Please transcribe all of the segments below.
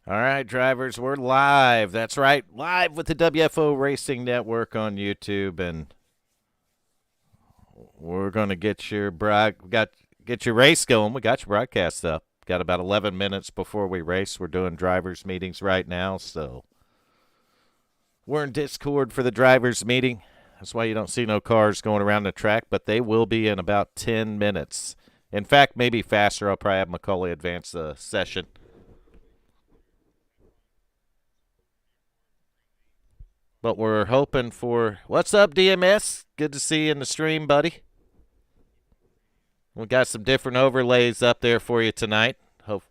All right, drivers, we're live. That's right, live with the WFO Racing Network on YouTube, and we're going to get your get your race going. We got your broadcast up. Got about 11 minutes before we race. We're doing drivers meetings right now, so we're in Discord for the drivers meeting. That's why you don't see no cars going around the track, but they will be in about 10 minutes. In fact, maybe faster. I'll probably have Macaulay advance the session. But we're hoping for what's up, DMS? Good to see you in the stream, buddy. We got some different overlays up there for you tonight.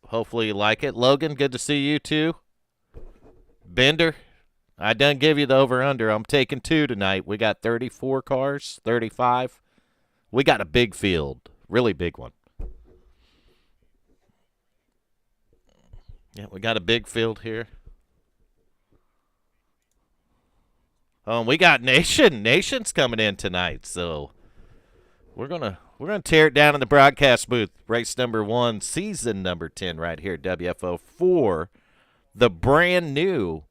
Hopefully you like it. Logan, good to see you too. Bender, I done give you the over under. I'm taking 2 tonight. We got 34 cars, 35. We got a big field, really big one. Yeah, we got a big field here. We got Nation. Nation's coming in tonight, so we're gonna tear it down in the broadcast booth. Race number 1, season number 10, right here at WFO for the brand new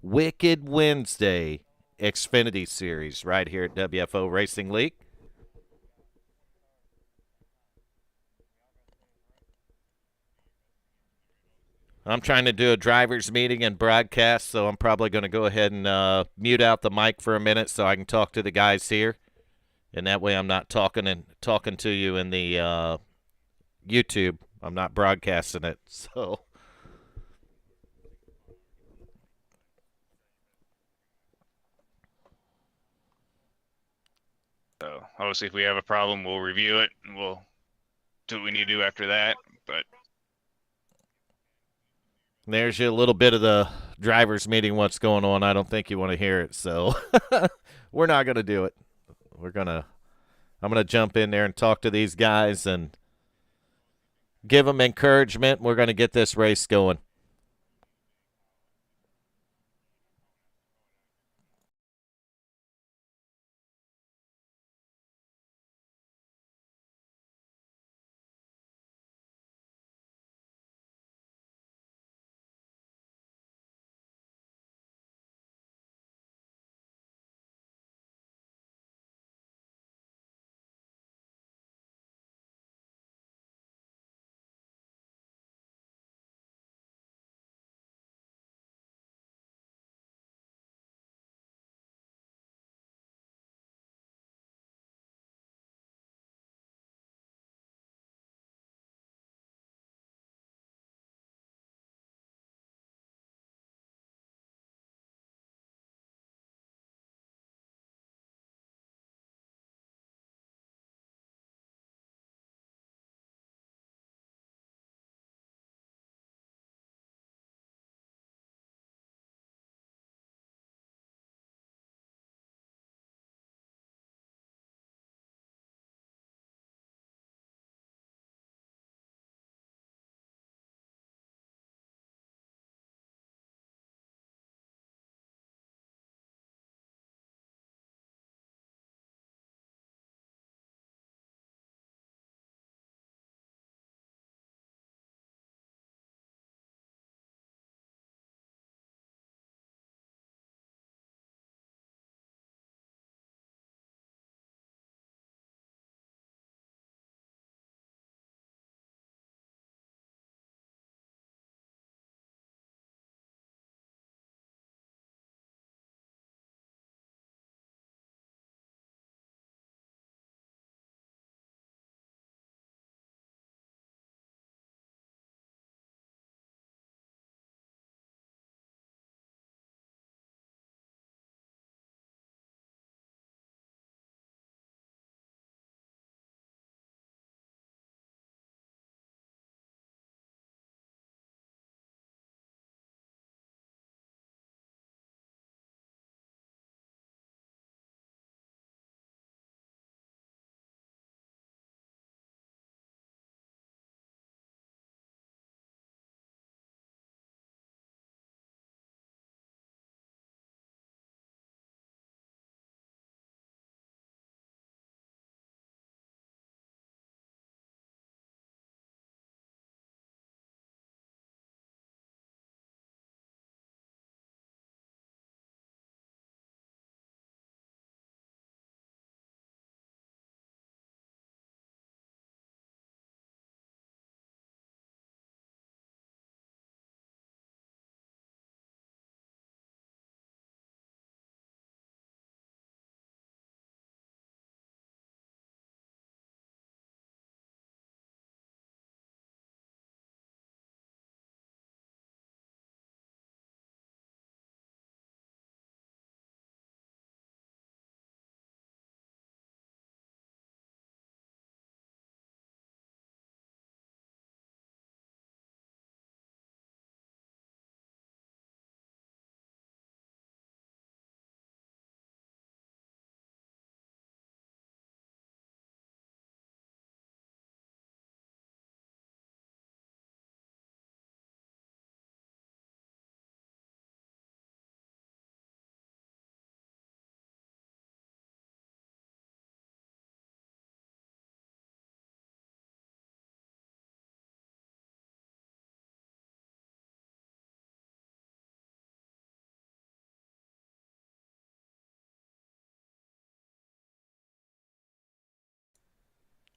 Wicked Wednesday Xfinity Series, right here at WFO Racing League. I'm trying to do a drivers meeting and broadcast, so I'm probably going to go ahead and mute out the mic for a minute so I can talk to the guys here, and that way I'm not talking to you in the YouTube. I'm not broadcasting it, so. So obviously, if we have a problem, we'll review it and we'll do what we need to do after that. But There's you a little bit of the drivers meeting. What's going on? I don't think you want to hear it, so we're not going to do it. I'm gonna jump in there and talk to these guys and give them encouragement. We're gonna get this race going.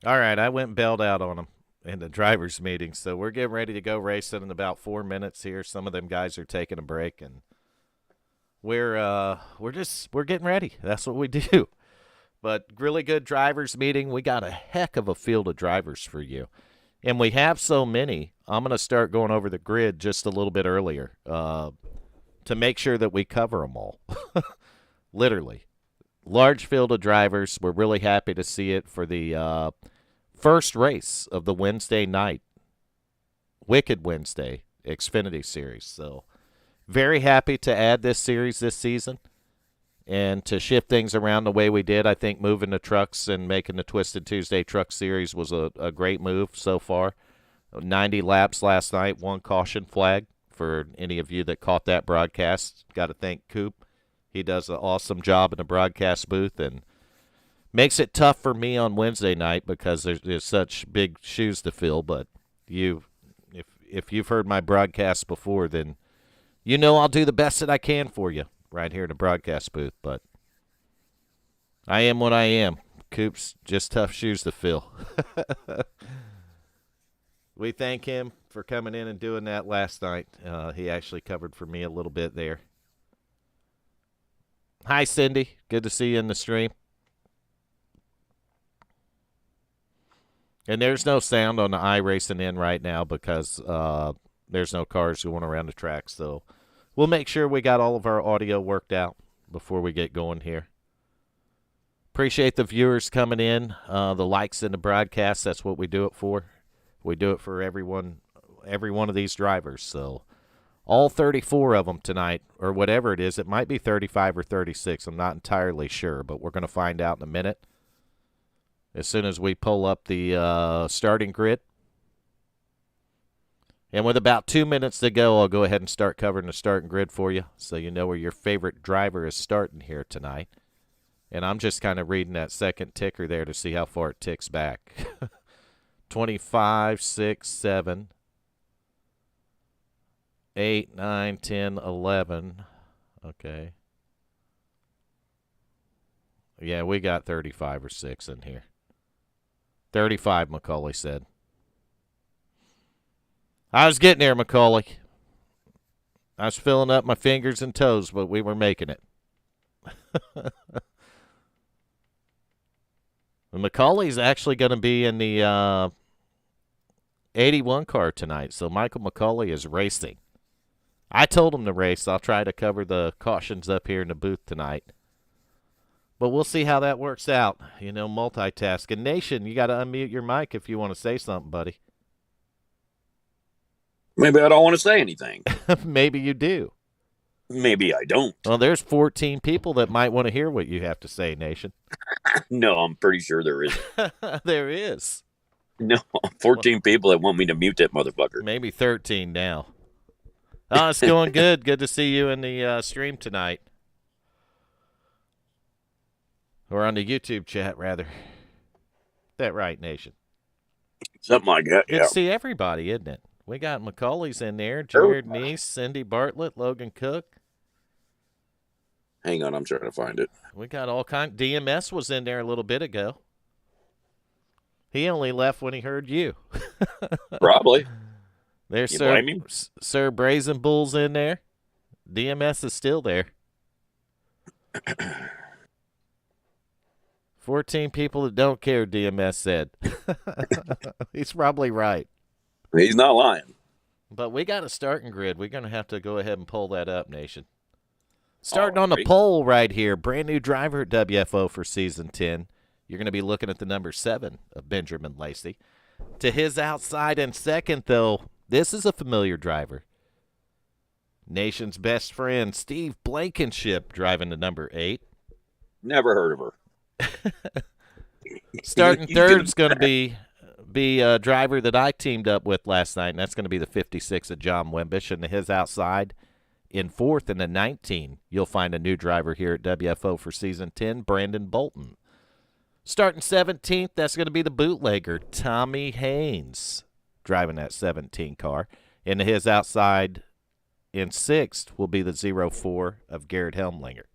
All right, I went and bailed out on them in the drivers' meeting, so we're getting ready to go racing in about 4 minutes here. Some of them guys are taking a break, and we're getting ready. That's what we do. But really good drivers' meeting. We got a heck of a field of drivers for you, and we have so many. I'm going to start going over the grid just a little bit earlier to make sure that we cover them all. Literally, large field of drivers. We're really happy to see it for the first race of the Wednesday night, Wicked Wednesday Xfinity Series. So very happy to add this series this season and to shift things around the way we did. I think moving the trucks and making the Twisted Tuesday Truck Series was a great move so far. 90 laps last night, one caution flag for any of you that caught that broadcast. Got to thank Coop. He does an awesome job in the broadcast booth and makes it tough for me on Wednesday night because there's such big shoes to fill. But if you've heard my broadcast before, then you know I'll do the best that I can for you right here in the broadcast booth. But I am what I am. Coop's just tough shoes to fill. We thank him for coming in and doing that last night. He actually covered for me a little bit there. Hi, Cindy. Good to see you in the stream. And there's no sound on the iRacing in right now because there's no cars going around the track. So we'll make sure we got all of our audio worked out before we get going here. Appreciate the viewers coming in, the likes in the broadcast. That's what we do it for. We do it for every one of these drivers. So all 34 of them tonight, or whatever it is. It might be 35 or 36. I'm not entirely sure, but we're going to find out in a minute as soon as we pull up the starting grid. And with about 2 minutes to go, I'll go ahead and start covering the starting grid for you so you know where your favorite driver is starting here tonight. And I'm just kind of reading that second ticker there to see how far it ticks back. 25, 6, 7, 8, 9, 10, 11. Okay. Yeah, we got 35 or 6 in here. 35, Macaulay said. I was getting there, Macaulay. I was filling up my fingers and toes, but we were making it. Macaulay's actually going to be in the 81 car tonight, so Michael Macaulay is racing. I told him to race. I'll try to cover the cautions up here in the booth tonight. But we'll see how that works out. You know, multitasking. Nation, you got to unmute your mic if you want to say something, buddy. Maybe I don't want to say anything. Maybe you do. Maybe I don't. Well, there's 14 people that might want to hear what you have to say, Nation. No, I'm pretty sure there isn't. There is. No, 14 people that want me to mute that motherfucker. Maybe 13 now. Oh, it's going good. Good to see you in the stream tonight. Or on the YouTube chat, rather. That right, Nation? Something like that, Good yeah. to see everybody, isn't it? We got Macaulay's in there, Jared Neese, Cindy Bartlett, Logan Cook. Hang on, I'm trying to find it. We got all kinds. DMS was in there a little bit ago. He only left when he heard you. Probably. There's You blame him? Sir Brazen Bull's in there. DMS is still there. 14 people that don't care, DMS said. He's probably right. He's not lying. But we got a starting grid. We're going to have to go ahead and pull that up, Nation. Starting All on the right. pole right here, brand new driver at WFO for Season 10. You're going to be looking at the number 7 of Benjamin Lacey. To his outside and second, though, this is a familiar driver. Nation's best friend, Steve Blankenship, driving the number 8. Never heard of her. Starting He's third is going to be a driver that I teamed up with last night, and that's going to be the 56 of John Wimbish. And to his outside, in fourth and the 19, you'll find a new driver here at WFO for Season 10, Brandon Bolton. Starting 17th, that's going to be the bootlegger, Tommy Haynes, driving that 17 car. And to his outside, in sixth, will be the 04 of Garrett Helmlinger.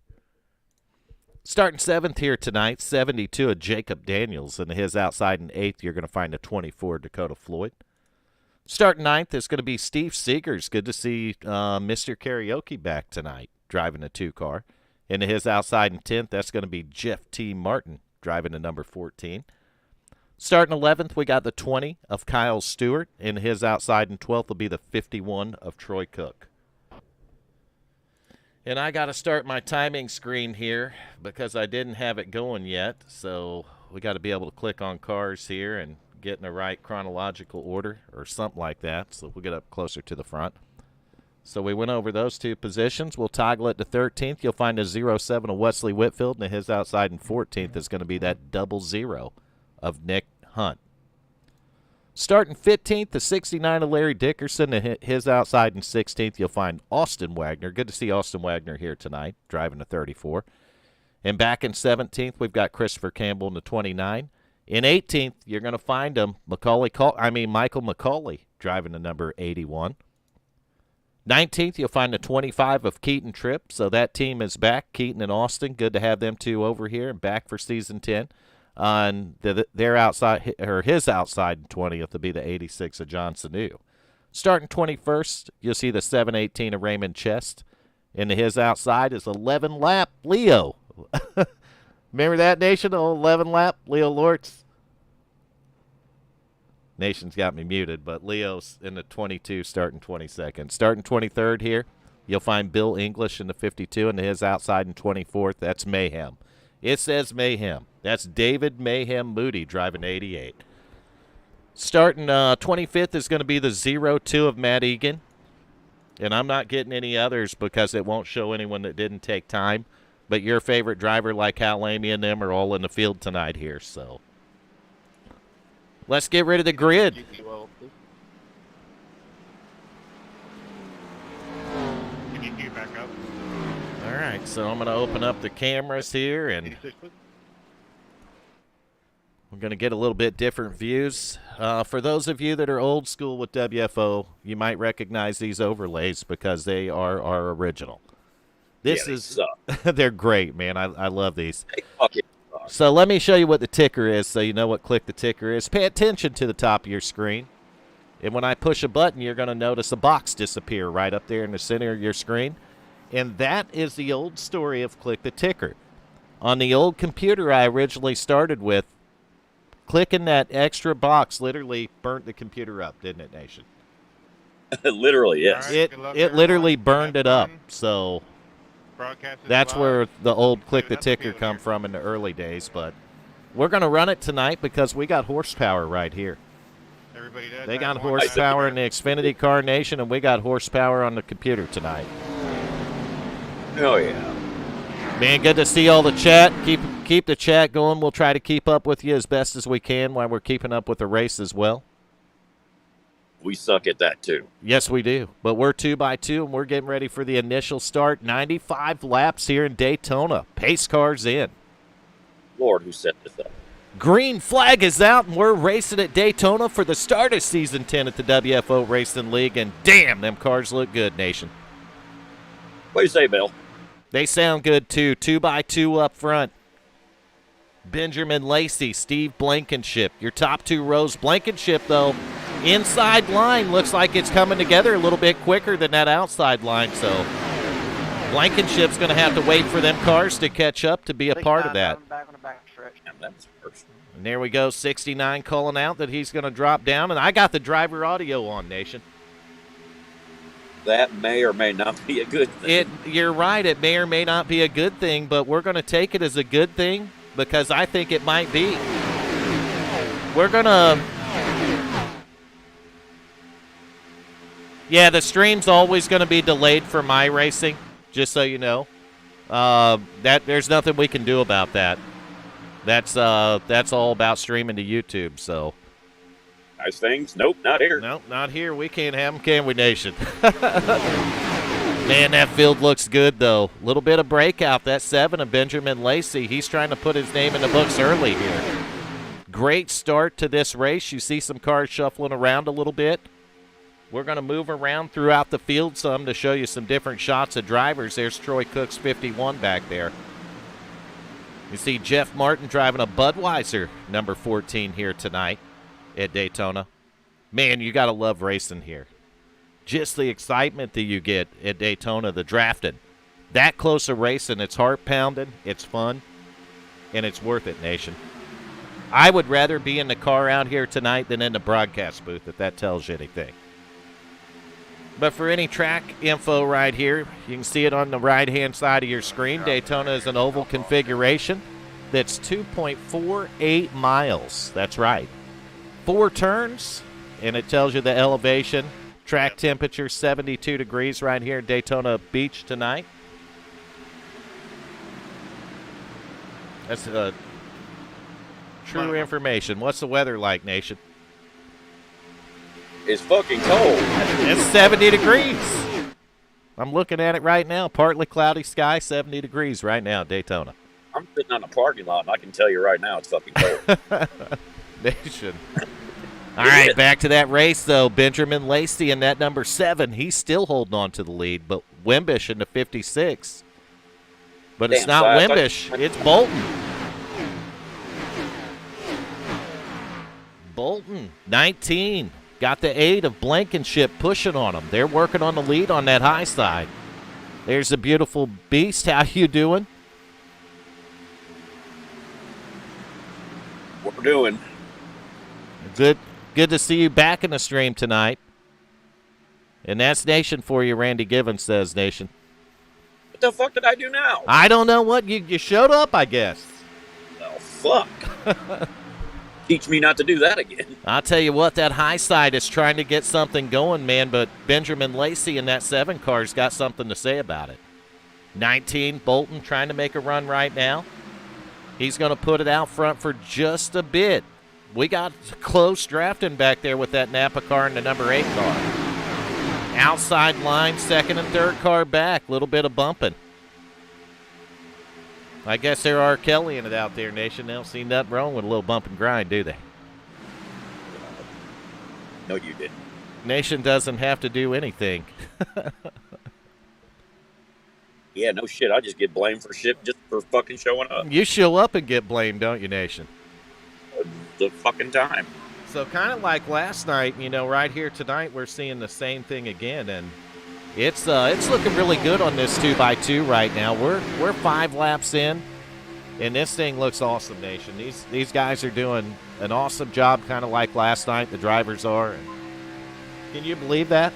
Starting 7th here tonight, 72 of Jacob Daniels. And his outside in 8th, you're going to find a 24 Dakota Floyd. Starting 9th is going to be Steve Seegers. Good to see Mr. Karaoke back tonight, driving a 2-car. And his outside in 10th, that's going to be Jeff T. Martin, driving a number 14. Starting 11th, we got the 20 of Kyle Stewart. And his outside in 12th will be the 51 of Troy Cook. And I got to start my timing screen here because I didn't have it going yet. So we got to be able to click on cars here and get in the right chronological order or something like that. So we'll get up closer to the front. So we went over those 2 positions. We'll toggle it to 13th. You'll find a 07 of Wesley Whitfield, and his outside in 14th is going to be that 00 of Nick Hunt. Starting 15th, the 69 of Larry Dickerson, and his outside in 16th, you'll find Austin Wagner. Good to see Austin Wagner here tonight, driving a 34. And back in 17th, we've got Christopher Campbell in the 29. In 18th, you're going to find him, Michael McCauley, driving the number 81. 19th, you'll find the 25 of Keaton Tripp. So that team is back, Keaton and Austin. Good to have them 2 over here and back for season 10. And their outside, or his outside in 20th will be the 86 of John Sanu. Starting 21st, you'll see the 718 of Raymond Chest. And his outside is 11 lap Leo. Remember that, Nation? Oh, 11 lap Leo Lortz. Nation's got me muted, but Leo's in the 22, starting 22nd. Starting 23rd here, you'll find Bill English in the 52, and his outside in 24th. That's Mayhem. It says Mayhem. That's David Mayhem Moody driving 88. Starting 25th is going to be the 02 of Matt Egan. And I'm not getting any others because it won't show anyone that didn't take time. But your favorite driver like Hal Lamy and them are all in the field tonight here. So let's get rid of the grid. Can you back up? All right, so I'm going to open up the cameras here, and we're going to get a little bit different views. For those of you that are old school with WFO, you might recognize these overlays because they are our original. They're great, man. I love these. So let me show you what the ticker is so you know what click the ticker is. Pay attention to the top of your screen. And when I push a button, you're going to notice a box disappear right up there in the center of your screen. And that is the old story of click the ticker. On the old computer I originally started with, clicking that extra box literally burnt the computer up, didn't it, Nation? Literally, yes. Right, it literally burned it up. So that's where the old click the ticker come from in the early days. But we're going to run it tonight because we got horsepower right here. They got horsepower in the Xfinity Car Nation, and we got horsepower on the computer tonight. Oh, yeah. Man, good to see all the chat. Keep the chat going. We'll try to keep up with you as best as we can while we're keeping up with the race as well. We suck at that, too. Yes, we do. But we're 2x2, and we're getting ready for the initial start. 95 laps here in Daytona. Pace cars in. Lord, who set this up? Green flag is out, and we're racing at Daytona for the start of Season 10 at the WFO Racing League. And damn, them cars look good, Nation. What do you say, Bill? They sound good, too. 2x2 up front. Benjamin Lacey, Steve Blankenship. Your top 2 rows. Blankenship, though, inside line looks like it's coming together a little bit quicker than that outside line. So Blankenship's going to have to wait for them cars to catch up to be a part of that. And there we go, 69 calling out that he's going to drop down. And I got the driver audio on, Nation. That may or may not be a good thing. You're right. It may or may not be a good thing, but we're going to take it as a good thing because I think it might be. We're going to... Yeah, the stream's always going to be delayed for my racing, just so you know. That there's nothing we can do about that. That's all about streaming to YouTube, so... Nice things? Nope, not here. Nope, not here. We can't have them, can we, Nation? Man, that field looks good, though. A little bit of breakout. That 7 of Benjamin Lacey. He's trying to put his name in the books early here. Great start to this race. You see some cars shuffling around a little bit. We're going to move around throughout the field some to show you some different shots of drivers. There's Troy Cook's 51 back there. You see Jeff Martin driving a Budweiser number 14 here tonight at Daytona. Man, you got to love racing here. Just the excitement that you get at Daytona, the drafting. That close of racing, it's heart-pounding, it's fun, and it's worth it, nation. I would rather be in the car out here tonight than in the broadcast booth, if that tells you anything. But for any track info right here, you can see it on the right-hand side of your screen. Daytona is an oval configuration that's 2.48 miles. That's right. 4 turns, and it tells you the elevation. Track temperature, 72 degrees right here at Daytona Beach tonight. That's true information. What's the weather like, nation? It's fucking cold. It's 70 degrees. I'm looking at it right now. Partly cloudy sky, 70 degrees right now, Daytona. I'm sitting on a parking lot, and I can tell you right now it's fucking cold. Nation. All right, back to that race, though. Benjamin Lacey in that number 7. He's still holding on to the lead, but Wimbish in the 56. But it's not Wimbish. It's Bolton. Bolton, 19. Got the 8 of Blankenship pushing on them. They're working on the lead on that high side. There's a beautiful beast. How you doing? What we're doing. Good to see you back in the stream tonight. And that's Nation for you, Randy Givens says, Nation. What the fuck did I do now? I don't know what. You showed up, I guess. Oh, fuck. Teach me not to do that again. I'll tell you what, that high side is trying to get something going, man, but Benjamin Lacey in that 7 car's got something to say about it. 19, Bolton trying to make a run right now. He's going to put it out front for just a bit. We got close drafting back there with that Napa car and the number 8 car. Outside line, 2nd and 3rd car back. Little bit of bumping. I guess they're R. Kelly in it out there, Nation. They don't see nothing wrong with a little bump and grind, do they? No, you didn't. Nation doesn't have to do anything. Yeah, no shit. I just get blamed for shit just for fucking showing up. You show up and get blamed, don't you, Nation? The fucking time. So kind of like last night, right here tonight, we're seeing the same thing again, and it's looking really good on this 2x2 right now. We're 5 laps in, and this thing looks awesome, Nation. These guys are doing an awesome job, kind of like last night. The drivers are. And can you believe that?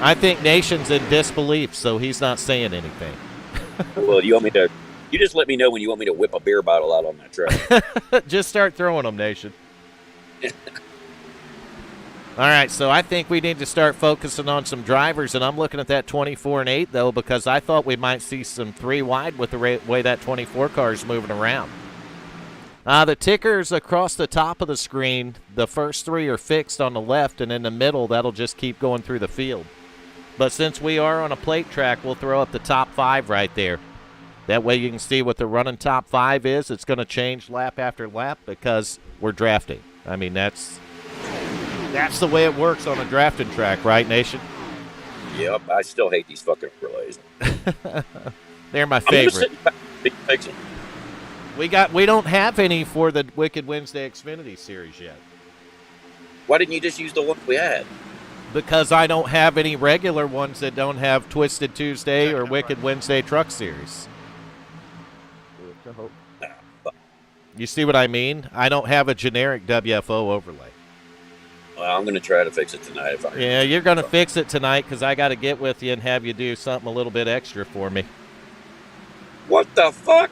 I think Nation's in disbelief, so he's not saying anything. Well, you just let me know when you want me to whip a beer bottle out on that track. Just start throwing them, Nation. All right, so I think we need to start focusing on some drivers, and I'm looking at that 24 and 8, though, because I thought we might see some 3 wide with the way that 24 car is moving around. The tickers across the top of the screen, the first 3 are fixed on the left, and in the middle, that'll just keep going through the field. But since we are on a plate track, we'll throw up the top 5 right there. That way you can see what the running top 5 is. It's going to change lap after lap because we're drafting. I mean, that's the way it works on a drafting track, right, Nation? Yep, I still hate these fucking relays. They're my favorite. Fix them. We don't have any for the Wicked Wednesday Xfinity series yet. Why didn't you just use the one we had? Because I don't have any regular ones that don't have Twisted Tuesday or Wicked Wednesday Truck Series. You see what I mean? I don't have a generic WFO overlay. Well, I'm going to try to fix it tonight. Yeah, you're going to fix it tonight because I got to get with you and have you do something a little bit extra for me. What the fuck?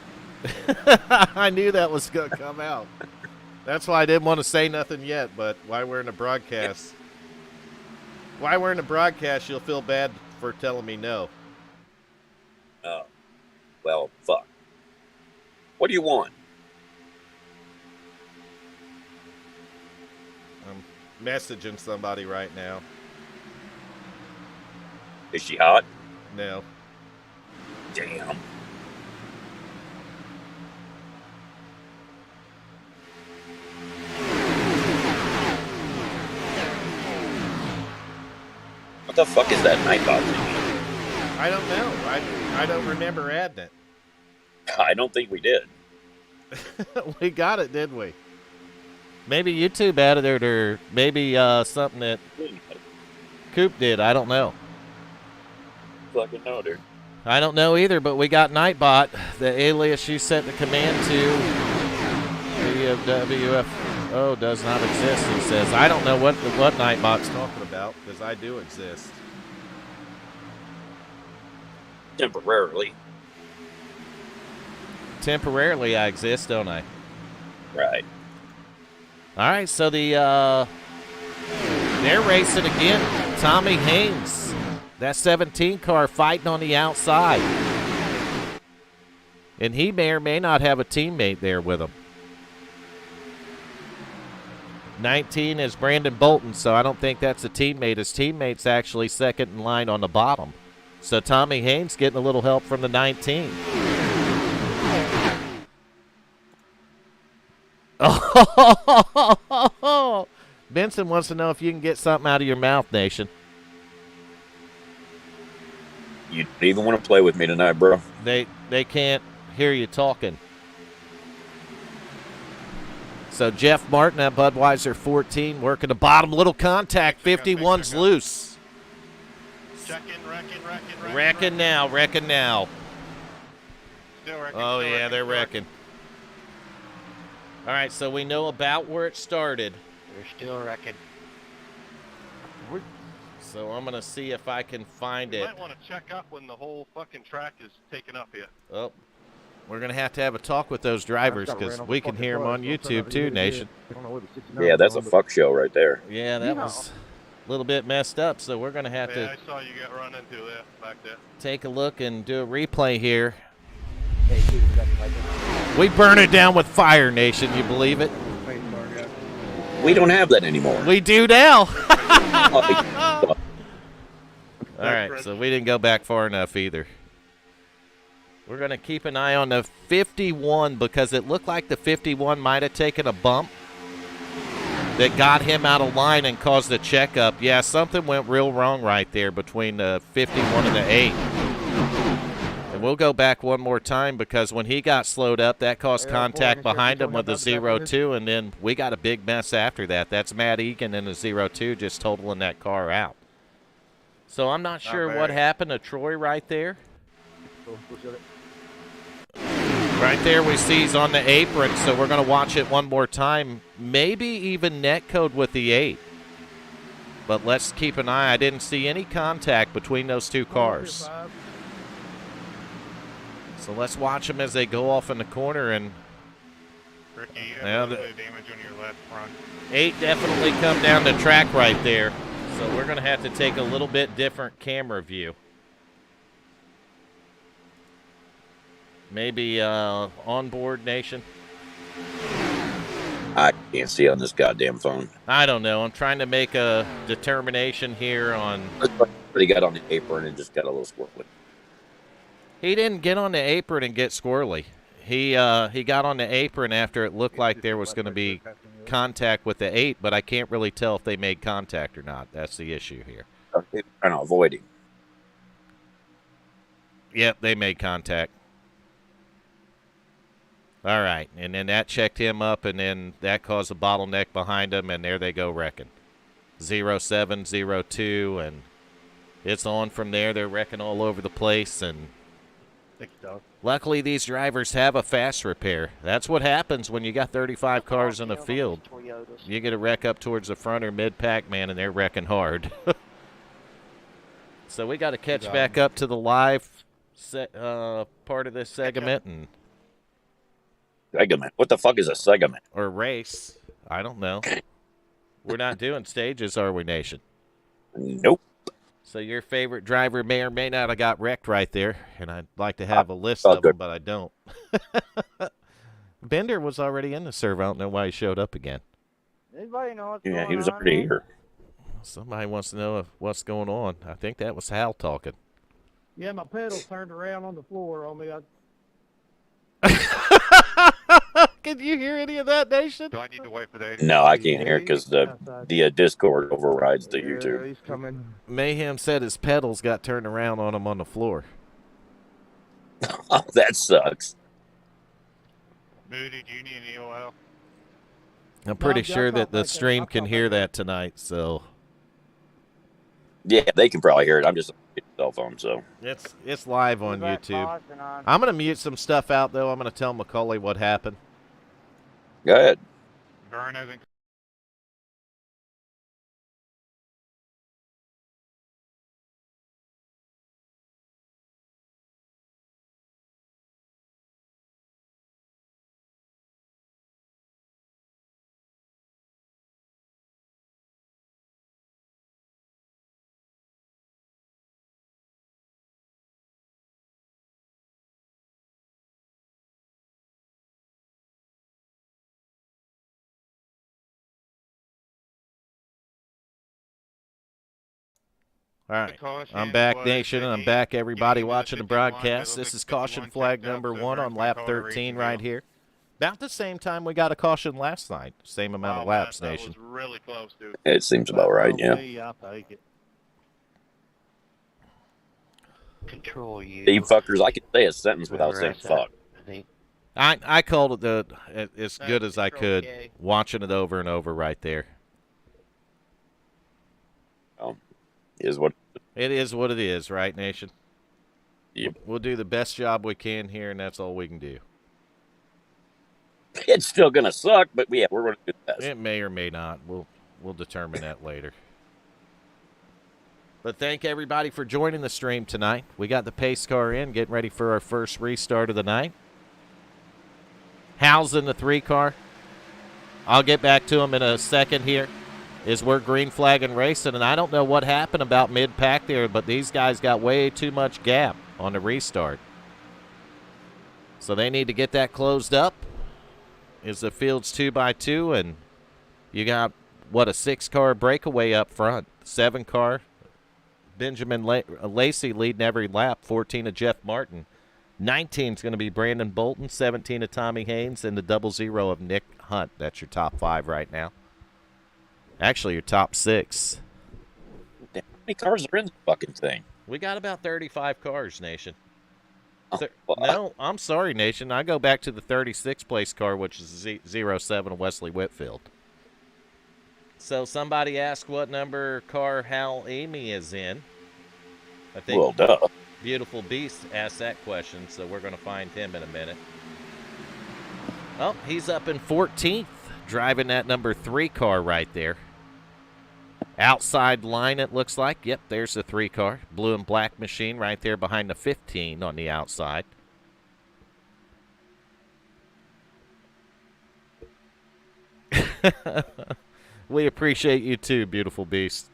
I knew that was going to come out. That's why I didn't want to say nothing yet, but while we're in the broadcast, you'll feel bad for telling me no. Oh, well, fuck. What do you want? I'm messaging somebody right now. Is she hot? No. Damn. What the fuck is that night bot thing? I don't know. I don't remember adding it. I don't think we did. We got it, didn't we? Maybe YouTube added it, or maybe something that Coop did. I don't know. Fucking no, dude. I don't know either, but we got Nightbot, the alias you sent the command to. The WFO does not exist, he says. I don't know what Nightbot's talking about, because I do exist. Temporarily. Temporarily I exist, don't I? Right. All right, so they're racing again. Tommy Haynes, that 17 car, fighting on the outside. And he may or may not have a teammate there with him. 19 is Brandon Bolton, so I don't think that's a teammate. His teammate's actually second in line on the bottom. So Tommy Haynes getting a little help from the 19. Oh, Benson wants to know if you can get something out of your mouth, Nation. You don't even want to play with me tonight, bro. They can't hear you talking. So Jeff Martin at Budweiser 14 working the bottom, little contact, 51's loose. Checking, wrecking. Wrecking now. Still wrecking. Oh, still yeah, wrecking, they're still wrecking. All right, so we know about where it started. They're still wrecking. So I'm going to see if I can find You it. might want to check up when the whole fucking track is taken up here. Oh, we're going to have a talk with those drivers because we can hear them on YouTube too, Nation. Yeah, that's a fuck show right there. Yeah, that was a little bit messed up, so we're going to have Yeah, to I saw you get run into there, back there. take a look and do a replay here. We burn it down with fire, Nation. You believe it? We don't have that anymore. We do now. Oh, All right, so we didn't go back far enough either. We're going to keep an eye on the 51 because it looked like the 51 might have taken a bump that got him out of line and caused a checkup. Yeah, something went real wrong right there between the 51 and the 8. And we'll go back one more time because when he got slowed up, that caused contact behind him with the 0-2, and then we got a big mess after that. That's Matt Egan in the 0-2 just totaling that car out. So I'm not sure what happened to Troy right there. Right there we see he's on the apron, so we're going to watch it one more time. Maybe even netcode with the 8. But let's keep an eye. I didn't see any contact between those two cars. So let's watch them as they go off in the corner. And Ricky, you Yeah, have a the- little bit of damage on your left front. 8 definitely come down the track right there. So we're going to have to take a little bit different camera view. Maybe onboard, Nation. I can't see on this goddamn phone. I don't know. I'm trying to make a determination here on. But he got on the apron and just got a little squirrely. He didn't get on the apron and get squirrely. He got on the apron after it looked like there was going to be contact with the 8, but I can't really tell if they made contact or not. That's the issue here. Trying to avoid him. Yep, they made contact. All right, and then that checked him up, and then that caused a bottleneck behind him, and there they go wrecking. 0-7, 0-2, and it's on from there. They're wrecking all over the place, and luckily these drivers have a fast repair. That's what happens when you got 35 cars in the field. You get a wreck up towards the front or mid-pack, man, and they're wrecking hard. So we got to catch back up to the live part of this segment and Segment. What the fuck is a segment? or race. I don't know. We're not doing stages, are we, Nation? Nope. So your favorite driver may or may not have got wrecked right there, and I'd like to have a list all of them, good. but I don't. Bender was already in the server. I don't know why he showed up again. Anybody know what's Yeah, going he was on already here. Somebody wants to know what's going on. I think that was Hal talking. Yeah, my pedals turned around on the floor on me. Can you hear any of that, Nation? Do I need to wait for that? No, I can't hear it because the Discord overrides the YouTube. He's coming. Mayhem said his pedals got turned around on him on the floor. Oh, that sucks. Moody, do you need any oil? I'm pretty No, sure that the I'll stream talk can back hear there. that tonight, so Yeah, they can probably hear it. I'm just on a cell phone, so. it's live on Leave that YouTube. caution on. I'm gonna mute some stuff out though. I'm gonna tell Macaulay what happened. Go ahead. Vern hasn't. All right. Caution I'm back, was nation, that and I'm he- back, everybody he was watching the 51, broadcast. middle This is 51 caution flag checked up, number so 1 on Vern's lap gonna call it a 13 racing right deal. here. About the same time we got a caution last night. Same amount Wow, of laps, man, nation. that was really close, dude. It seems about right, yeah. I'll take it. Control you. These fuckers, I can say a sentence without saying Wherever I fuck. I think. I called it as good as I Control could, K. watching it over and over right there. Is what. It is what it is, right, nation? Yep. We'll do the best job we can here, and that's all we can do. It's still gonna suck, but yeah, we're gonna do the best. It may or may not. We'll determine that later. But thank everybody for joining the stream tonight. We got the pace car in, getting ready for our first restart of the night. Hal's in the 3 car. I'll get back to him in a second here. We're green flagging racing, and I don't know what happened about mid-pack there, but these guys got way too much gap on the restart. So they need to get that closed up. The field's 2x2, and you got, what, a 6-car breakaway up front. 7-car. Benjamin Lacey leading every lap, 14 of Jeff Martin. 19 is going to be Brandon Bolton, 17 of Tommy Haynes, and the 00 of Nick Hunt. That's your top 5 right now. Actually, your top 6. How many cars are in the fucking thing? We got about 35 cars, Nation. Oh, fuck. No, I'm sorry, Nation. I go back to the 36th place car, which is 07 of Wesley Whitfield. So somebody asked what number car Hal Amy is in. I think Well, duh. Beautiful Beast asked that question, so we're going to find him in a minute. Oh, he's up in 14th, driving that number 3 car right there. Outside line, it looks like. Yep, there's the 3 car. Blue and black machine right there behind the 15 on the outside. We appreciate you too, Beautiful Beast.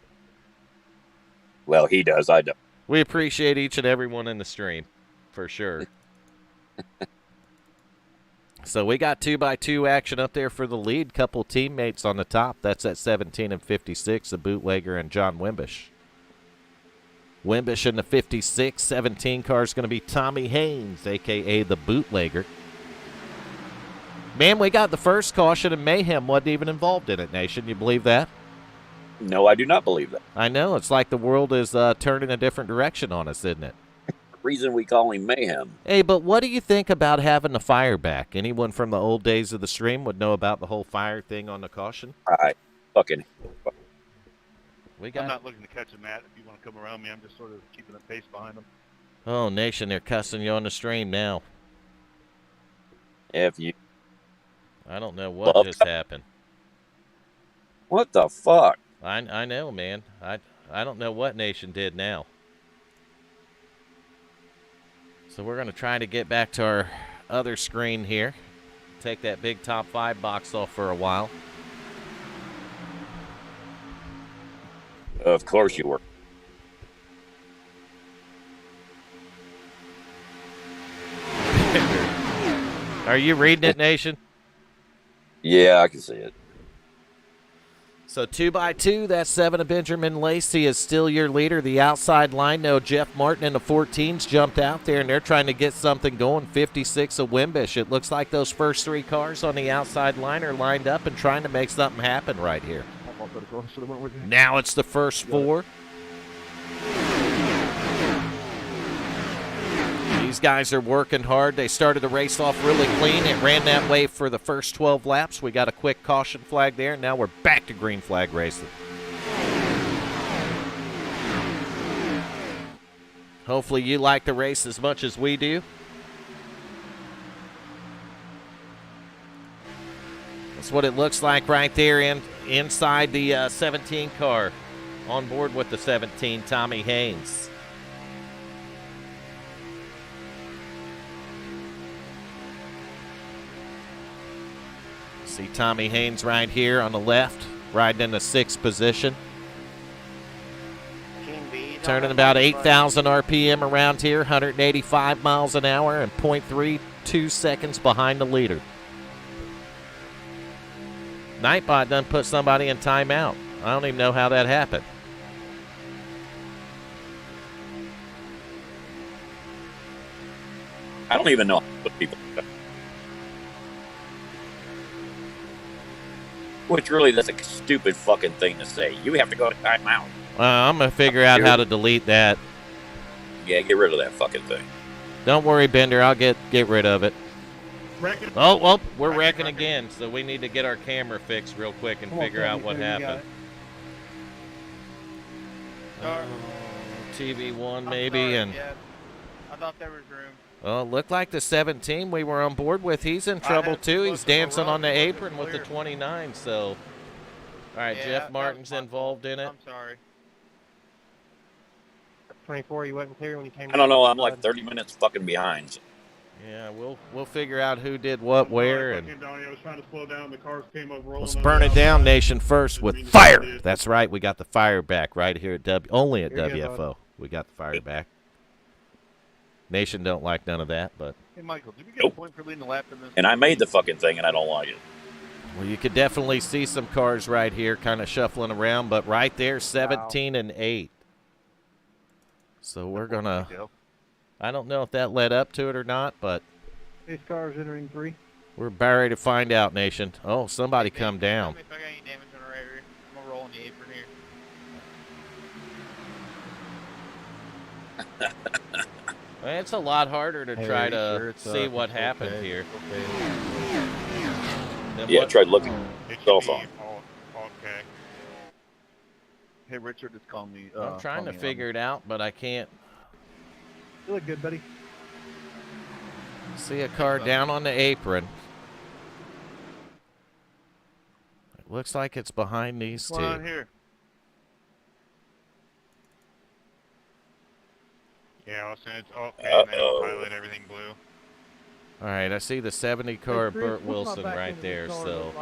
Well, he does. I don't. We appreciate each and every one in the stream, for sure. So we got 2x2 action up there for the lead. Couple teammates on the top. That's at 17 and 56, the bootlegger and John Wimbish. Wimbish in the 56. 17 car is going to be Tommy Haynes, a.k.a. the bootlegger. Man, we got the first caution, and Mayhem wasn't even involved in it, Nation. You believe that? No, I do not believe that. I know. It's like the world is turning a different direction on us, isn't it? Reason we call him Mayhem. Hey, but what do you think about having the fire back? Anyone from the old days of the stream would know about the whole fire thing on the caution? I fucking. We I'm got. not looking to catch a Matt. If you want to come around me, I'm just sort of keeping a pace behind them. Oh, Nation, they're cussing you on the stream now. If you. I don't know what Love. just happened. What the fuck? I know, man. I don't know what Nation did now. So we're going to try to get back to our other screen here. Take that big top 5 box off for a while. Of course you were. Are you reading it, Nation? Yeah, I can see it. So 2x2, that's 7 of Benjamin Lacey is still your leader. The outside line, no, Jeff Martin and the 14s jumped out there, and they're trying to get something going. 56 of Wimbish. It looks like those first 3 cars on the outside line are lined up and trying to make something happen right here. Now it's the first 4. These guys are working hard. They started the race off really clean. It ran that way for the first 12 laps. We got a quick caution flag there. Now we're back to green flag racing. Hopefully you like the race as much as we do. That's what it looks like right there inside the 17 car. On board with the 17, Tommy Haynes. See Tommy Haynes right here on the left, riding in the 6th position. Turning about 8,000 RPM around here, 185 miles an hour, and 0.32 seconds behind the leader. Nightbot done put somebody in timeout. I don't even know how that happened. I don't even know what people do. Which really, that's a stupid fucking thing to say. You have to go to timeout. I'm going to figure out how to delete that. Yeah, get rid of that fucking thing. Don't worry, Bender. I'll get rid of it. Wrecking. Oh, well, we're wrecking again, so we need to get our camera fixed real quick and figure out what happened. TV1 maybe, and Yeah. I thought there was room. well, it looked like the 17 we were on board with. He's in trouble had to too. look He's at the dancing road, on the it wasn't apron with the clear. 29. So, all right, Yeah, Jeff that Martin's was my involved in it. I'm sorry. 24, you wasn't clear when you came. I don't know. I'm like 30 minutes fucking behind. Yeah, we'll figure out who did what, where, and Donnie, I was trying to slow down. The cars came up rolling. let's on burn the it down, outside. Nation, first Didn't with mean to fire. do it. That's right. We got the fire back right here at only at You're good, WFO. We got the fire back. Nation don't like none of that, but Hey, Michael, did we get Nope. a point for leading the lap in this? And I made the fucking thing, and I don't like it. well, you could definitely see some cars right here kind of shuffling around, but right there, 17 and 8. So we're going to, I don't know if that led up to it or not, but These cars entering 3. we're about ready to find out, Nation. Oh, somebody come down. If I got any damage on the radiator, I'm gonna roll on the apron here. It's a lot harder to Hey, try are you to sure it's, see what it's happened okay? here. Then Yeah, I what- tried looking. It Cell should phone. be okay. Hey, Richard just called me. I'm trying to figure it out, but I can't You look good, buddy. see a car down on the apron. It looks like it's behind these What's going on two. here? Yeah, I'll send it. Okay, and then I'll highlight everything blue. All right, I see the 70 car of Burt Wilson right there. So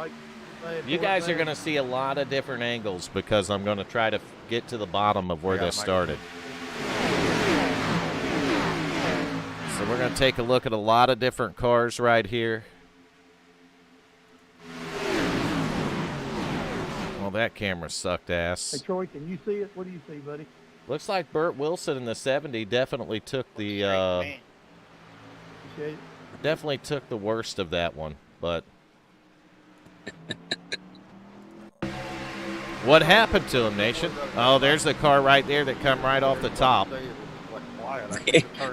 you guys are going to see a lot of different angles because I'm going to try to get to the bottom of where Yeah, this Mike. started. So we're going to take a look at a lot of different cars right here. Well, that camera sucked ass. Troy, can you see it? What do you see, buddy? Looks like Burt Wilson in the 70 definitely took the Appreciate it. definitely took the worst of that one, but what happened to him, Nation? Oh, there's the car right there that come right off the top.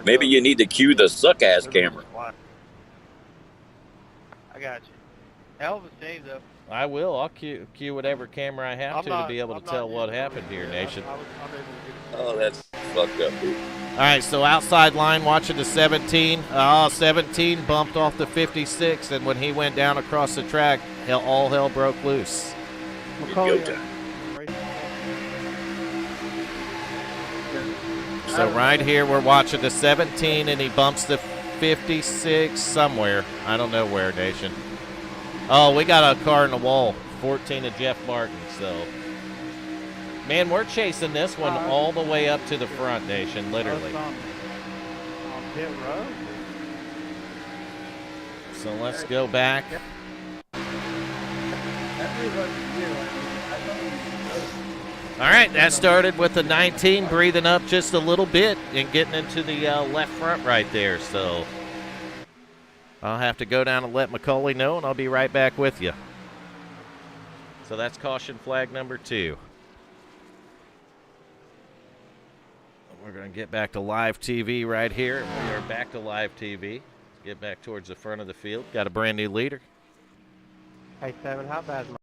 Maybe you need to cue the suck-ass camera. I got you. Hell of a save, though. I will. I'll cue whatever camera I have to be able I'm to tell not what using it. happened here, Yeah, Nation. I'm able to get it. Oh, that's fucked up, dude. All right, so outside line watching the 17. 17 bumped off the 56, and when he went down across the track, all hell broke loose. It's go time. So right here we're watching the 17, and he bumps the 56 somewhere. I don't know where, Nation. Oh, we got a car in the wall. 14 of Jeff Martin. So, man, we're chasing this one all the way up to the front, Nation, literally. So let's go back. That really wasn't you. I mean, All right, that started with the 19 breathing up just a little bit and getting into the left front right there. So I'll have to go down and let Macaulay know, and I'll be right back with you. So that's caution flag number 2. We're going to get back to live TV right here. We are back to live TV. Get back towards the front of the field. Got a brand new leader. Hey, Seven, how bad is my...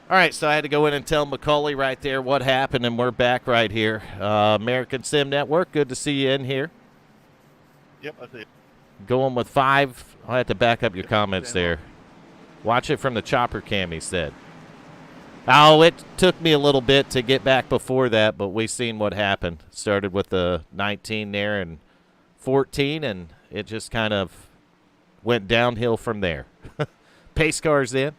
All right, so I had to go in and tell Macaulay right there what happened, and we're back right here. American Sim Network, good to see you in here. Yep, I see it. Going with 5. I'll have to back up your comments there. Watch it from the chopper cam, he said. Oh, it took me a little bit to get back before that, but we seen what happened. Started with the 19 there and 14, and it just kind of went downhill from there. Pace cars in.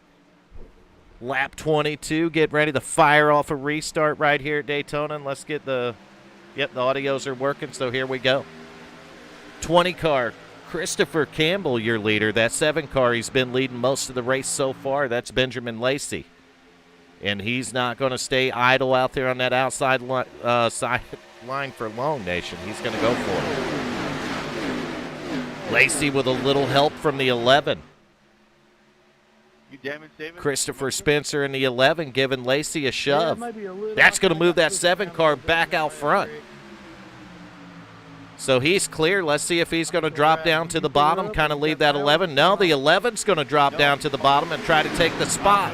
Lap 22, get ready to fire off a restart right here at Daytona. And let's get the audios are working, so here we go. 20 car, Christopher Campbell, your leader. That 7 car, he's been leading most of the race so far. That's Benjamin Lacey. And he's not going to stay idle out there on that outside side line for long, Nation. He's going to go for it. Lacey with a little help from the 11. You damage David? Christopher Spencer in the 11 giving Lacey a shove. Yeah, maybe a little. That's going to move that 7 car back out front. So he's clear. Let's see if he's going to drop down to the bottom, kind of leave that 11. No, the 11's going to drop down to the bottom and try to take the spot.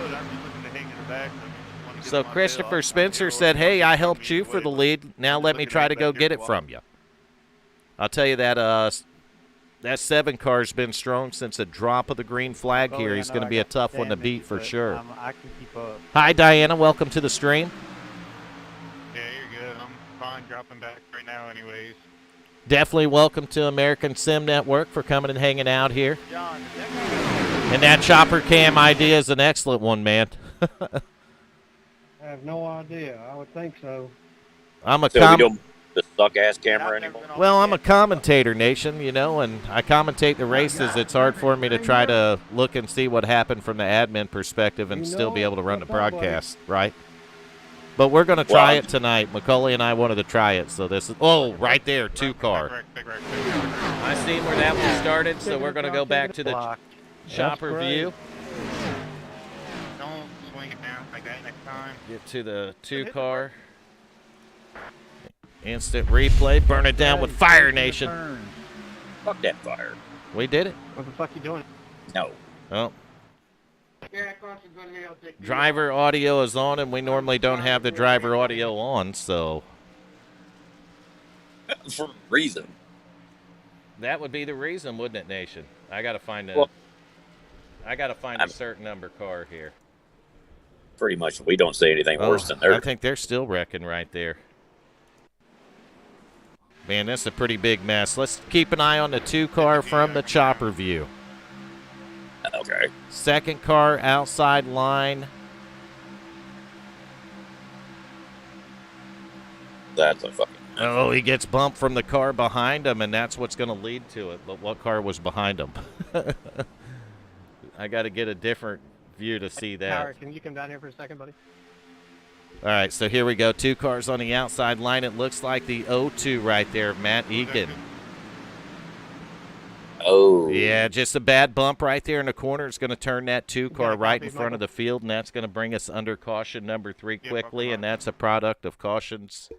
So Christopher Spencer said, hey, I helped you for the lead. Now let me try to go get it from you. I'll tell you that that 7 car's been strong since the drop of the green flag here. He's going to be a tough one to beat for sure. I can keep up. Hi, Diana. Welcome to the stream. Yeah, you're good. I'm fine dropping back right now anyways. Definitely welcome to American Sim Network for coming and hanging out here. John, And that chopper cam idea is an excellent one, man. I have no idea. I would think so. I'm a So we don't the suck ass camera anymore. Well, I'm a commentator, Nation, you know, and I commentate the races. It's hard for me to try to look and see what happened from the admin perspective and still be able to run the broadcast, right? But we're going to try it tonight. Macaulay and I wanted to try it, so this is – oh, right there, 2 car. I seen where that one started, so we're going to go back to the chopper view. Don't swing it down like that next time. Get to the 2 car. Instant replay. Burn it down with Fire Nation. Fuck that fire. We did it. What the fuck you doing? No. Oh. Driver audio is on, and we normally don't have the driver audio on, so For a reason. that would be the reason, wouldn't it, Nation? I gotta find a Well, a certain number car here. Pretty much, we don't say anything worse than I theirs. think they're still wrecking right there. Man, that's a pretty big mess. Let's keep an eye on the 2 car from the chopper view. Okay. 2nd car outside line. That's a fucking. Oh, he gets bumped from the car behind him, and that's what's going to lead to it. But what car was behind him? I got to get a different view to see that. Howard, can you come down here for a second, buddy? All right, so here we go. 2 cars on the outside line. It looks like the 0-2 right there, Matt Egan. Oh. Yeah, just a bad bump right there in the corner is going to turn that 2 car right in front of the field, and that's going to bring us under caution number 3 quickly, and that's a product of cautions,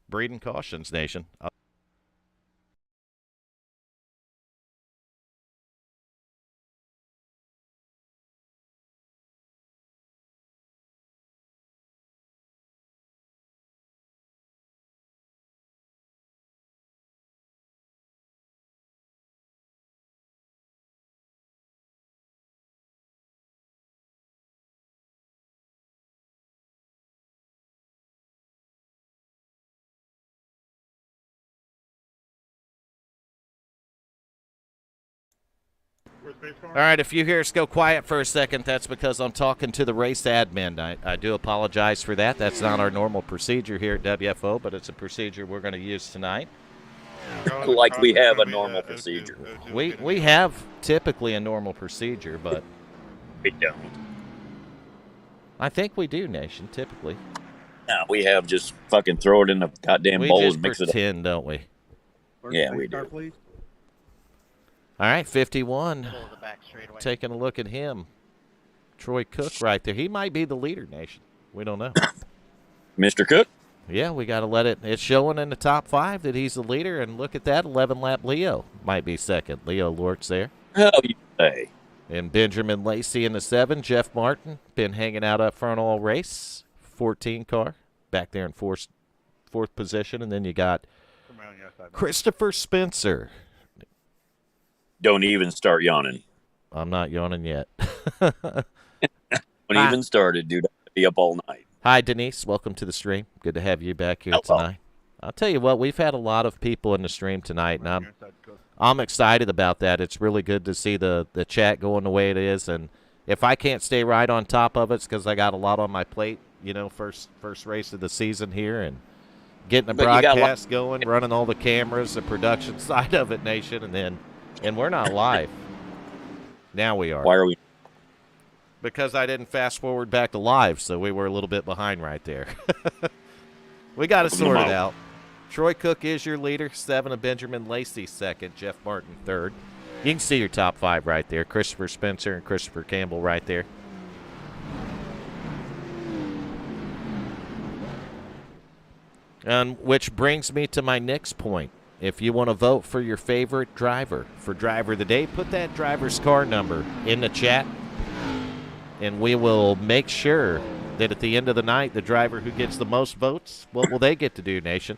breeding cautions, nation. All right, if you hear us go quiet for a second, that's because I'm talking to the race admin. I do apologize for that. That's not our normal procedure here at WFO, but it's a procedure we're going to use tonight. Like we have a normal procedure. We have typically a normal procedure, but We don't. I think we do, Nation, typically. No, we have just fucking throw it in the goddamn We bowl just and mix it up. pretend, don't we? Yeah, we do. Please. All right, 51. Pull the back straightaway. Taking a look at him. Troy Cook right there. He might be the leader, Nation. We don't know. Mr. Cook? Yeah, we got to let it. It's showing in the top 5 that he's the leader, and look at that, 11-lap Leo might be second. Leo Lortz there. How you say? And Benjamin Lacey in the 7. Jeff Martin been hanging out up front all race. 14 car back there in fourth position, and then you got Christopher Spencer. Don't even start yawning. I'm not yawning yet. Don't even started, dude. I'll be up all night. Hi, Denise. Welcome to the stream. Good to have you back here Hello. tonight. I'll tell you what, we've had a lot of people in the stream tonight, and I'm excited about that. It's really good to see the chat going the way it is, and if I can't stay right on top of it, it's because I got a lot on my plate, you know, first race of the season here, and getting the But you got broadcast going, running all the cameras, the production side of it, Nation, and we're not live. Now we are. Why are we? Because I didn't fast forward back to live, so we were a little bit behind right there. We got to sort it out. Troy Cook is your leader. 7 of Benjamin Lacey second. Jeff Martin third. You can see your top 5 right there. Christopher Spencer and Christopher Campbell right there. And which brings me to my next point. If you want to vote for your favorite driver for Driver of the Day, put that driver's car number in the chat, and we will make sure that at the end of the night, the driver who gets the most votes, what will they get to do, Nation?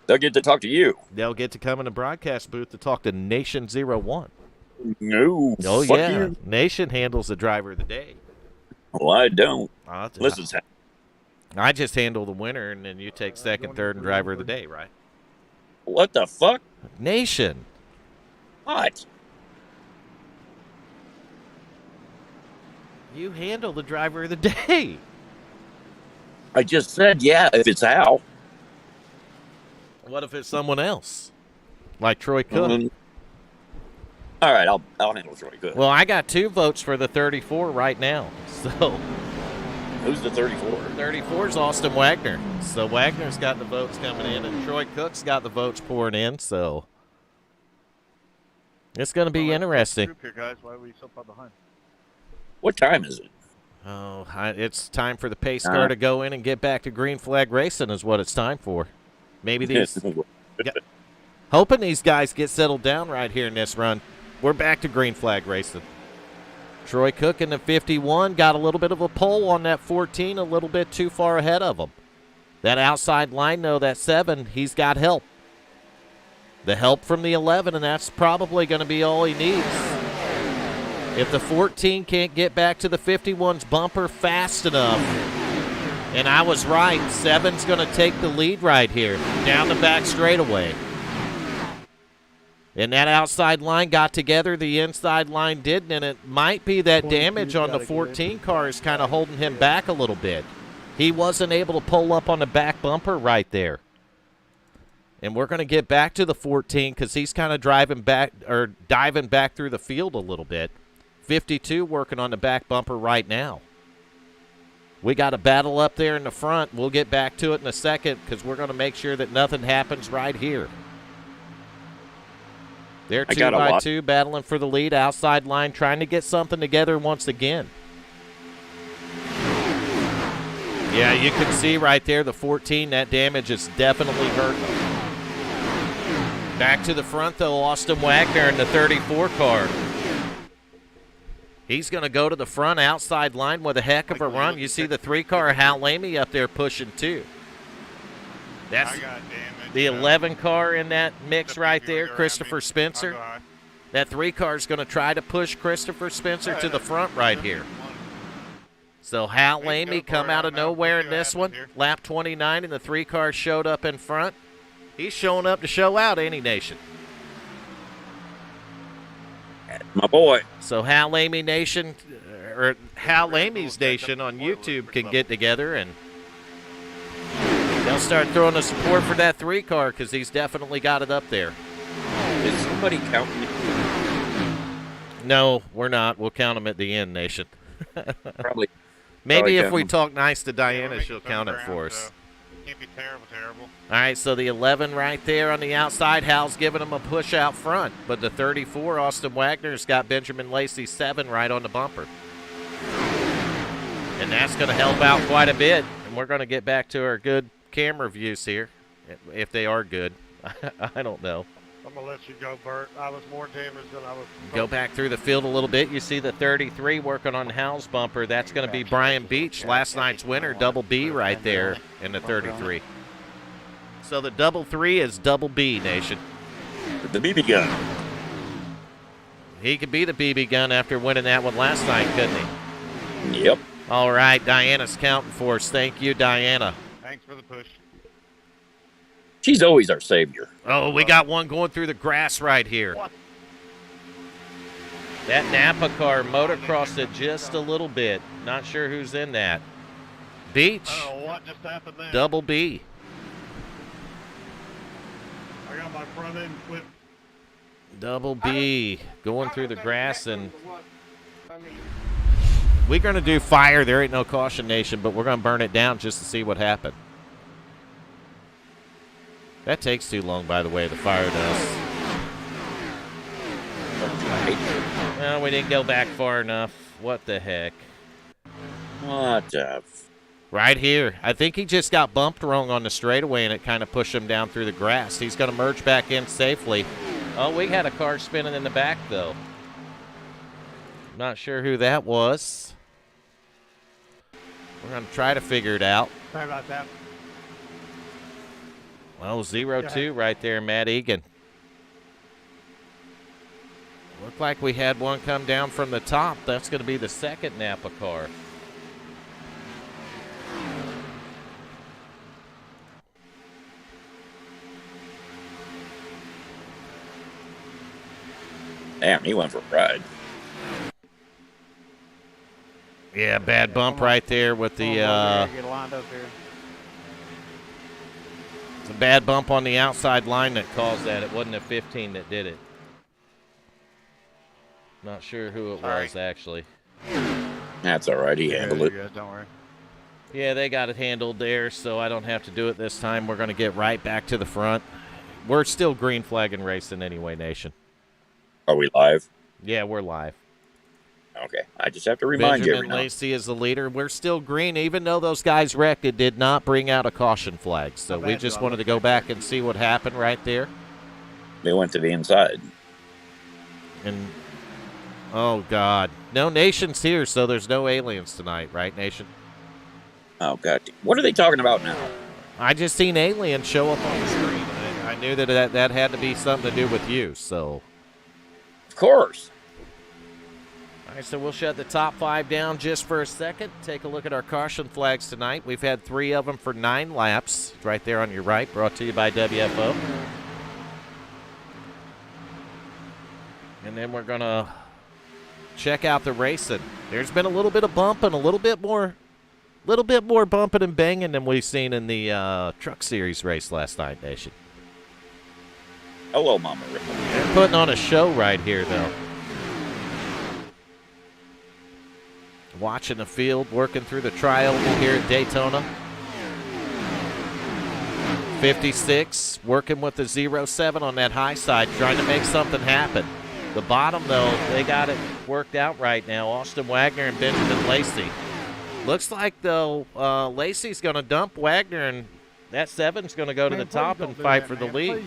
They'll get to talk to you. They'll get to come in the broadcast booth to talk to Nation 01. No. Oh, fuck yeah. you. Nation handles the Driver of the Day. Well, I don't. Listen, I just handle the winner, and then you take second, third, and Driver of the Day, right? what the fuck? Nation. What? You handle the Driver of the Day. I just said, yeah, if it's Al. What if it's someone else? Like Troy Cook? All right, I'll handle Troy Cook. Well, I got 2 votes for the 34 right now. So Who's the 34? 34 is Austin Wagner. So Wagner's got the votes coming in, and Troy Cook's got the votes pouring in. So it's going to be interesting. Group here, guys. Why are we so far behind? What time is it? Oh, it's time for the pace car to go in and get back to green flag racing is what it's time for. Maybe these hoping these guys get settled down right here in this run. We're back to green flag racing. Troy Cook in the 51 got a little bit of a pole on that 14, a little bit too far ahead of him. That outside line, though, that 7, he's got help. The help from the 11, and that's probably going to be all he needs. If the 14 can't get back to the 51's bumper fast enough, and I was right, 7's going to take the lead right here, down the back straightaway. And that outside line got together, the inside line didn't, and it might be that damage on the 14 car is kind of holding him back a little bit. He wasn't able to pull up on the back bumper right there. And we're going to get back to the 14 because he's kind of driving back or diving back through the field a little bit. 52 working on the back bumper right now. We got a battle up there in the front. We'll get back to it in a second because we're going to make sure that nothing happens right here. They're I 2 got a by lot. 2 battling for the lead outside line, trying to get something together once again. Yeah, you can see right there the 14. That damage is definitely hurt them. Back to the front, though, Austin Wagner in the 34 car. He's going to go to the front outside line with a heck of a run. You see the 3-car Hal Lamy up there pushing, too. That's I got damage. the 11 car in that mix The right people there, around Christopher me. Spencer. I'll go high. That 3-car is going to try to push Christopher Spencer to the front right here. So Hal Please Lamy go come for it, out of Adam. We'll nowhere see in what this one. happens here. Lap 29, and the 3-car showed up in front. He's showing up to show out, ain't he, Nation? My boy. So Hal Lamy Nation, or Hal Lamy's Nation on YouTube can get together and they'll start throwing the support for that 3-car because he's definitely got it up there. Is somebody counting it? No, we're not. We'll count them at the end, Nation. Probably. Maybe Probably if we count talk nice to Yeah, Diana, we're making she'll some count it ground, for us. so can't be terrible. All right, so the 11 right there on the outside, Hal's giving him a push out front. But the 34, Austin Wagner's got Benjamin Lacey 7 right on the bumper. And that's going to help out quite a bit. And we're going to get back to our good camera views here, if they are good. I don't know. I'm gonna let you go, Bert. I was more damaged than I was. Go back through the field a little bit. You see the 33 working on Hal's bumper. That's going to be Brian Beach, last night's winner, double B right there in the 33. So the double 3 is double B, Nation. The BB gun. He could be the BB gun after winning that one last night, couldn't he? Yep. All right, Diana's counting for us. Thank you, Diana. Thanks for the push. She's always our savior. Oh, we got one going through the grass right here. That Napa car motocrossed it just a little bit. Not sure who's in that. Beach, I don't know what just happened there. double B. I got my front end clipped. Double B going through the grass, and we're going to do fire. There ain't no caution, Nation, but we're going to burn it down just to see what happened. That takes too long, by the way, the fire does. Well, we didn't go back far enough. What the heck? What the Right here. I think he just got bumped wrong on the straightaway, and it kind of pushed him down through the grass. He's going to merge back in safely. Oh, we had a car spinning in the back, though. Not sure who that was. We're going to try to figure it out. Sorry about that. Well, 0-2 right there, Matt Egan. Looked like we had one come down from the top. That's going to be the second Napa car. Damn, he went for a ride. Yeah, bad bump right there with the Get lined up here. it's a bad bump on the outside line that caused that. It wasn't a 15 that did it. Not sure who it was, actually. That's all right. He handled it. Good, don't worry. Yeah, they got it handled there, so I don't have to do it this time. We're going to get right back to the front. We're still green flagging racing anyway, Nation. Are we live? Yeah, we're live. Okay. I just have to remind you every Benjamin now. Lacey is the leader. We're still green, even though those guys wrecked. It did not bring out a caution flag. So we just wanted to go back and see what happened right there. They went to the inside. And, oh, God. No Nation's here, so there's no aliens tonight, right, Nation? Oh, God. What are they talking about now? I just seen aliens show up on the screen. I knew that had to be something to do with you, so. Of course. All right, so we'll shut the top 5 down just for a second. Take a look at our caution flags tonight. We've had 3 of them for 9 laps. Right there on your right, brought to you by WFO. And then we're going to check out the racing. There's been a little bit of bumping, a little bit more bumping and banging than we've seen in the Truck Series race last night, Nation. Hello, Mama Rick. They're putting on a show right here, though. Watching the field, working through the trioval here at Daytona. 56 working with the 07 on that high side, trying to make something happen. The bottom, though, they got it worked out right now. Austin Wagner and Benjamin Lacey. Looks like, though, Lacey's going to dump Wagner, and that 7's going to go to the top and fight for the lead.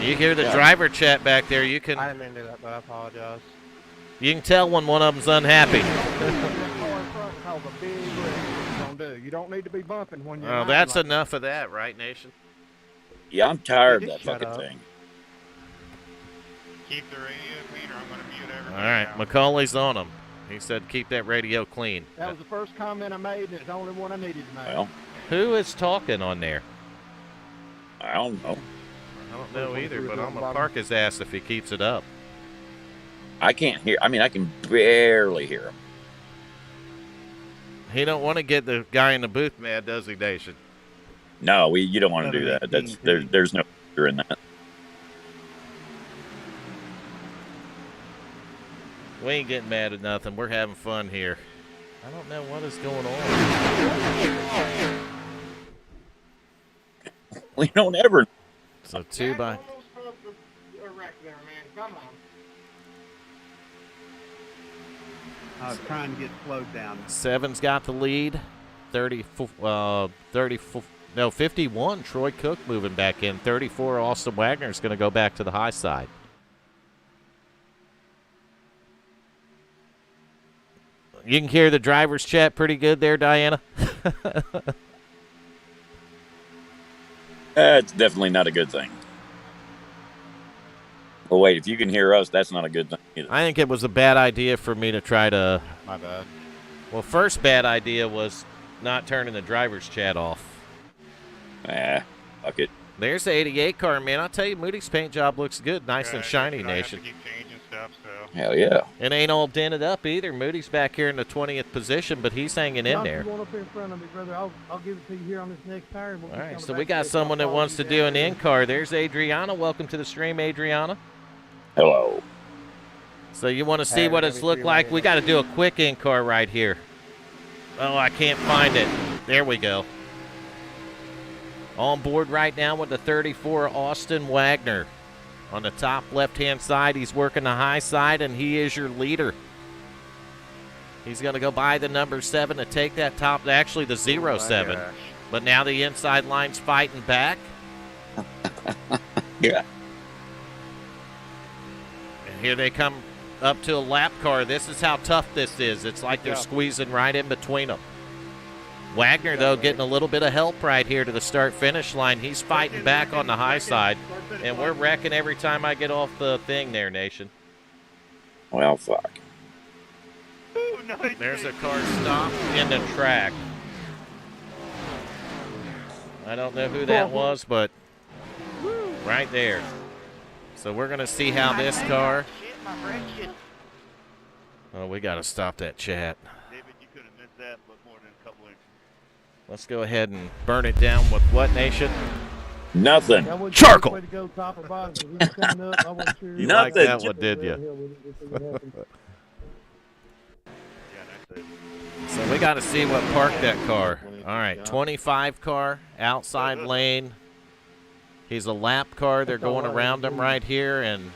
You hear the driver chat back there. You I can didn't mean to do that, but I apologize. you can tell when one of them's unhappy. You don't need to be bumping when you're. Oh, that's enough of that, right, Nation? Yeah, I'm tired of Just that shut fucking up. thing. Keep the radio clean, or I'm going to mute All everybody. right, now. Macaulay's on him. He said keep that radio clean. That was the first comment I made, and it's the only one I needed to make. Well, Who is talking on there? I don't know. I don't know either, but I'm going to park his ass if he keeps it up. I can't hear. I mean, I can barely hear him. He don't want to get the guy in the booth mad, does he, Nation? No, you don't want to do that. There's no fear in that. We ain't getting mad at nothing. We're having fun here. I don't know what is going on. We don't ever. So 2 by... I was trying to get slowed down. 7's got the lead. 51. Troy Cook moving back in. 34. Austin Wagner is going to go back to the high side. You can hear the driver's chat pretty good there, Diana. It's definitely not a good thing. Well, wait, if you can hear us, that's not a good thing either. I think it was a bad idea for me to try to. My bad. Well, first bad idea was not turning the driver's chat off. Fuck it. There's the 88 car, man. I'll tell you, Moody's paint job looks good. Nice and Good, shiny, but I have to Nation. keep changing stuff, so. Hell yeah. It ain't all dented up either. Moody's back here in the 20th position, but he's hanging in there. Going up in front of me, brother. I'll give it to you here on this next tire. All right, so we got someone that wants to do an in-car. There's Adriana. Welcome to the stream, Adriana. Hello. So you want to see what it's looked like? We got to do a quick in-car right here. Oh, I can't find it. There we go. On board right now with the 34, Austin Wagner. On the top left-hand side, he's working the high side, and he is your leader. He's going to go by the number 7 to take that top, actually the 07. But now the inside line's fighting back. Yeah. And here they come up to a lap car. This is how tough this is. It's like they're squeezing right in between them. Wagner, though, getting a little bit of help right here to the start-finish line. He's fighting back on the high side, and we're wrecking every time I get off the thing there, Nation. Well, fuck. There's a car stopped in the track. I don't know who that was, but right there. So we're going to see how this car... Oh, we got to stop that chat. David, you could have missed that, but more than a couple inches. Let's go ahead and burn it down with what, Nation? Nothing. Charcoal. Way to go, top or bottom, 'cause he was coming up. I wasn't sure. You Nothing. like that one, did you? Yeah, that's it. So we got to see what parked that car. All right, 25 car, outside lane. He's a lap car. They're going around him right here, and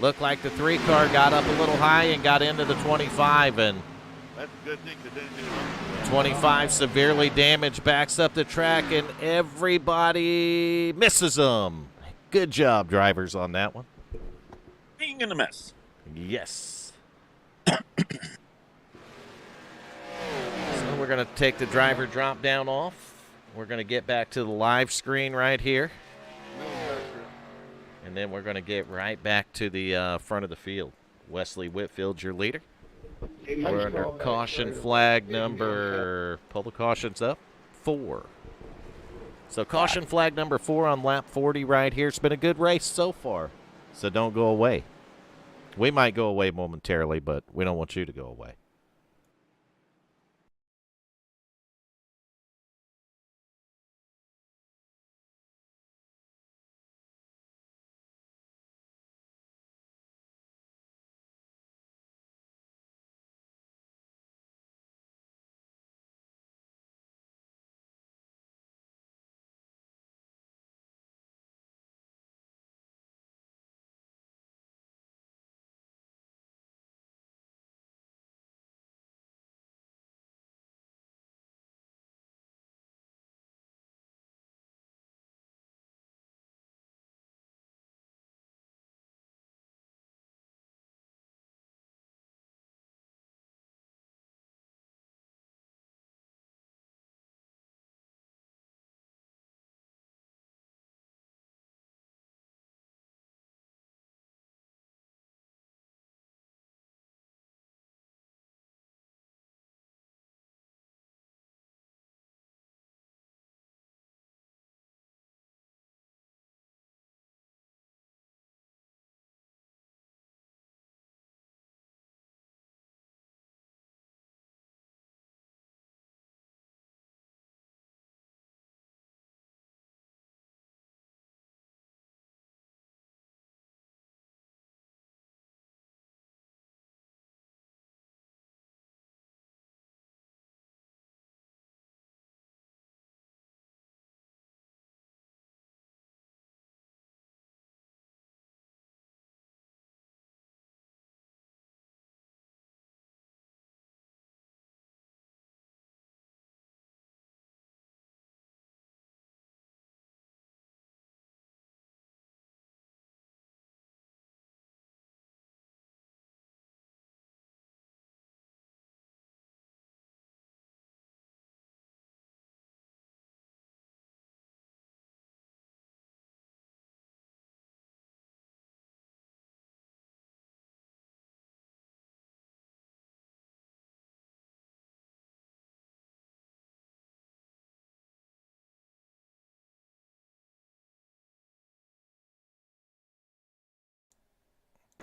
looked like the 3 car got up a little high and got into the 25, and That's a good thing because then it 25 severely damaged, backs up the track, and everybody misses him. Good job, drivers, on that one. Being in a mess. Yes. So we're going to take the driver drop down off. We're going to get back to the live screen right here. And then we're going to get right back to the front of the field. Wesley Whitfield's your leader. We're under caution flag number, pull the cautions up, 4. So caution flag number 4 on lap 40 right here. It's been a good race so far, so don't go away. We might go away momentarily, but we don't want you to go away.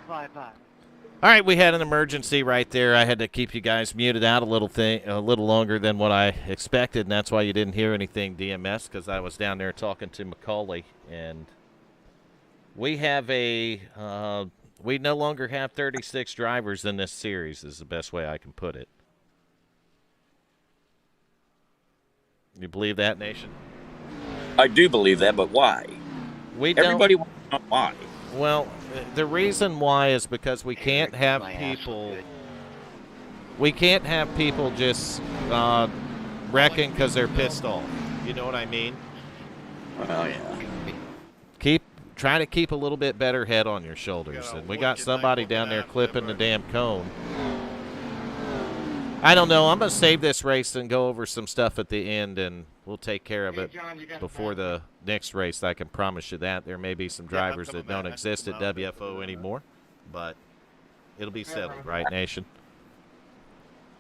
Bye. All right, we had an emergency right there. I had to keep you guys muted out a little longer than what I expected, and that's why you didn't hear anything, DMS, because I was down there talking to Macaulay, and we have we no longer have 36 drivers in this series, is the best way I can put it. You believe that, Nation? I do believe that, but why? We don't. Everybody wants to know why. Well, the reason why is because we can't have people. We can't have people just wrecking because they're pissed off. You know what I mean? Well, yeah. Try to keep a little bit better head on your shoulders. And we got somebody down there clipping the damn cone. I don't know. I'm going to save this race and go over some stuff at the end, and we'll take care of it before the next race. I can promise you that. There may be some drivers that don't exist at WFO anymore, but it'll be settled, right, Nation?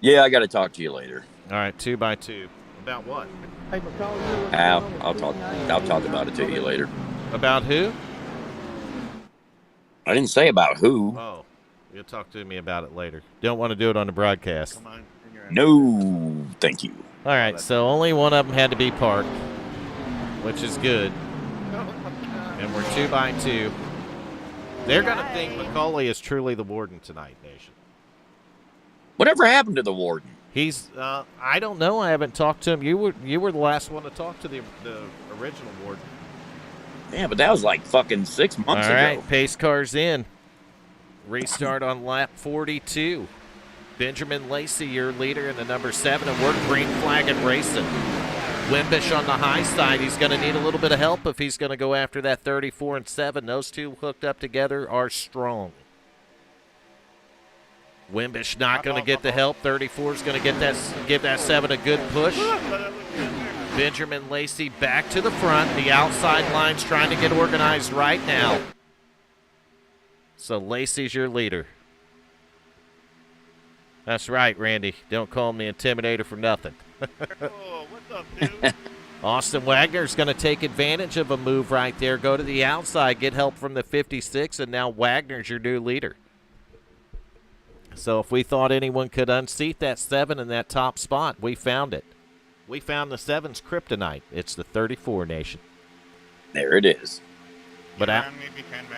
Yeah, I got to talk to you later. All right, 2x2. About what? Hey, McCall, I'll talk about it to you later. About who? I didn't say about who. Oh, you'll talk to me about it later. Don't want to do it on the broadcast. Come on. in your ass. No, thank you. All right, so only one of them had to be parked, which is good. And we're 2x2. They're going to think Macaulay is truly the warden tonight, Nation. Whatever happened to the warden? He's, I don't know. I haven't talked to him. You were the last one to talk to the original warden. Yeah, but that was like fucking 6 months All right, ago. pace car's in. Restart on lap 42. Benjamin Lacey, your leader in the number 7, and we're green flag and racing. Wimbish on the high side. He's going to need a little bit of help if he's going to go after that 34 and 7. Those two hooked up together are strong. Wimbish not going to get the help. 34 is going to give that 7 a good push. Benjamin Lacey back to the front. The outside line's trying to get organized right now. So Lacey's your leader. That's right, Randy. Don't call him the Intimidator for nothing. Oh, what's up, dude? Austin Wagner's going to take advantage of a move right there. Go to the outside, get help from the 56, and now Wagner's your new leader. So if we thought anyone could unseat that 7 in that top spot, we found it. We found the 7's kryptonite. It's the 34 Nation. There it is. But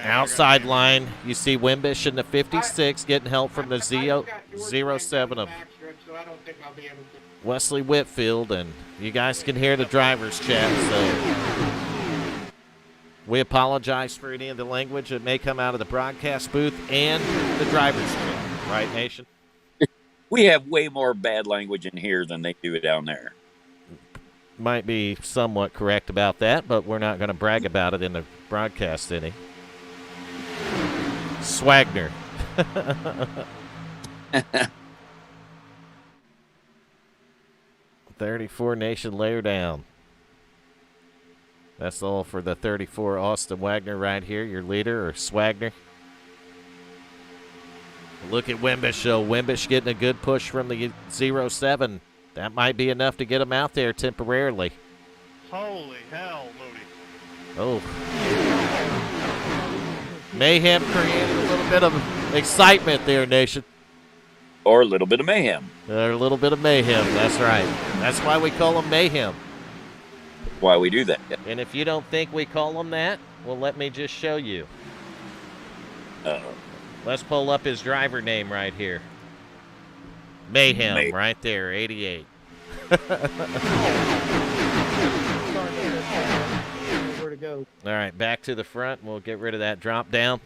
outside line, you see Wimbish in the 56 getting help from the 07 of Wesley Whitfield, and you guys can hear the driver's chat, so we apologize for any of the language that may come out of the broadcast booth and the driver's chat. Right, Nation? We have way more bad language in here than they do down there. Might be somewhat correct about that, but we're not going to brag about it in the broadcast any. Swagner. $34 Nation layer down. That's all for the 34 Austin Wagner right here, your leader, or Swagner. Look at Wimbish, though. Wimbish getting a good push from the 07. That might be enough to get him out there temporarily. Holy hell, Moody. Oh. Mayhem created a little bit of excitement there, Nation. Or a little bit of mayhem. A little bit of mayhem, that's right. That's why we call them mayhem. Why we do that. And if you don't think we call them that, well, let me just show you. Let's pull up his driver name right here. Mayhem, right there, 88. Where to go? All right, back to the front. We'll get rid of that drop down.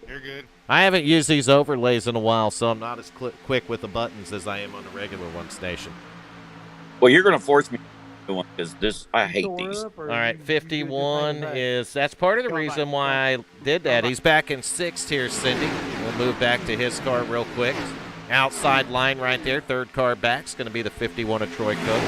You're good. I haven't used these overlays in a while, so I'm not as quick with the buttons as I am on the regular one station. Well, you're going to force me to do one because this, I hate these. All right, 51 is, that's part of the reason why I did that. He's back in 6th here, Cindy. We'll move back to his car real quick. Outside line right there, third car back is going to be the 51 of Troy Cook.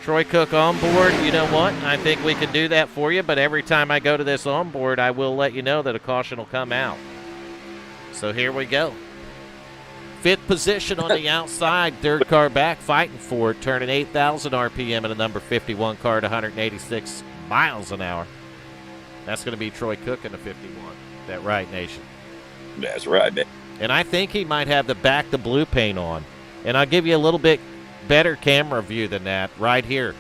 Troy Cook on board, you know what? I think we can do that for you, but every time I go to this onboard, I will let you know that a caution will come out. So here we go. 5th position on the outside, third car back, fighting for it, turning 8,000 RPM in a number 51 car at 186 miles an hour. That's going to be Troy Cook in the 51. That right, Nation. That's right, man. And I think he might have the back to blue paint on. And I'll give you a little bit better camera view than that right here.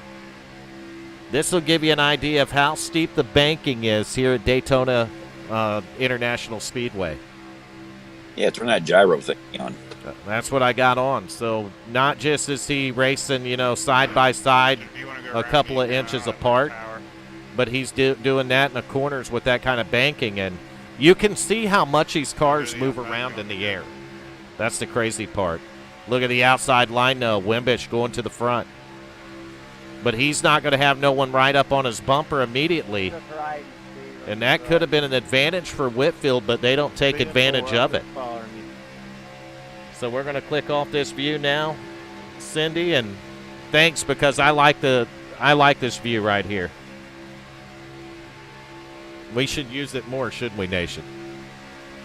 This will give you an idea of how steep the banking is here at Daytona International Speedway. Yeah, turn that gyro thing on. That's what I got on. So not just is he racing, side by side, If you wanna go a around couple me, of go inches on apart, power. but he's doing that in the corners with that kind of banking. And you can see how much these cars move around in the air. That's the crazy part. Look at the outside line, though. Wimbish going to the front. But he's not going to have no one right up on his bumper immediately. That's right, Steve. And that could have been an advantage for Whitfield, but they don't take advantage of it. So we're going to click off this view now, Cindy, and thanks, because I like this view right here. We should use it more, shouldn't we, Nation?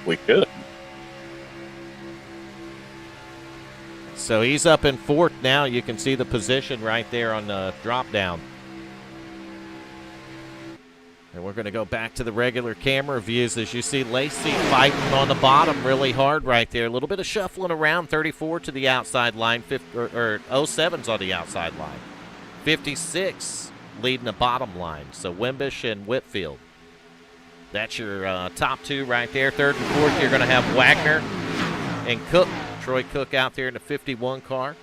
We could. So he's up in fourth now. You can see the position right there on the drop down. And we're going to go back to the regular camera views as you see Lacey fighting on the bottom really hard right there. A little bit of shuffling around. 34 to the outside line, or 07's on the outside line. 56 leading the bottom line. So Wimbish and Whitfield. That's your top two right there. Third and fourth, you're going to have Wagner and Cook. Troy Cook out there in the 51 car.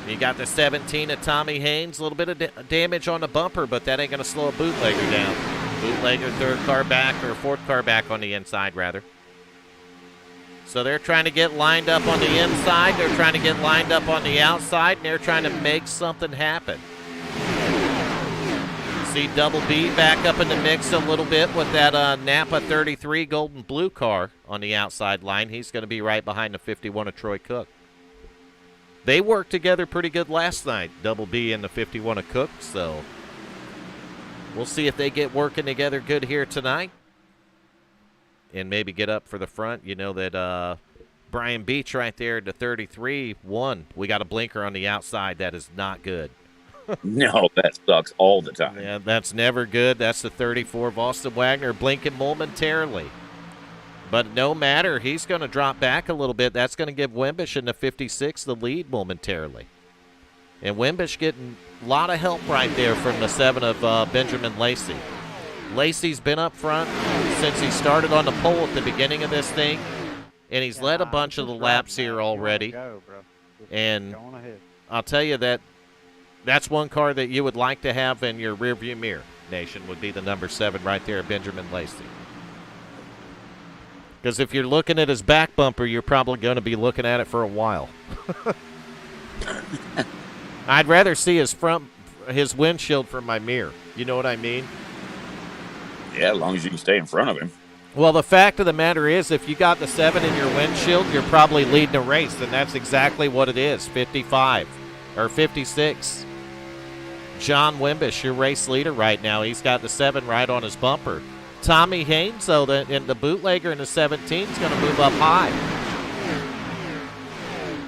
You got the 17 of Tommy Haynes. A little bit of damage on the bumper, but that ain't going to slow a bootlegger down. Bootlegger third car back, or fourth car back on the inside, rather. So they're trying to get lined up on the inside. They're trying to get lined up on the outside, and they're trying to make something happen. See Double B back up in the mix a little bit with that Napa 33 golden blue car on the outside line. He's going to be right behind the 51 of Troy Cook. They worked together pretty good last night, Double B and the 51 of Cook, so we'll see if they get working together good here tonight and maybe get up for the front. You know that Brian Beach right there, the 33, won. We got a blinker on the outside. That is not good. No, that sucks all the time. Yeah, that's never good. That's the 34 of Austin Wagner blinking momentarily. But no matter, he's going to drop back a little bit. That's going to give Wimbish in the 56 the lead momentarily. And Wimbish getting a lot of help right there from the 7 of Benjamin Lacey. Lacey's been up front since he started on the pole at the beginning of this thing, and he's led a bunch of the laps here already. And I'll tell you that that's one car that you would like to have in your rearview mirror, Nation, would be the number 7 right there, Benjamin Lacey. Because if you're looking at his back bumper, you're probably going to be looking at it for a while. I'd rather see his windshield from my mirror. You know what I mean? Yeah, as long as you can stay in front of him. Well, the fact of the matter is, if you got the 7 in your windshield, you're probably leading a race, and that's exactly what it is, 55 or 56. John Wimbish, your race leader right now. He's got the 7 right on his bumper. Tommy Haynes, though, the bootlegger in the 17 is going to move up high.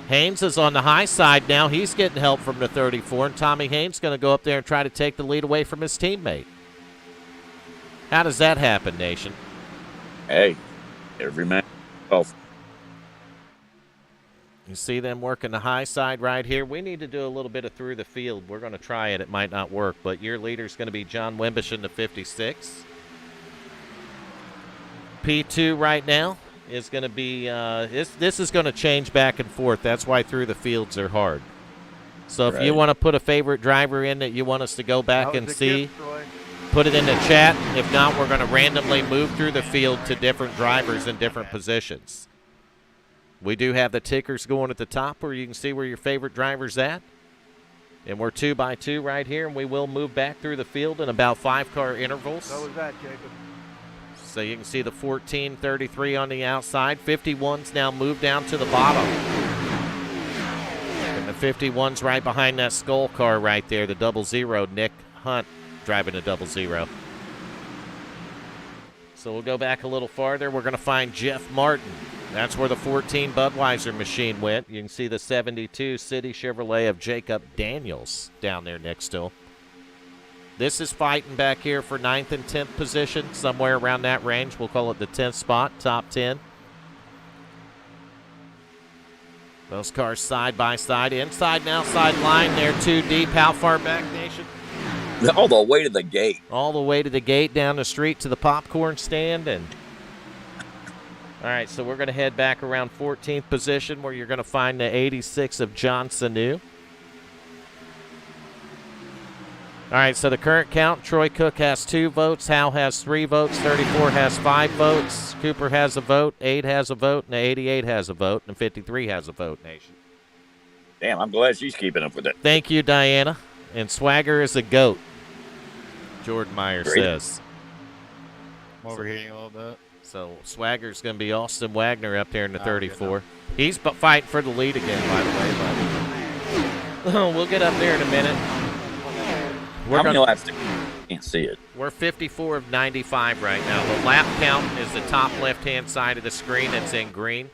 Haynes is on the high side now. He's getting help from the 34, and Tommy Haynes is going to go up there and try to take the lead away from his teammate. How does that happen, Nation? Hey, every man. Oh, You see them working the high side right here. We need to do a little bit of through the field. We're going to try it. It might not work, but your leader is going to be John Wimbish in the 56. P2 right now is going to be this is going to change back and forth. That's why through the fields are hard. So if you want to put a favorite driver in that you want us to go back and see, put it in the chat. If not, we're going to randomly move through the field to different drivers in different positions. We do have the tickers going at the top where you can see where your favorite driver's at. And we're 2 by 2 right here, and we will move back through the field in about 5-car intervals. So was that, Jacob. So you can see the 14, 33 on the outside. 51's now moved down to the bottom. And the 51's right behind that skull car right there, the 00, Nick Hunt driving a 00. So we'll go back a little farther. We're going to find Jeff Martin. That's where the 14 Budweiser machine went. You can see the 72 City Chevrolet of Jacob Daniels down there next to him. This is fighting back here for 9th and 10th position, somewhere around that range. We'll call it the 10th spot, top 10. Those cars side by side, inside and outside line. They're too deep. How far back, Nation? All the way to the gate. All the way to the gate, down the street to the popcorn stand. And all right, so we're going to head back around 14th position where you're going to find the 86 of John Sanu. All right, so the current count, Troy Cook has 2 votes, Hal has 3 votes, 34 has 5 votes, Cooper has a vote, 8 has a vote, and 88 has a vote, and 53 has a vote, Nation. Damn, I'm glad she's keeping up with it. Thank you, Diana. And Swagger is a GOAT, Jordan Meyer Great. says. I'm overheating a little bit. So Swagger's going to be Austin Wagner up there in the Oh, 34. He's fighting for the lead again, by the way. But we'll get up there in a minute. How many laps? Can't see it. We're 54 of 95 right now. The lap count is the top left-hand side of the screen. It's in green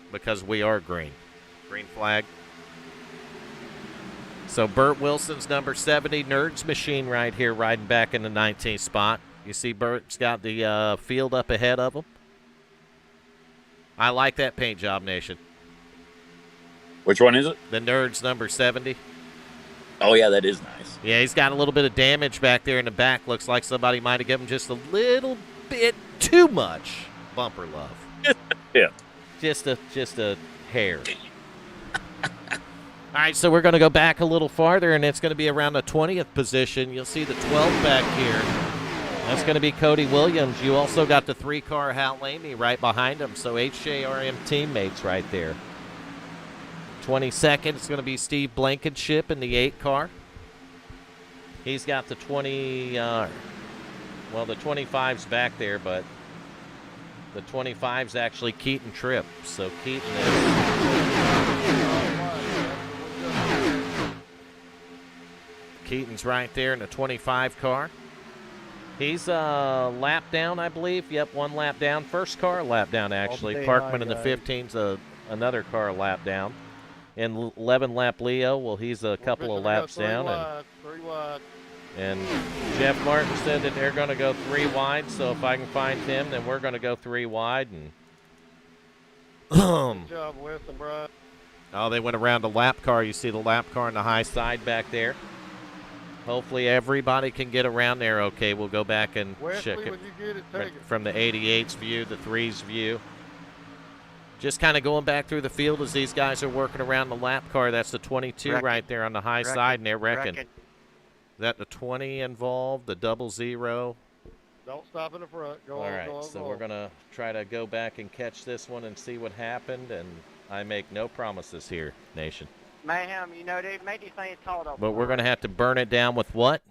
because we are green. Green flag. So Burt Wilson's number 70, Nerds Machine right here, riding back in the 19th spot. You see Burt's got the field up ahead of him. I like that paint job, Nation. Which one is it? The Nerds number 70. Oh, yeah, that is nice. Yeah, he's got a little bit of damage back there in the back. Looks like somebody might have given him just a little bit too much bumper love. Yeah. Just a hair. All right, so we're going to go back a little farther, and it's going to be around the 20th position. You'll see the 12 back here. That's going to be Cody Williams. You also got the 3-car Hal Lamy right behind him, so HJRM teammates right there. 22nd, it's going to be Steve Blankenship in the 8-car. He's got the 20, the 25's back there, but the 25's actually Keaton Tripp. So Keaton Keaton's right there in the 25 car. He's a lap down, I believe. Yep, 1 lap down. First car lap down, actually. stay Parkman high, in the guys. 15's another car lap down. And 11 lap Leo, well, he's a couple of laps down. Three wide. And Jeff Martin said that they're going to go 3 wide, so if I can find him, then we're going to go 3 wide. And Good job, Wes and Brian. oh, they went around a lap car. You see the lap car on the high side back there. Hopefully everybody can get around there okay. We'll go back and Wesley, check it when you get it, take it. from the 88's view, the 3's view. Just kind of going back through the field as these guys are working around the lap car. That's the 22 Wrecking. right there on the high Wrecking. side, and they're wrecking. Wrecking. Is that the 20 involved, the 00? Don't stop in the front. Go All on, right, go on, so go we're on. going to try to go back and catch this one and see what happened, and I make no promises here, Nation. Mayhem, you know, they made these things called up. But we're going to have to burn it down with what?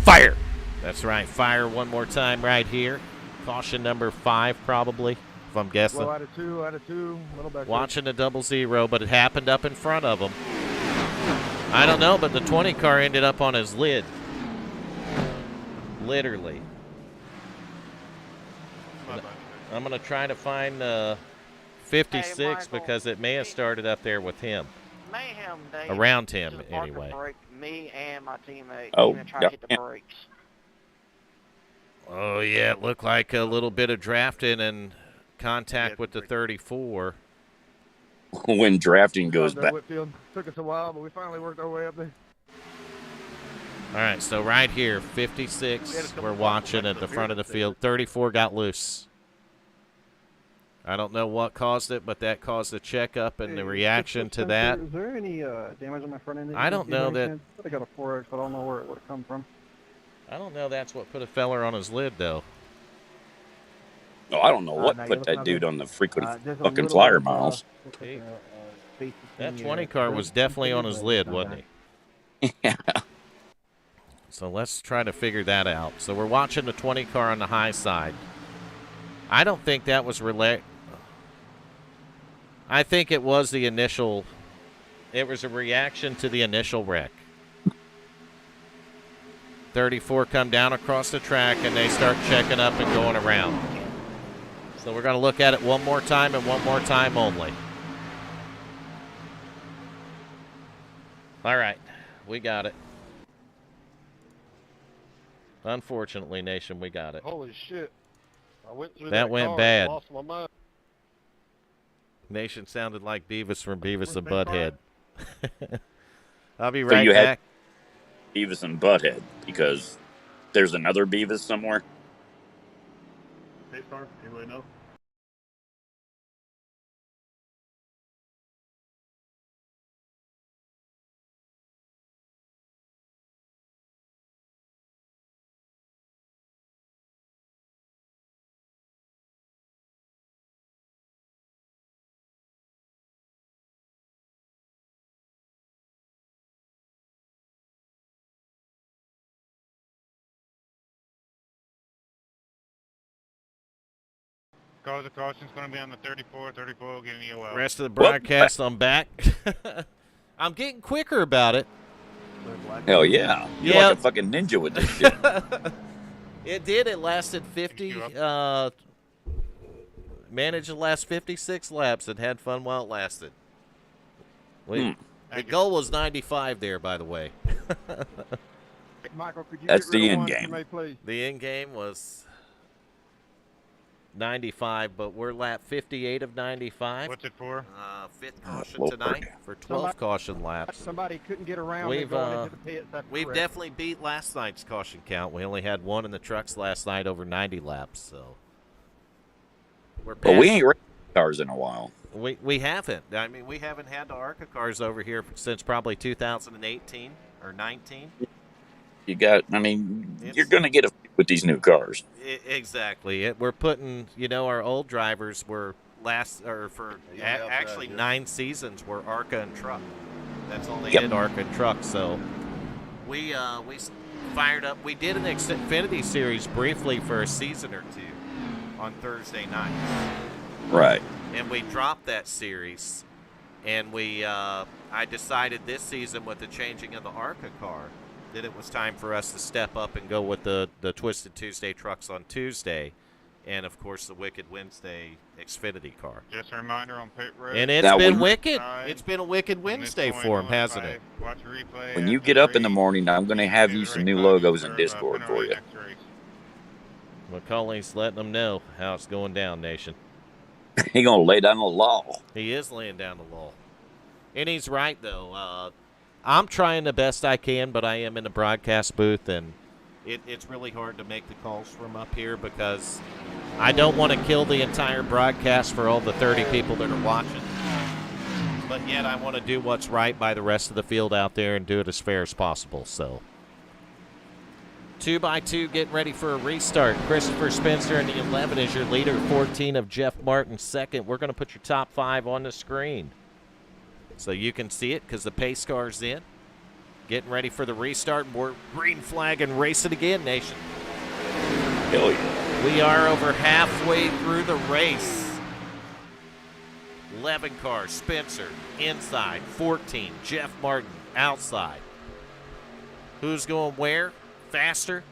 Fire! That's right, fire one more time right here. Caution number 5 probably, if I'm guessing. Low out of two, little back. Watching the 00, but it happened up in front of him. I don't know, but the 20 car ended up on his lid. Literally. I'm going to try to find 56 Hey, Michael. because it may have started up there with him. Mayhem, they Around him, just parked anyway. and braked me and my teammate. Oh, Even tried yeah. to hit the brakes. Oh, yeah, it looked like a little bit of drafting and contact Yeah, with the 34. When drafting goes There, back. Whitfield. Took us a while, but we finally worked our way up there. All right, so right here, We had a 56, couple we're problems watching with at the the front of the vehicle. field. 34 got loose. I don't know what caused it, but that caused a checkup and the reaction to that. Is there any damage on my front end? I don't know that. I got a 4X, but I don't know where it would come from. I don't know that's what put a feller on his lid, though. Oh, I don't know what no, put you're that not dude good. on the frequent Just a fucking little flyer bit, miles. looks like Hey, a space That between 20 your car was ribs and definitely on fingers, his but lid, it's not wasn't bad. he? Yeah. So let's try to figure that out. So we're watching the 20 car on the high side. I don't think that was I think it was the initial. It was a reaction to the initial wreck. 34 come down across the track and they start checking up and going around. So we're going to look at it one more time and one more time only. All right, we got it. Unfortunately, Nation, we got it. Holy shit. I went through That that went car bad. and lost my mind. Nation sounded like Beavis from Beavis and Where's Butthead. I'll be So right you had back. Beavis and Butthead because there's another Beavis somewhere. Hey, Star, anybody know? Cause of caution's going to be on the 34. 34 will get an EOL. Rest of the broadcast, I'm back. I'm getting quicker about it. Hell yeah. You're Yeah. like a fucking ninja with this shit. It did. It lasted 50. Managed to last 56 laps and had fun while it lasted. The goal was 95 there, by the way. Michael, could you That's get rid the of end one game. for me, please? The end game was 95, but we're lap 58 of 95. What's it for? Fifth caution Lord. tonight for 12 caution laps. Somebody couldn't get around me We've, going into the pits. That's We've correct. definitely beat last night's caution count. We only had one in the trucks last night over 90 laps, so we're But we past- ain't raced cars in a while. We haven't. I mean, we haven't had the ARCA cars over here since probably 2018 or 19. You got, I mean, It's- you're going to get a few with these new cars. Exactly. We're putting, our old drivers were actually 9 seasons were ARCA and truck. That's all they Yep. did, ARCA and truck. So we fired up. We did an Xfinity series briefly for a season or two on Thursday nights. Right. And we dropped that series, and I decided this season with the changing of the ARCA car that it was time for us to step up and go with the Twisted Tuesday trucks on Tuesday, and of course the Wicked Wednesday Xfinity car. Just a reminder on pit road. And it's Now, been when- wicked. Right. It's been a Wicked From this Wednesday point for him, on, hasn't if it? I Watch a replay When you after get up in the race, morning, I'm going to have do you the some right new thing logos in for, Discord Fenway for you. next race. McCauley's letting them know how it's going down, Nation. He going to lay down the law. He is laying down the law. And he's right, though. I'm trying the best I can, but I am in the broadcast booth, and it's really hard to make the calls from up here because I don't want to kill the entire broadcast for all the 30 people that are watching. But yet I want to do what's right by the rest of the field out there and do it as fair as possible. So 2x2 getting ready for a restart. Christopher Spencer in the 11 is your leader. 14 of Jeff Martin second. We're going to put your top 5 on the screen so you can see it because the pace car's in. Getting ready for the restart. We're green flag and racing again, Nation. Hell yeah. We are over halfway through the race. 11 cars, Spencer inside. 14, Jeff Martin outside. Who's going where? Faster?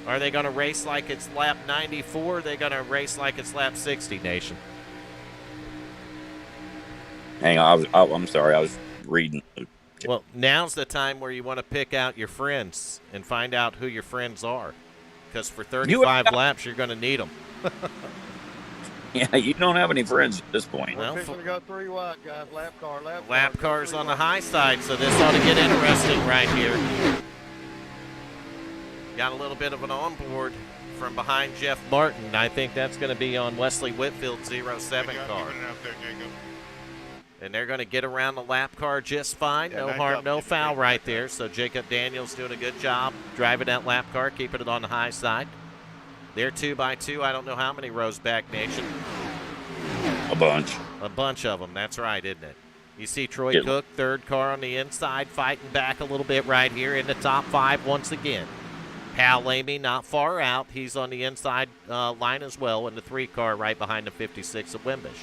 Are they going to race like it's lap 94? Or are they going to race like it's lap 60, Nation? Hang on. I'm sorry. I was reading. Well, now's the time where you want to pick out your friends and find out who your friends are. Because for 35 laps, you're going to need them. Yeah, you don't have any friends at this point. Well, We're fixing to go 3 wide, guys. Lap car. Lap car's three on the wide. high side, so this ought to get interesting right here. Got a little bit of an onboard from behind Jeff Martin. I think that's going to be on Wesley Whitfield's 07 Good job car. keeping it up there, Jacob. And they're going to get around the lap car just fine. Yeah, No nice harm, job, no Jacob. foul Thank you, right Jacob. there. So Jacob Daniels doing a good job driving that lap car, keeping it on the high side. They're 2x2. I don't know how many rows back, Nation. A bunch. A bunch of them. That's right, isn't it? You see Troy Yeah. Cook, third car on the inside, fighting back a little bit right here in the top 5 once again. Hal Lamy not far out. He's on the inside line as well in the 3 car right behind the 56 of Wimbish.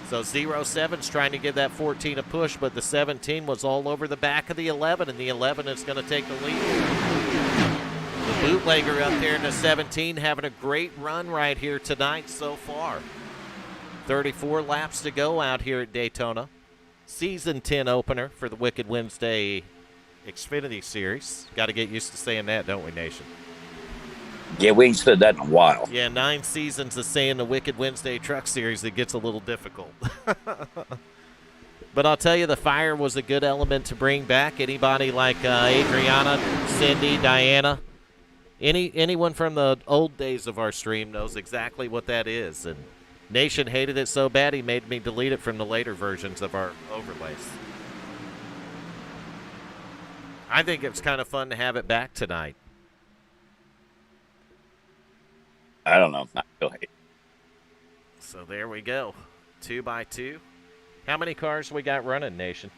So 07's trying to give that 14 a push, but the 17 was all over the back of the 11, and the 11 is going to take the lead. The bootlegger up there in the 17 having a great run right here tonight so far. 34 laps to go out here at Daytona. Season 10 opener for the Wicked Wednesday Xfinity Series. Got to get used to saying that, don't we, Nation? Yeah, we ain't said that in a while. Yeah, 9 seasons of saying the Wicked Wednesday Truck Series, it gets a little difficult. But I'll tell you, the fire was a good element to bring back. Anybody like Adriana, Cindy, Diana, anyone from the old days of our stream knows exactly what that is. And Nation hated it so bad he made me delete it from the later versions of our overlays. I think it's kind of fun to have it back tonight. I don't know. I still hate it. So there we go. 2x2. How many cars we got running, Nation?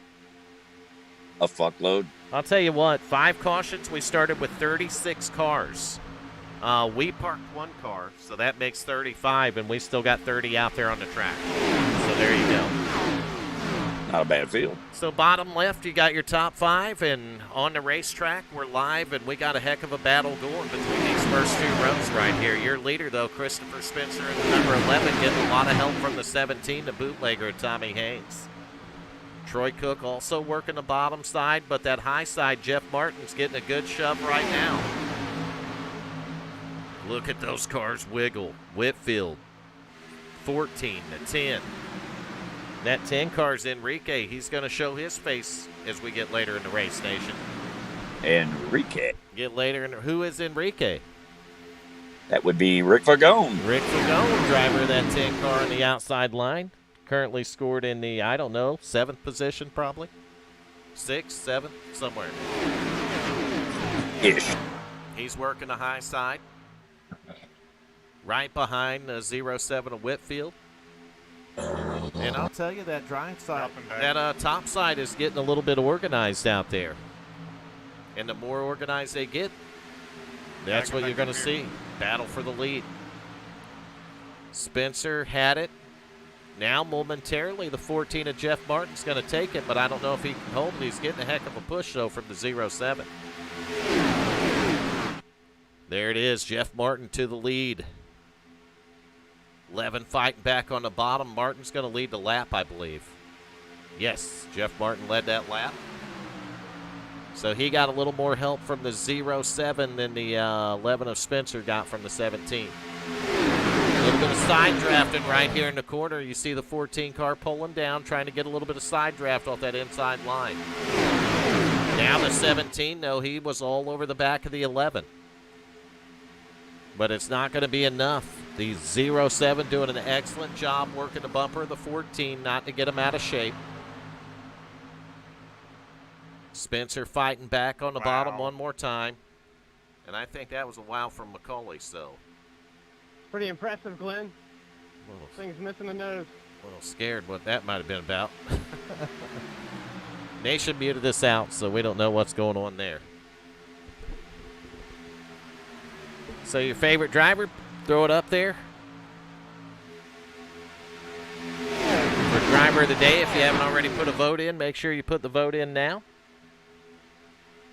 A fuckload. I'll tell you what, 5 cautions. We started with 36 cars. We parked 1 car, so that makes 35, and we still got 30 out there on the track. So there you go. Not a bad field. So bottom left, you got your top 5, and on the racetrack, we're live, and we got a heck of a battle going between these first 2 rows right here. Your leader, though, Christopher Spencer, and the number 11, getting a lot of help from the 17, the bootlegger, Tommy Haynes. Troy Cook also working the bottom side, but that high side, Jeff Martin's getting a good shove right now. Look at those cars wiggle. Whitfield, 14 to 10. That 10 car's Enrique. He's going to show his face as we get later in the race, Nation. Enrique. Get later in. Who is Enrique? That would be Rick Fagone. Rick Fagone, driver of that 10 car on the outside line. Currently scored in the, I don't know, 7th position probably. 6th, 7th, somewhere. Ish. He's working the high side. Right behind 07 of Whitfield. And I'll tell you, that drive side, that top side is getting a little bit organized out there. And the more organized they get, that's what you're going to see. Battle for the lead. Spencer had it. Now, momentarily, the 14 of Jeff Martin's going to take it, but I don't know if he can hold it. He's getting a heck of a push, though, from the 07. There it is, Jeff Martin to the lead. 11 fighting back on the bottom. Martin's going to lead the lap, I believe. Yes, Jeff Martin led that lap. So he got a little more help from the 07 than the 11 of Spencer got from the 17. A little bit of side drafting right here in the corner. You see the 14 car pulling down, trying to get a little bit of side draft off that inside line. Now the 17, no, he was all over the back of the 11. But it's not going to be enough. The 07 doing an excellent job working the bumper of the 14, not to get him out of shape. Spencer fighting back on the bottom one more time. And I think that was a wow from Macaulay, so. Pretty impressive, Glenn. Thing's missing a nose. A little scared what that might have been about. Nation muted this out, so we don't know what's going on there. So your favorite driver, throw it up there. For driver of the day, if you haven't already put a vote in, make sure you put the vote in now.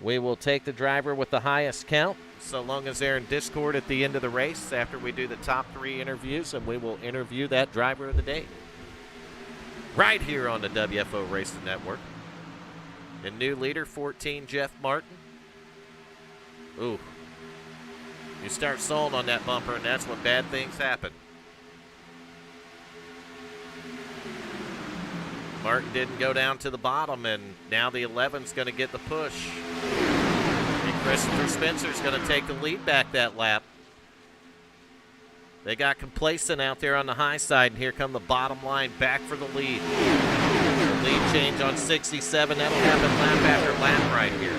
We will take the driver with the highest count, so long as they're in Discord at the end of the race after we do the top 3 interviews, and we will interview that driver of the day. Right here on the WFO Racing Network. The new leader, 14, Jeff Martin. Ooh. You start stalling on that bumper, and that's when bad things happen. Martin didn't go down to the bottom, and now the 11's going to get the push. And Christopher Spencer's going to take the lead back that lap. They got complacent out there on the high side, and here come the bottom line back for the lead. The lead change on 67. That'll happen lap after lap right here.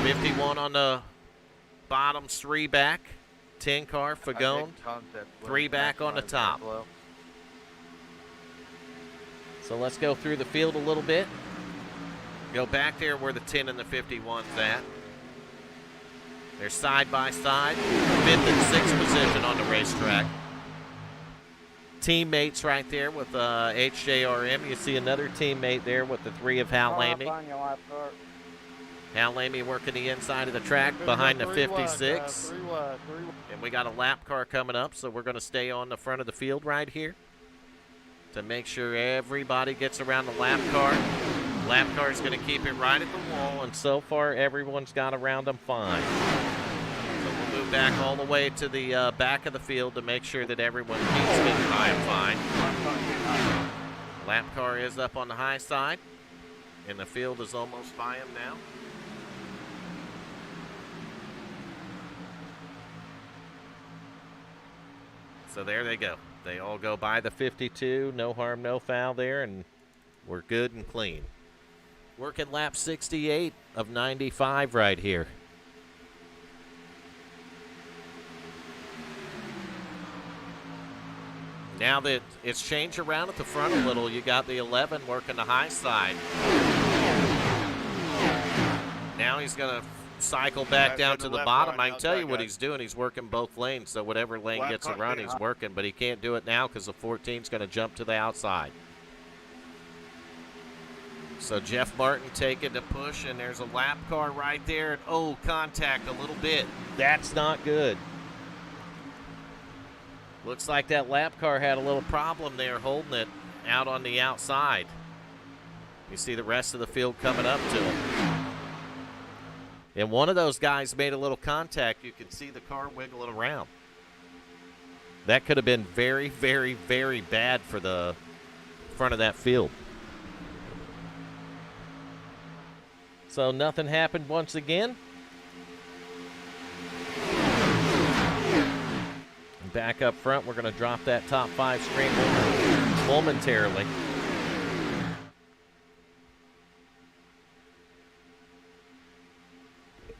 51 on the bottom, 3 back. 10 car, Fagone. 3 back on the top. So let's go through the field a little bit. Go back there where the 10 and the 51's at. They're side by side. 5th and 6th position on the racetrack. Teammates right there with HJRM. You see another teammate there with the 3 of Hal Lamy. Hal Lamy working the inside of the track behind the 56. And we got a lap car coming up, so we're going to stay on the front of the field right here to make sure everybody gets around the lap car. Lap car's going to keep it right at the wall, and so far everyone's got around them fine. So we'll move back all the way to the back of the field to make sure that everyone keeps getting by and fine. Lap car is up on the high side, and the field is almost by him now. So there they go. They all go by the 52. No harm, no foul there, and we're good and clean. Working lap 68 of 95 right here. Now that it's changed around at the front a little, you got the 11 working the high side. Now he's going to cycle back down to the bottom. I can tell you what he's doing. He's working both lanes, so whatever lane gets a run, he's working, but he can't do it now because the 14 is going to jump to the outside. So Jeff Martin taking the push, and there's a lap car right there. And, oh, contact a little bit. That's not good. Looks like that lap car had a little problem there holding it out on the outside. You see the rest of the field coming up to him. And one of those guys made a little contact. You can see the car wiggling around. That could have been very, very, very bad for the front of that field. So nothing happened once again. And back up front, we're going to drop that top 5 screen momentarily.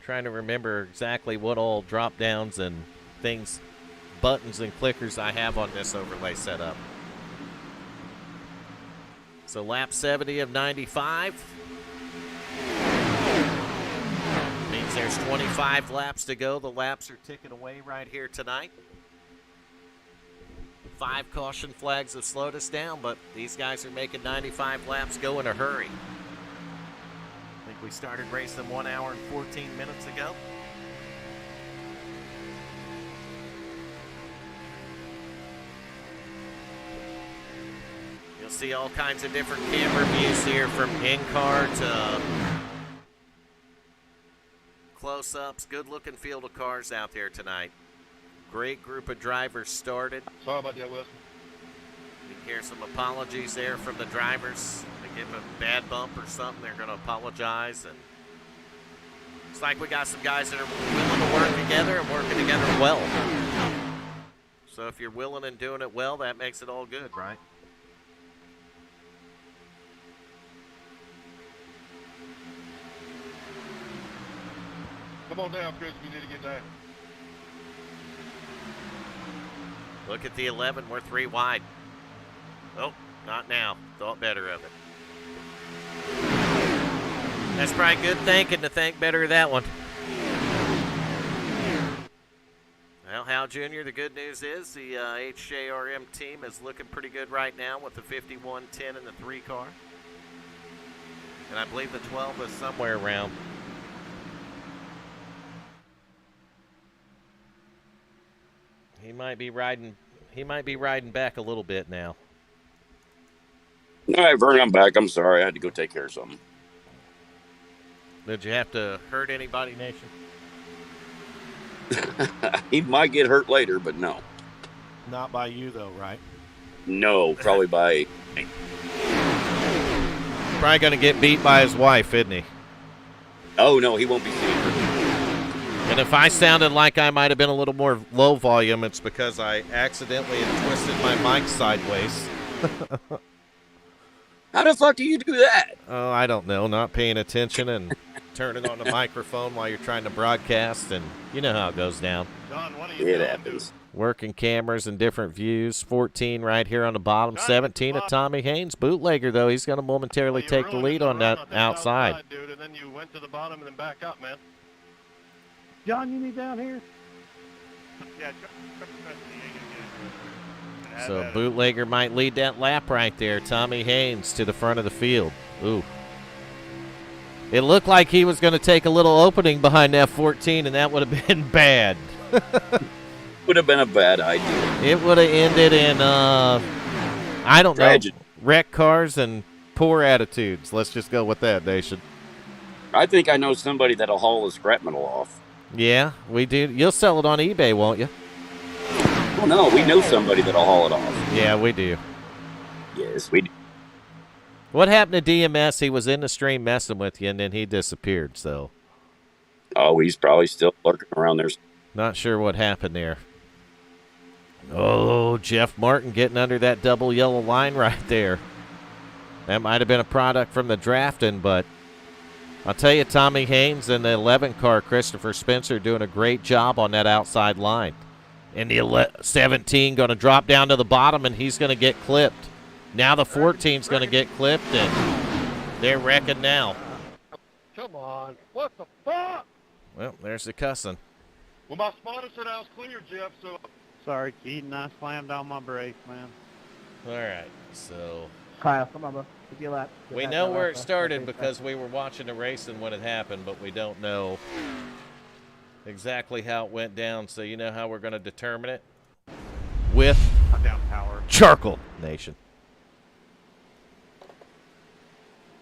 Trying to remember exactly what all drop downs and things, buttons and clickers I have on this overlay setup. So lap 70 of 95. Means there's 25 laps to go. The laps are ticking away right here tonight. 5 caution flags have slowed us down, but these guys are making 95 laps go in a hurry. I think we started racing 1 hour and 14 minutes ago. You'll see all kinds of different camera views here, from in-car to close-ups. Good-looking field of cars out there tonight. Great group of drivers started. Sorry about that, Wilson. You can hear some apologies there from the drivers. They give a bad bump or something, they're going to apologize. And it's like we got some guys that are willing to work together and working together well. So if you're willing and doing it well, that makes it all good, right? Come on down, Chris, if you need to get down. Look at the 11. We're 3 wide. Oh, not now. Thought better of it. That's probably good thinking to think better of that one. Well, Hal Jr., the good news is the HJRM team is looking pretty good right now with the 5110 and the 3 car. And I believe the 12 is somewhere around. He might be riding back a little bit now. All right, Vern, I'm back. I'm sorry. I had to go take care of something. Did you have to hurt anybody, Nation? He might get hurt later, but no. Not by you, though, right? No, probably by... Probably going to get beat by his wife, isn't he? Oh, no, he won't be seeing her. And if I sounded like I might have been a little more low volume, it's because I accidentally had twisted my mic sideways. How the fuck do you do that? Oh, I don't know. Not paying attention and turning on the microphone while you're trying to broadcast, and you know how it goes down. John, what are you It doing, happens. Working cameras and different views. 14 right here on the bottom. 17 of Tommy Haynes. Bootlegger, though. He's going to momentarily take the lead on that outside. Dude, and then you went to the bottom and then back up, man. John, you need down here? Yeah, So Bootlegger might lead that lap right there. Tommy Haynes to the front of the field. Ooh. It looked like he was going to take a little opening behind F14, and that would have been bad. Would have been a bad idea. It would have ended in, I don't Tragedy. know, wreck cars and poor attitudes. Let's just go with that, Nation. I think I know somebody that'll haul the scrap metal off. Yeah, we do. You'll sell it on eBay, won't you? Well, no, we know somebody that'll haul it off. Yeah, we do. Yes, we do. What happened to DMS? He was in the stream messing with you, and then he disappeared, so. Oh, he's probably still lurking around there. Not sure what happened there. Oh, Jeff Martin getting under that double yellow line right there. That might have been a product from the drafting, but I'll tell you, Tommy Haynes and the 11 car, Christopher Spencer, doing a great job on that outside line. And the 17 going to drop down to the bottom, and he's going to get clipped. Now the 14's going to get clipped, and they're wrecking now. Come on. What the fuck? Well, there's the cussing. Well, my spotter said I was clear, Jeff, so... Sorry, Keaton. I slammed on my brakes, man. All right, so Kyle, come on, bro. Give you a lap. we know where it started because we were watching the racing when it happened, but we don't know exactly how it went down. So you know how we're going to determine it? With I'm down power. charcoal, Nation.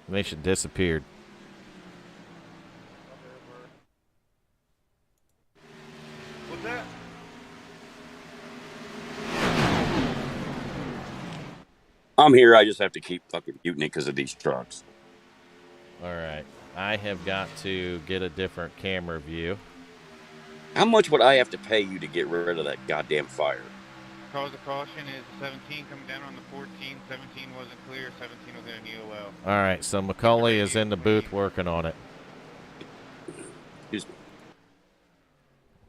Nation disappeared. What's that? I'm here. I just have to keep fucking muting it because of these trucks. All right. I have got to get a different camera view. How much would I have to pay you to get rid of that goddamn fire? Cause of caution is 17 coming down on the 14. 17 wasn't clear. 17 was in an EOL. All right, so Macaulay is in the booth working on it. Excuse me.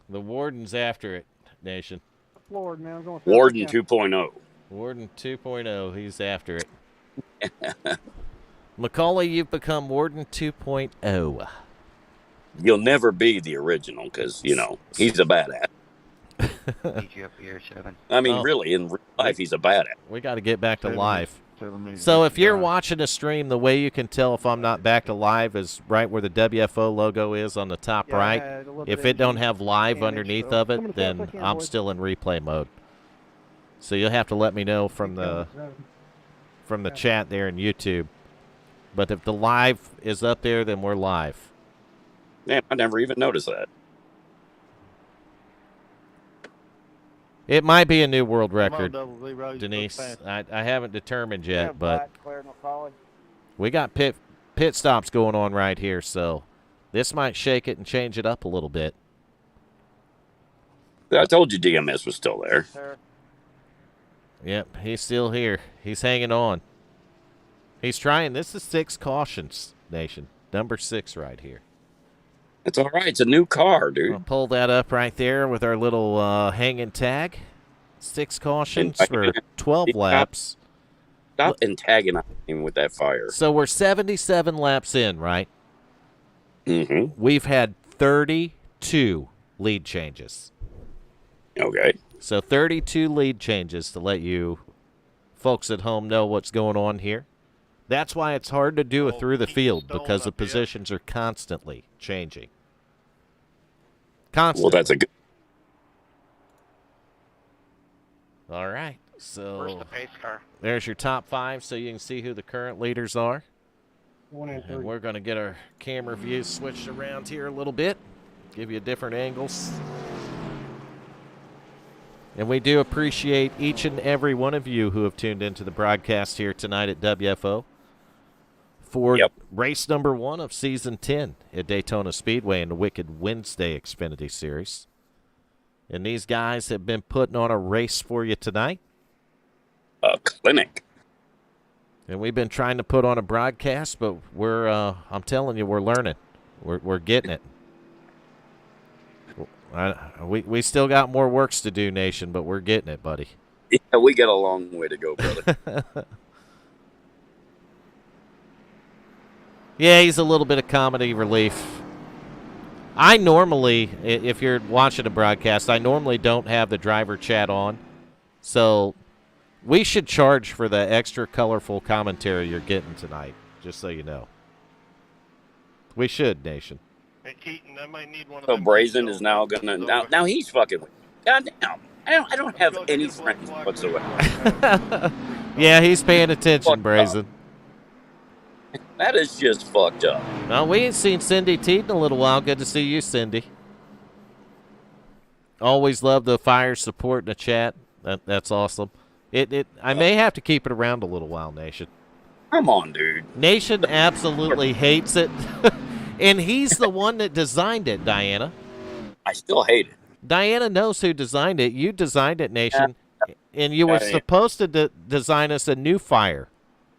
The warden's after it, Nation. Lord, man, I'm going Warden 2.0. Warden 2.0, he's after it. Macaulay, you've become Warden 2.0. You'll never be the original because, you know, he's a badass. Need you up here, 7. I mean, Oh. really, in real life, he's a badass. We got to get back to live. 7 minutes. So if you're watching a stream, the way you can tell if I'm not back to live is right where the WFO logo is on the top right. If it don't have live underneath of it, then I'm still in replay mode. So you'll have to let me know from the chat there in YouTube. But if the live is up there, then we're live. Man, I never even noticed that. It might be a new world Come on, record, Double Z, bro. You Denise. spoke fast. I haven't determined yet, Yeah, but Claire McCauley. we got pit stops going on right here, so this might shake it and change it up a little bit. I told you DMS was still there. Sir. Yep, he's still here. He's hanging on. He's trying. This is 6 cautions, Nation. Number 6 right here. It's all right. It's a new car, dude. I'll pull that up right there with our little hanging tag. 6 cautions for 12 laps. Stop antagonizing him with that fire. So we're 77 laps in, right? Mm-hmm. We've had 32 lead changes. Okay. So 32 lead changes to let you folks at home know what's going on here. That's why it's hard to do it through the field, because the positions are constantly changing. Constantly. Well, that's a good. All right. Where's So the pace car? there's your top 5 so you can see who the current leaders are. 1 and 3. And we're going to get our camera views switched around here a little bit, give you different angles. And we do appreciate each and every one of you who have tuned into the broadcast here tonight at WFO for race number 1 of season 10 at Daytona Speedway in the Wicked Wednesday Xfinity Series. And these guys have been putting on a race for you tonight. A clinic. And we've been trying to put on a broadcast, but we're I'm telling you, we're learning. We're getting it. We still got more works to do, Nation, but we're getting it, buddy. Yeah, we got a long way to go, brother. Yeah, he's a little bit of comedy relief. I normally, if you're watching a broadcast, I normally don't have the driver chat on. So we should charge for the extra colorful commentary you're getting tonight, just so you know. We should, Nation. Hey, Keaton, I might need one of So them. Brazen is now gonna now he's fucking with me. Goddamn. I don't have any friends whatsoever. Yeah, he's paying attention, Brazen. That is just fucked up. No, we ain't seen Cindy Teed in a little while. Good to see you, Cindy. Always love the fire support in the chat. That's awesome. I may have to keep it around a little while, Nation. Come on, dude. Nation absolutely hates it. And he's the one that designed it, Diana. I still hate it. Diana knows who designed it. You designed it, Nation. And you were supposed to design us a new fire.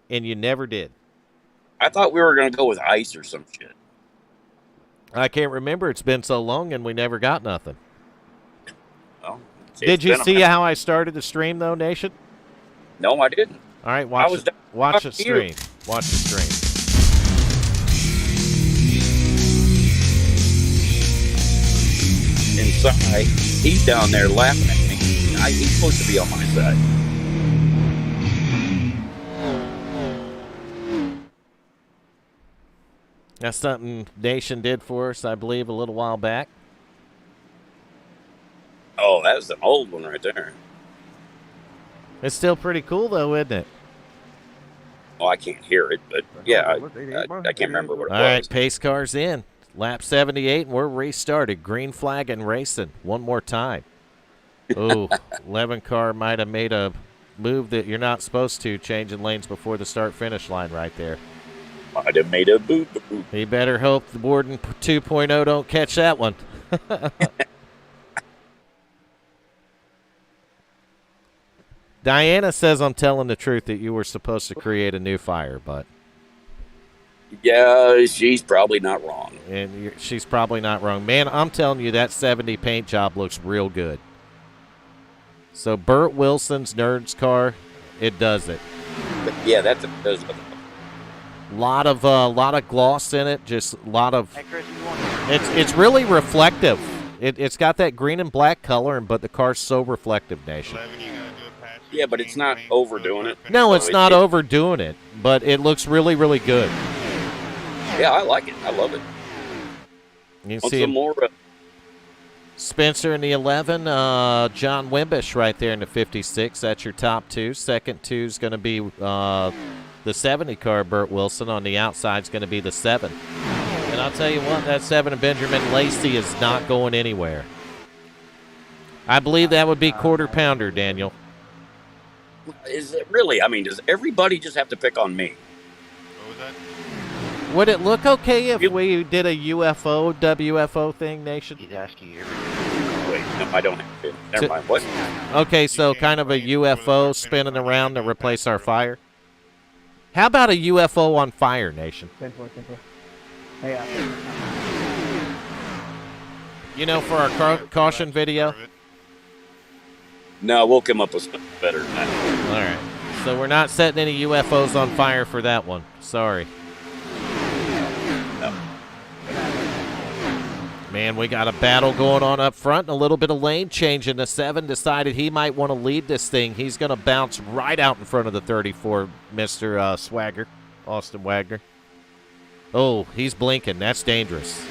And you never did. I thought we were going to go with ice or some shit. I can't remember. It's been so long and we never got nothing. Well, Did you see how I started the stream, though, Nation? No, I didn't. All right, watch the stream. Watch the stream. Inside, he's down there laughing at me. He's supposed to be on my side. That's something Nation did for us, I believe, a little while back. Oh, that was an old one right there. It's still pretty cool, though, isn't it? Oh, I can't hear it, but yeah, I can't remember what it was. All right, pace car's in. Lap 78, and we're restarted. Green flag and racing. One more time. Oh, 11 car might have made a move that you're not supposed to, changing lanes before the start-finish line right there. Might have made a boo-boo. He better hope the Borden 2.0 don't catch that one. Diana says I'm telling the truth that you were supposed to create a new fire, but... Yeah, she's probably not wrong. And she's probably not wrong. Man, I'm telling you, that 70 paint job looks real good. So Burt Wilson's Nerds car, it does it. But yeah, that does look. Lot of gloss in it. Just a lot of. Hey, Chris, you want It's really reflective. It's got that green and black color, but the car's so reflective, Nation. 11, you gotta do a pass. Yeah, but it's not overdoing it. No, it's not overdoing it, but it looks really, really good. Yeah, I like it. I love it. You Want see some more? Spencer in the 11, John Wimbish right there in the 56. That's your top two. Second two is going to be the 70 car, Burt Wilson. On the outside is going to be the 7. And I'll tell you what, that 7 of Benjamin Lacey is not going anywhere. I believe that would be quarter pounder, Daniel. Is it really? I mean, does everybody just have to pick on me? What was that? Would it look okay if we did a UFO, WFO thing, Nation? He's asking you. Wait, no, I don't have to. Never mind. What? Okay, so kind of a UFO spinning around to replace our fire. How about a UFO on fire, Nation? You know, for our caution video? No, we'll come up with something better than that. All right. So we're not setting any UFOs on fire for that one. Sorry. No. Man, we got a battle going on up front and a little bit of lane change. And the 7 decided he might want to lead this thing. He's going to bounce right out in front of the 34, Mr. Swagger, Austin Wagner. Oh, he's blinking. That's dangerous.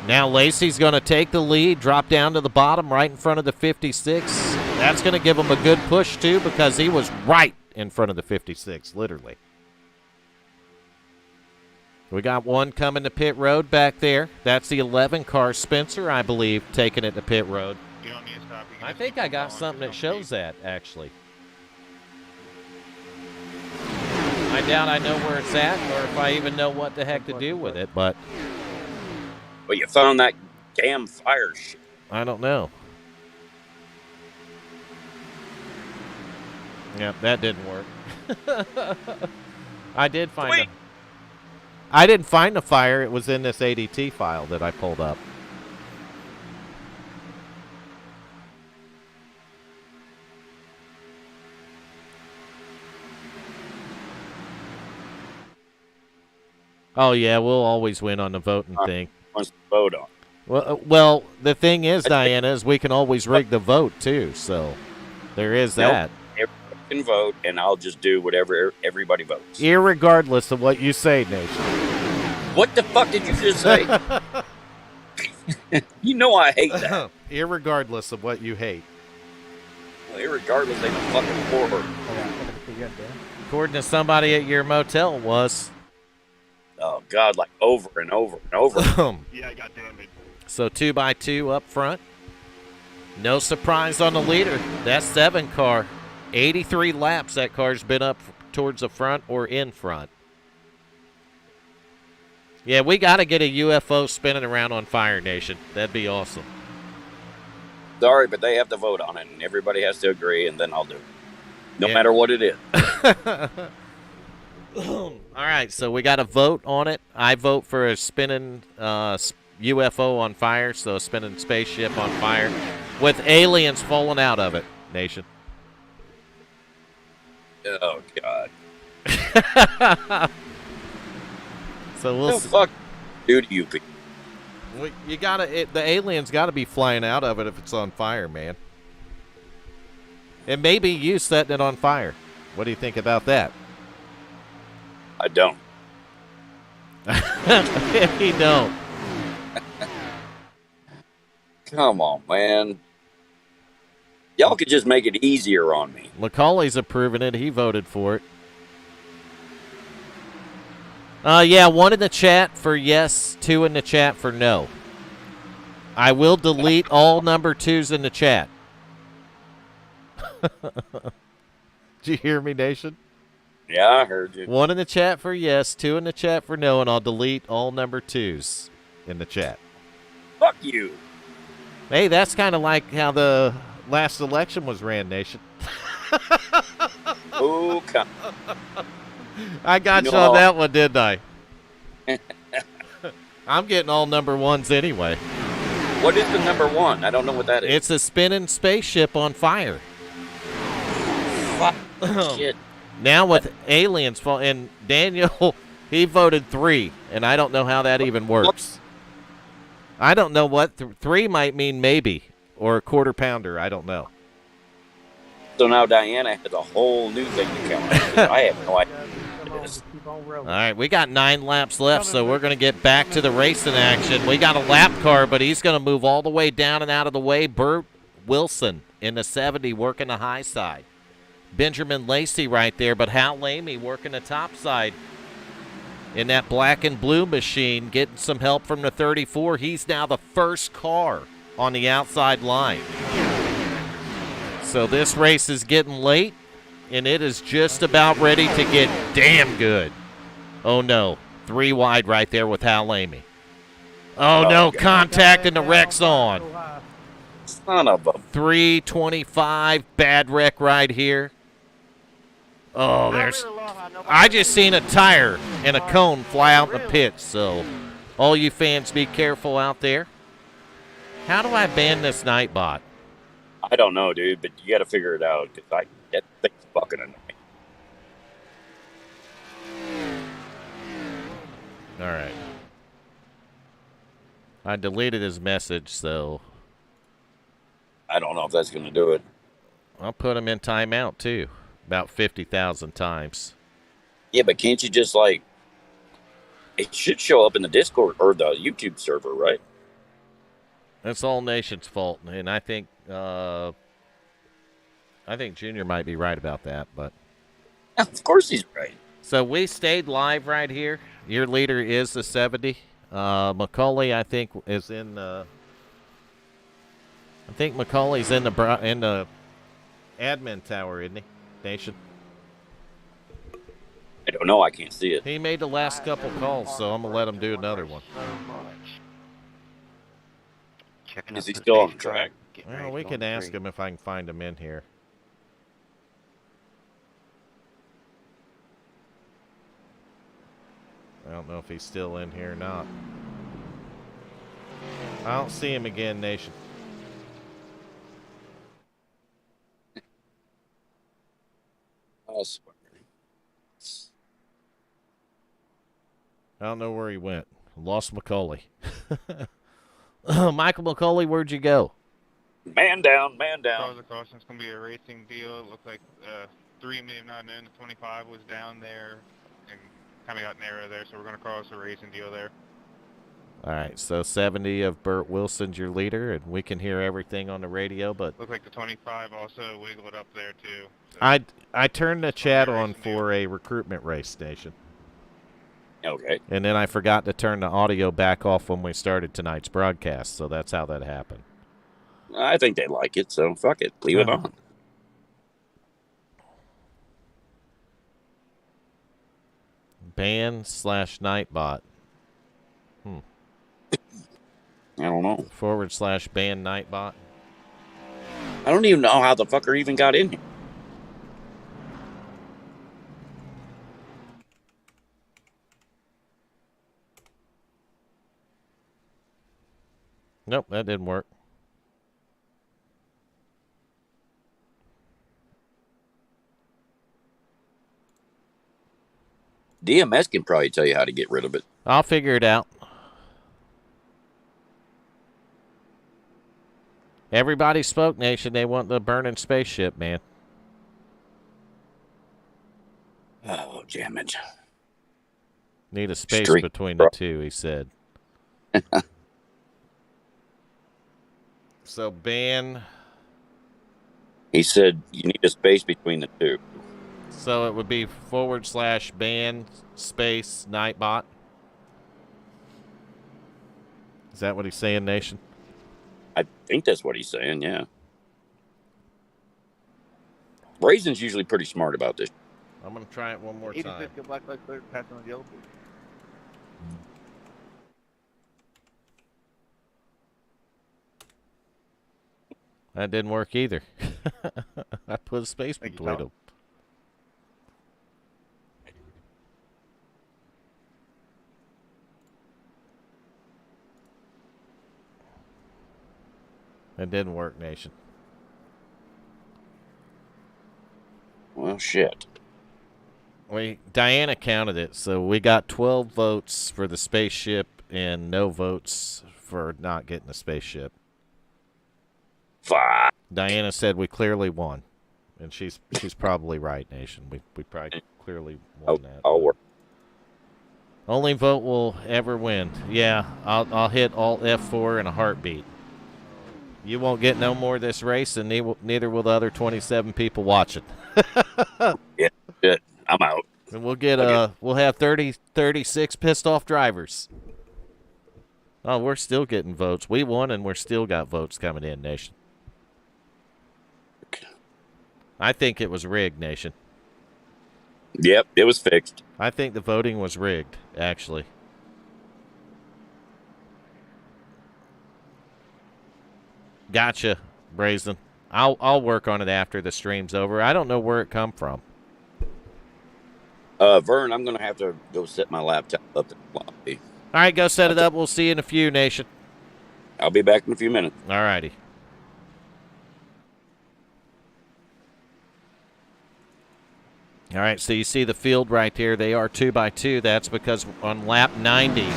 Now Lacey's going to take the lead, drop down to the bottom right in front of the 56. That's going to give him a good push, too, because he was right in front of the 56, literally. We got one coming to pit road back there. That's the 11 car, Spencer, I believe, taking it to pit road. You don't need to stop. You can I just think keep I got going. something that Don't shows be- that, actually. I doubt I know where it's at or if I even know what the heck to do with it, but Well, you found that damn fire shit. I don't know. Yep, that didn't work. I did find Wait. I didn't find the fire. It was in this ADT file that I pulled up. Oh, yeah, we'll always win on the voting thing. Wants to vote on. Well, the thing is, Diana, is we can always rig the vote, too, so there is Nope. that. Everybody can vote, and I'll just do whatever everybody votes. Irregardless of what you say, Nation. What the fuck did you just say? You know I hate that. Irregardless of what you hate. Well, irregardless, they don't fucking forward. According to somebody at your motel, it was. God, like over and over and over. Yeah, I got damaged. So 2x2 up front. No surprise on the leader. That 7 car, 83 laps that car's been up towards the front or in front. Yeah, we got to get a UFO spinning around on Fire Nation. That'd be awesome. Sorry, but they have to vote on it, and everybody has to agree, and then I'll do it. No Yeah. matter what it is. All right, so we got a vote on it. I vote for a spinning UFO on fire, so a spinning spaceship on fire with aliens falling out of it, Nation. Oh, God. So we'll The fuck do to you people? you gotta the aliens gotta be flying out of it if it's on fire, man. And maybe you setting it on fire. What do you think about that? I don't. You don't. Come on, man. Y'all could just make it easier on me. Macaulay's approving it. He voted for it. Yeah, 1 in the chat for yes, 2 in the chat for no. I will delete all number 2s in the chat. Did you hear me, Nation? Yeah, I heard you. 1 in the chat for yes, 2 in the chat for no, and I'll delete all number 2s in the chat. Fuck you. Hey, that's kind of like how the last election was ran, Nation. Oh, come. I got you No. on that one, didn't I? I'm getting all number 1s anyway. What is the number 1? I don't know what that is. It's a spinning spaceship on fire. Fuck. Shit. Now with aliens fall, and Daniel, he voted 3, and I don't know how that even works. I don't know what 3 might mean, maybe, or a quarter pounder. I don't know. So now Diana has a whole new thing to count. I have no idea. Come on, just keep on rolling. All right, we got 9 laps left, so we're going to get back to the racing action. We got a lap car, but he's going to move all the way down and out of the way. Burt Wilson in the 70 working the high side. Benjamin Lacey right there, but Hal Lamy working the top side in that black and blue machine, getting some help from the 34. He's now the first car on the outside line. So this race is getting late, and it is just about ready to get damn good. Oh, no. 3 wide right there with Hal Lamy. Oh, no. Contact and the wreck's on. Son of a. 325. Bad wreck right here. Oh, there's. I just seen a tire and a cone fly out in the pits, so all you fans be careful out there. How do I ban this Nightbot? I don't know, dude, but you got to figure it out because that thing's fucking annoying. All right. I deleted his message, so I don't know if that's going to do it. I'll put him in timeout, too. About 50,000 times. Yeah, but can't you just like? It should show up in the Discord or the YouTube server, right? That's All Nation's fault, and I think Junior might be right about that. But Of course he's right. so we stayed live right here. Your leader is the 70. Macaulay, I think, is in. I think Macaulay's in the admin tower, isn't he, Nation? I don't know. I can't see it. He made the last couple calls, so I'm gonna let him do another one. Checking Is up he for the still on base track? drive. Getting Well, ready we to can go on ask 3. him if I can find him in here. I don't know if he's still in here or not. I don't see him again, Nation. I swear. I don't know where he went. Lost Macaulay. Michael Macaulay, where'd you go? Man down, man down. Cause of caution, it's gonna be a racing deal. It looks like 3 may have not known the 25 was down there and kind of got narrow there, so we're gonna cross a racing deal there. All right, so 70 of Burt Wilson's your leader, and we can hear everything on the radio, but Looks like the 25 also wiggled up there too. So I turned the chat on racing deal. for a recruitment race station. Okay. And then I forgot to turn the audio back off when we started tonight's broadcast, so that's how that happened. I think they like it, so fuck it. Leave it on. Ban/Nightbot. I don't know. /ban Nightbot. I don't even know how the fucker even got in here. Nope, that didn't work. DMS can probably tell you how to get rid of it. I'll figure it out. Everybody spoke, Nation. They want the burning spaceship, man. Oh, damn it. Need a space Street, between bro. the two, he said. So ban. He said you need a space between the two. So it would be /ban space Nightbot. Is that what he's saying, Nation? I think that's what he's saying, yeah. Raisin's usually pretty smart about this. I'm going to try it one more 86, time. good black light clear, passing on the yellow. That didn't work either. I put a space Thank you, between Tom. them. That didn't work, Nation. Well, shit. Diana counted it, so we got 12 votes for the spaceship and no votes for not getting the spaceship. Fuck. Diana said we clearly won, and she's probably right, Nation. We probably clearly won that. I'll work. Only vote will ever win. Yeah, I'll hit Alt F4 in a heartbeat. You won't get no more of this race, and neither will the other 27 people watching. Yeah, shit. I'm out. And we'll get Okay. we'll have 36 pissed off drivers. Oh, we're still getting votes. We won, and we're still got votes coming in, Nation. I think it was rigged, Nation. Yep, it was fixed. I think the voting was rigged, actually. Gotcha, Brazen. I'll work on it after the stream's over. I don't know where it come from. Vern, I'm gonna have to go set my laptop up in the lobby. All right, go set it up. We'll see you in a few, Nation. I'll be back in a few minutes. All righty. All right, so you see the field right there. They are 2x2. That's because on lap 90,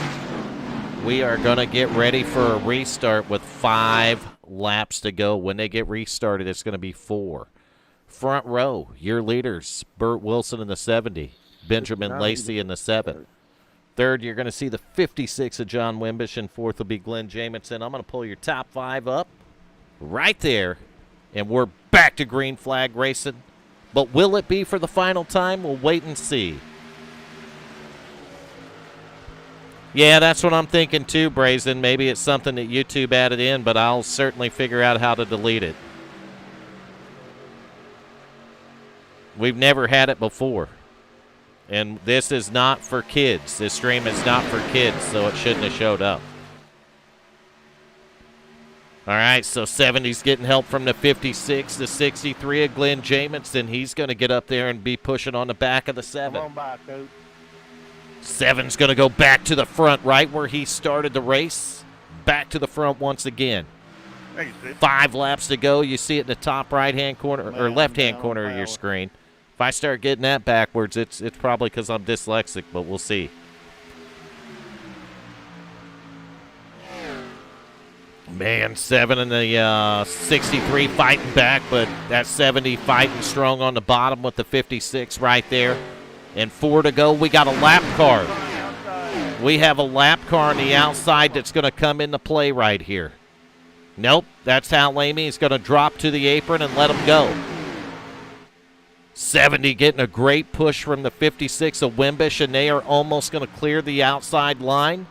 we are going to get ready for a restart with 5 laps to go. When they get restarted, it's going to be 4. Front row, your leaders, Burt Wilson in the 70, Benjamin Lacey in the 7. Third, you're going to see the 56 of John Wimbish, and fourth will be Glenn Jamison. I'm going to pull your top 5 up right there, and we're back to green flag racing. But will it be for the final time? We'll wait and see. Yeah, that's what I'm thinking too, Brazen. Maybe it's something that YouTube added in, but I'll certainly figure out how to delete it. We've never had it before. And this is not for kids. This stream is not for kids, so it shouldn't have showed up. All right, so 70's getting help from the 56, the 63 of Glenn Jamison. He's going to get up there and be pushing on the back of the 7. Come on by, Coach. 7's going to go back to the front, right where he started the race. Back to the front once again. Thank you, Steve. 5 laps to go. You see it in the top right-hand corner or Man, left-hand down corner of your power. screen. If I start getting that backwards, it's probably because I'm dyslexic, but we'll see. Man, 7 and the 63 fighting back, but that 70 fighting strong on the bottom with the 56 right there. And 4 to go. We got a lap car. We have a lap car on the outside that's going to come into play right here. Nope, that's Hal Lamy. He's going to drop to the apron and let him go. 70 getting a great push from the 56 of Wimbish, and they are almost going to clear the outside line.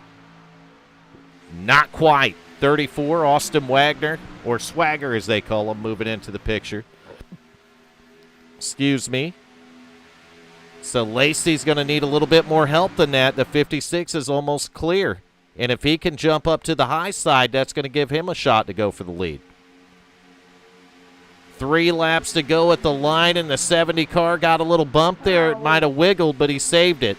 Not quite. 34, Austin Wagner, or Swagger as they call him, moving into the picture. Excuse me. So Lacey's going to need a little bit more help than that. The 56 is almost clear. And if he can jump up to the high side, that's going to give him a shot to go for the lead. 3 laps to go at the line, and the 70 car got a little bump there. It might have wiggled, but he saved it.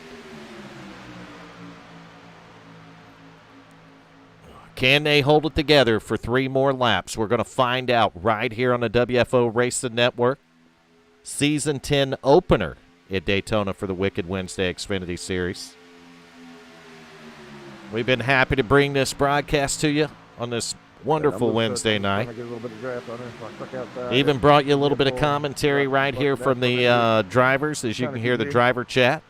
Can they hold it together for 3 more laps? We're going to find out right here on the WFO Racing Network. Season 10 opener at Daytona for the Wicked Wednesday Xfinity Series. We've been happy to bring this broadcast to you on this wonderful Wednesday night. Even brought you a little bit of commentary right here from the drivers, as you can hear the driver chat.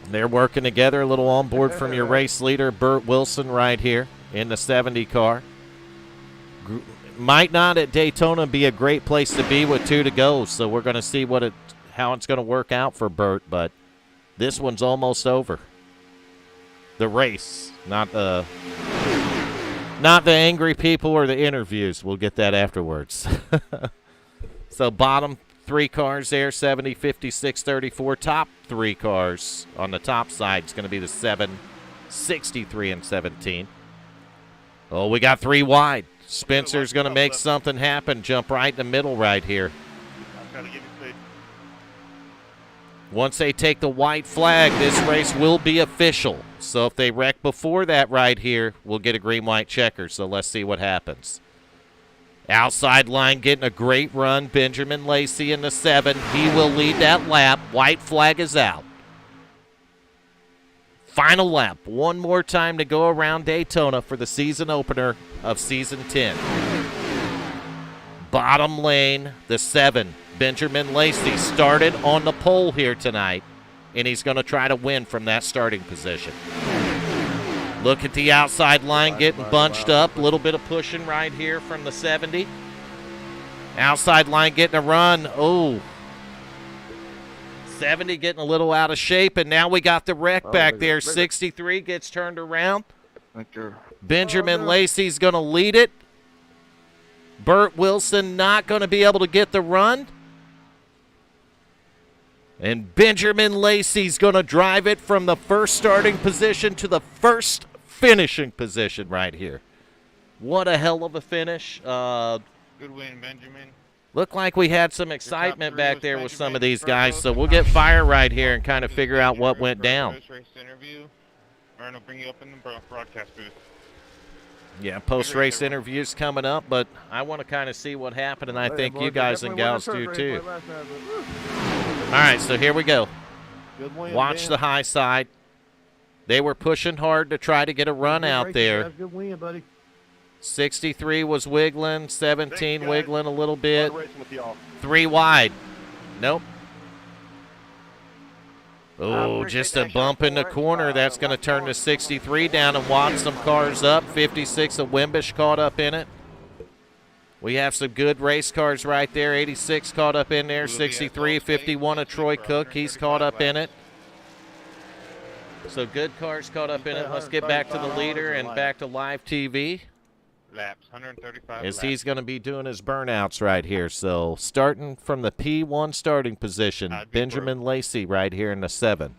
They're working together, a little on board from your race leader, Burt Wilson, right here in the 70 car. Might not at Daytona be a great place to be with 2 to go, so we're going to see how it's going to work out for Burt, but this one's almost over. The race, not the angry people or the interviews. We'll get that afterwards. So bottom 3 cars there, 70, 56, 34. Top 3 cars on the top side is going to be the 7, 63, and 17. Oh, we got 3 wide. Spencer's going to make something happen. Jump right in the middle right here. Once they take the white flag, this race will be official. So if they wreck before that right here, we'll get a green-white checker. So let's see what happens. Outside line getting a great run. Benjamin Lacey in the 7. He will lead that lap. White flag is out. Final lap. One more time to go around Daytona for the season opener of Season 10. Bottom lane, the 7. Benjamin Lacey started on the pole here tonight, and he's going to try to win from that starting position. Look at the outside line getting bunched up. A little bit of pushing right here from the 70. Outside line getting a run. Oh, 70 getting a little out of shape, and now we got the wreck back there. 63 gets turned around. Benjamin Lacey's going to lead it. Burt Wilson not going to be able to get the run. And Benjamin Lacey's going to drive it from the first starting position to the first finishing position right here. What a hell of a finish. Good win, Benjamin. Looked like we had some excitement back there with some of these guys, so we'll get fire right here and kind of figure out what went down. Post-race interview. Aaron will bring you up in the broadcast booth. Yeah, post-race interviews coming up, but I want to kind of see what happened, and I think you guys and gals do too. All right, so here we go. Watch the high side. They were pushing hard to try to get a run out there. 63 was wiggling, 17 wiggling a little bit. 3 wide. Nope. Oh, just a bump in the corner. That's going to turn the 63 down and watch some cars up. 56 of Wimbish caught up in it. We have some good race cars right there. 86 caught up in there. 63, 51 of Troy Cook. He's caught up in it. So good cars caught up in it. Let's get back to the leader and back to live TV. Laps, 135 As laps. he's going to be doing his burnouts right here. So starting from the P1 starting position, Benjamin Lacey right here in the 7.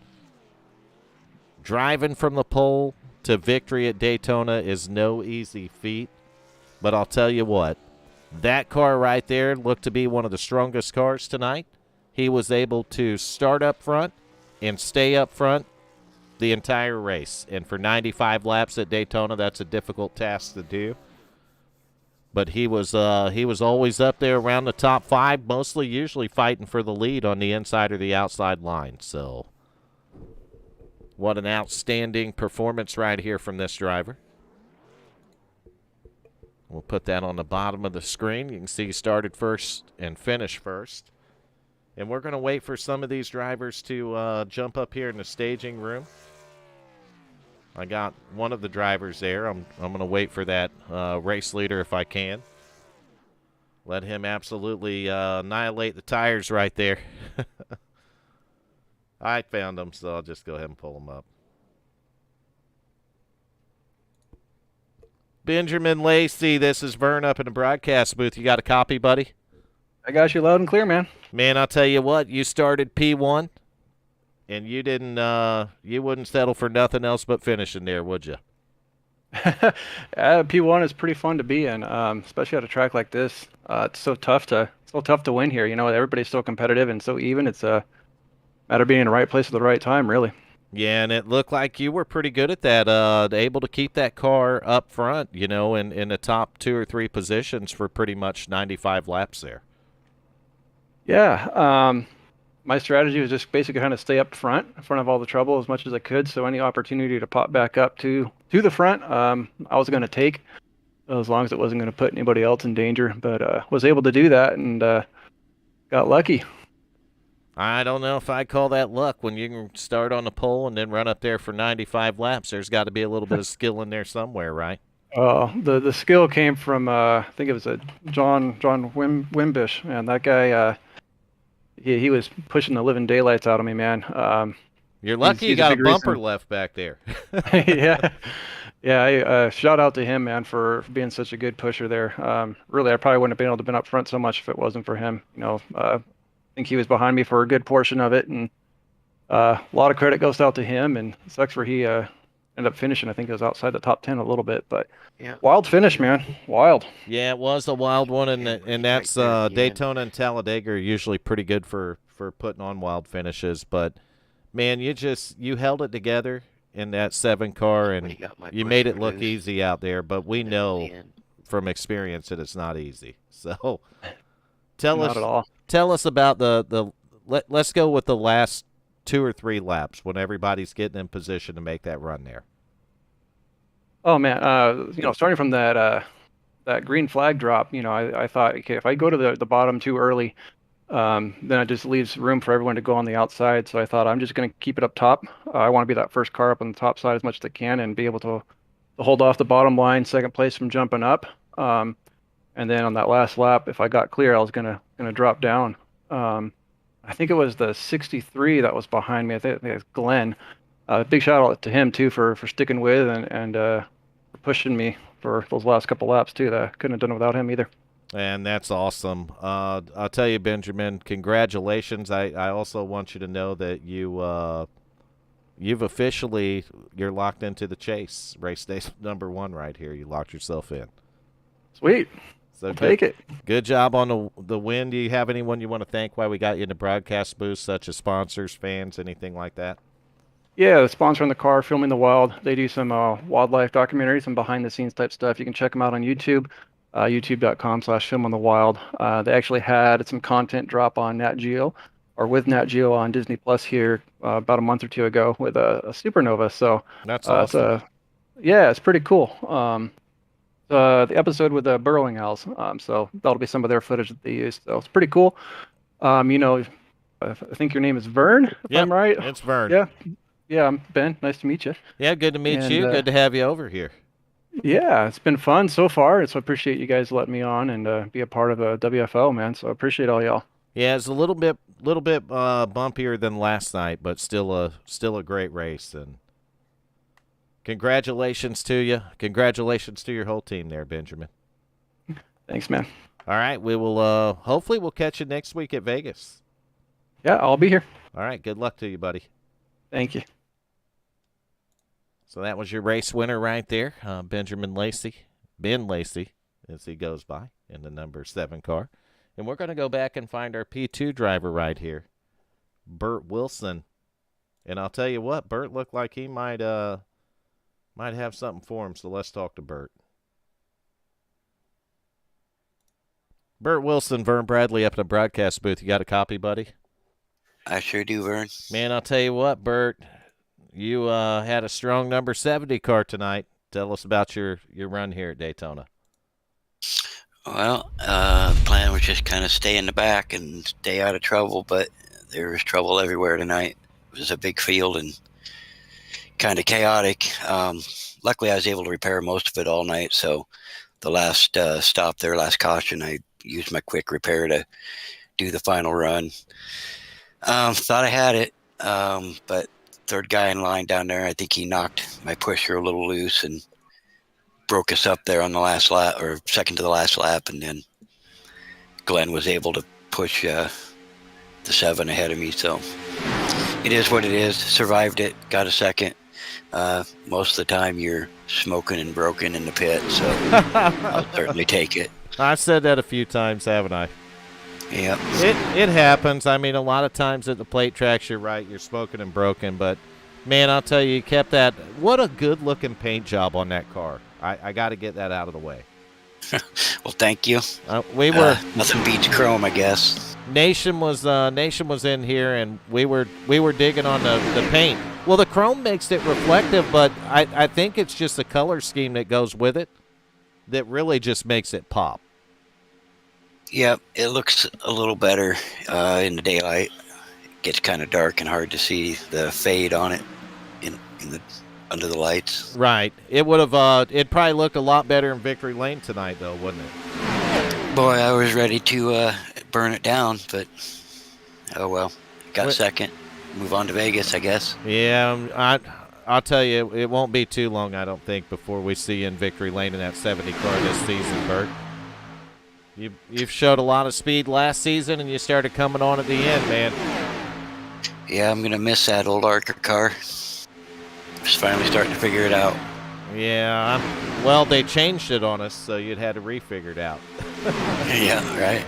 Driving from the pole to victory at Daytona is no easy feat. But I'll tell you what, that car right there looked to be one of the strongest cars tonight. He was able to start up front and stay up front the entire race. And for 95 laps at Daytona, that's a difficult task to do. But he was always up there around the top 5, mostly usually fighting for the lead on the inside or the outside line. So what an outstanding performance right here from this driver. We'll put that on the bottom of the screen. You can see he started first and finished first. And we're going to wait for some of these drivers to jump up here in the staging room. I got one of the drivers there. I'm going to wait for that race leader if I can. Let him absolutely annihilate the tires right there. I found them, so I'll just go ahead and pull them up. Benjamin Lacey, this is Vern up in the broadcast booth. You got a copy, buddy? I got you loud and clear, man. Man, I'll tell you what, you started P1, and you wouldn't settle for nothing else but finishing there, would you? P1 is pretty fun to be in, especially at a track like this. It's so tough to win here. You know, everybody's so competitive and so even. It's a matter of being in the right place at the right time, really. Yeah, and it looked like you were pretty good at that, able to keep that car up front, you know, in the top 2 or 3 positions for pretty much 95 laps there. Yeah, my strategy was just basically kind of stay up front, in front of all the trouble as much as I could. So any opportunity to pop back up to the front, I was going to take, as long as it wasn't going to put anybody else in danger. But was able to do that and got lucky. I don't know if I call that luck. When you can start on the pole and then run up there for 95 laps, there's got to be a little bit of skill in there somewhere, right? The skill came from I think it was a John Wimbish, and that guy he was pushing the living daylights out of me, man. You're lucky you got a bumper left back there. Yeah. Shout out to him, man, for being such a good pusher there. Really, I probably wouldn't have been able to been up front so much if it wasn't for him. You know, I think he was behind me for a good portion of it, and a lot of credit goes out to him. And it sucks where he ended up finishing. I think it was outside the top 10 a little bit, but Yeah. wild finish, man. Wild. Yeah, it was a wild one, and that's Daytona and Talladega are usually pretty good for putting on wild finishes. But man, you held it together in that 7 car, and you made it look easy out there. But we know from experience that it's not easy. So Not at all. tell us about let's go with the last 2 or 3 laps when everybody's getting in position to make that run there. Oh man, starting from that green flag drop, I thought, okay, if I go to the bottom too early, then it just leaves room for everyone to go on the outside. So I thought I'm just going to keep it up top. I want to be that first car up on the top side as much as I can and be able to hold off the bottom line, second place from jumping up. And then on that last lap, if I got clear, I was gonna drop down. I think it was the 63 that was behind me. I think it was Glenn. Big shout out to him too for sticking with and for pushing me for those last couple laps too. That I couldn't have done it without him either. And that's awesome. I'll tell you, Benjamin, congratulations. I also want you to know that you've officially, you're locked into the chase. Race day number 1 right here. You locked yourself in. Sweet. So Take it. Good job on the win. Do you have anyone you want to thank while we got you in the broadcast booth, such as sponsors, fans, anything like that? Yeah, the sponsor in the car, Filming the Wild. They do some wildlife documentaries and behind-the-scenes type stuff. You can check them out on YouTube, youtube.com/filmingthewild. They actually had some content drop on Nat Geo, or with Nat Geo on Disney Plus here about a month or 2 ago with a supernova. So That's awesome. It's pretty cool. The episode with the burrowing owls. So that'll be some of their footage that they used. So it's pretty cool. I think your name is Vern, if I'm right. It's Vern. Yeah, I'm Ben. Nice to meet you. Yeah, good to meet you. Good to have you over here. Yeah, it's been fun so far. So I appreciate you guys letting me on and be a part of the WFO, man. So I appreciate all y'all. Yeah, it's a little bit bumpier than last night, but still a great race. And congratulations to you. Congratulations to your whole team there, Benjamin. Thanks, man. All right, we will hopefully we'll catch you next week at Vegas. Yeah, I'll be here. All right, good luck to you, buddy. Thank you. So that was your race winner right there, Benjamin Lacey, Ben Lacey, as he goes by in the number 7 car. And we're going to go back and find our P2 driver right here, Bert Wilson. And I'll tell you what, Bert looked like he might have something for him, so let's talk to Bert. Bert Wilson, Vern Bradley up in the broadcast booth. You got a copy, buddy? I sure do, Vern. Man, I'll tell you what, Bert, you had a strong number 70 car tonight. Tell us about your run here at Daytona. Well, the plan was just kind of stay in the back and stay out of trouble, but there was trouble everywhere tonight. It was a big field and kind of chaotic. Luckily, I was able to repair most of it all night, so the last stop there, last caution, I used my quick repair to do the final run. Thought I had it, but third guy in line down there, I think he knocked my pusher a little loose and broke us up there on the last lap, or second to the last lap, and then Glenn was able to push the 7 ahead of me. So it is what it is. Survived it, got a second. Most of the time you're smoking and broken in the pit, so I'll certainly take it. I've said that a few times, haven't I? Yep. It happens. I mean, a lot of times at the plate tracks, you're right, you're smoking and broken, but man, I'll tell you kept that. What a good looking paint job on that car. I got to get that out of the way. Well, thank you. We were nothing beats chrome, I guess. Nation was in here, and we were digging on the paint. Well, the chrome makes it reflective, but I think it's just the color scheme that goes with it that really just makes it pop. Yep, it looks a little better in the daylight. It gets kind of dark and hard to see the fade on it in the under the lights. Right. It would have. It'd probably look a lot better in Victory Lane tonight, though, wouldn't it? Boy, I was ready to burn it down, but oh well. Got second. Move on to Vegas, I guess. Yeah, I'll tell you, it won't be too long, I don't think, before we see you in Victory Lane in that 70 car this season, Bert. You've showed a lot of speed last season, and you started coming on at the end, man. Yeah, I'm gonna miss that old Archer car. Just finally starting to figure it out. Yeah, well, they changed it on us, so you'd had to re-figure it out. Yeah, right.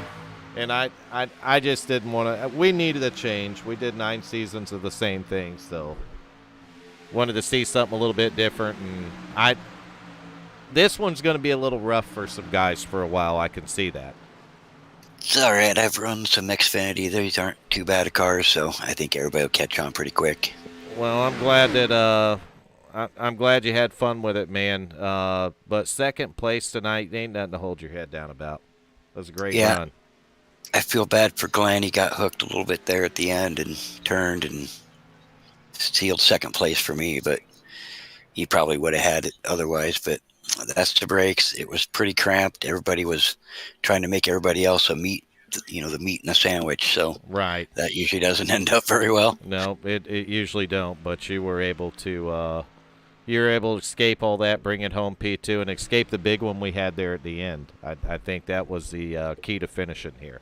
And I just didn't want to. We needed a change. We did 9 seasons of the same thing, so wanted to see something a little bit different. And this one's going to be a little rough for some guys for a while. I can see that. It's all right. I've run some Xfinity. These aren't too bad of cars, so I think everybody will catch on pretty quick. Well, I'm glad that I'm glad you had fun with it, man. But second place tonight ain't nothing to hold your head down about. That was a great run. I feel bad for Glenn. He got hooked a little bit there at the end and turned and sealed second place for me, but he probably would have had it otherwise. But that's the brakes. It was pretty cramped. Everybody was trying to make everybody else the meat in the sandwich. So right, that usually doesn't end up very well. No, it usually don't. But you were able to escape all that, bring it home P2, and escape the big one we had there at the end. I think that was the key to finishing here.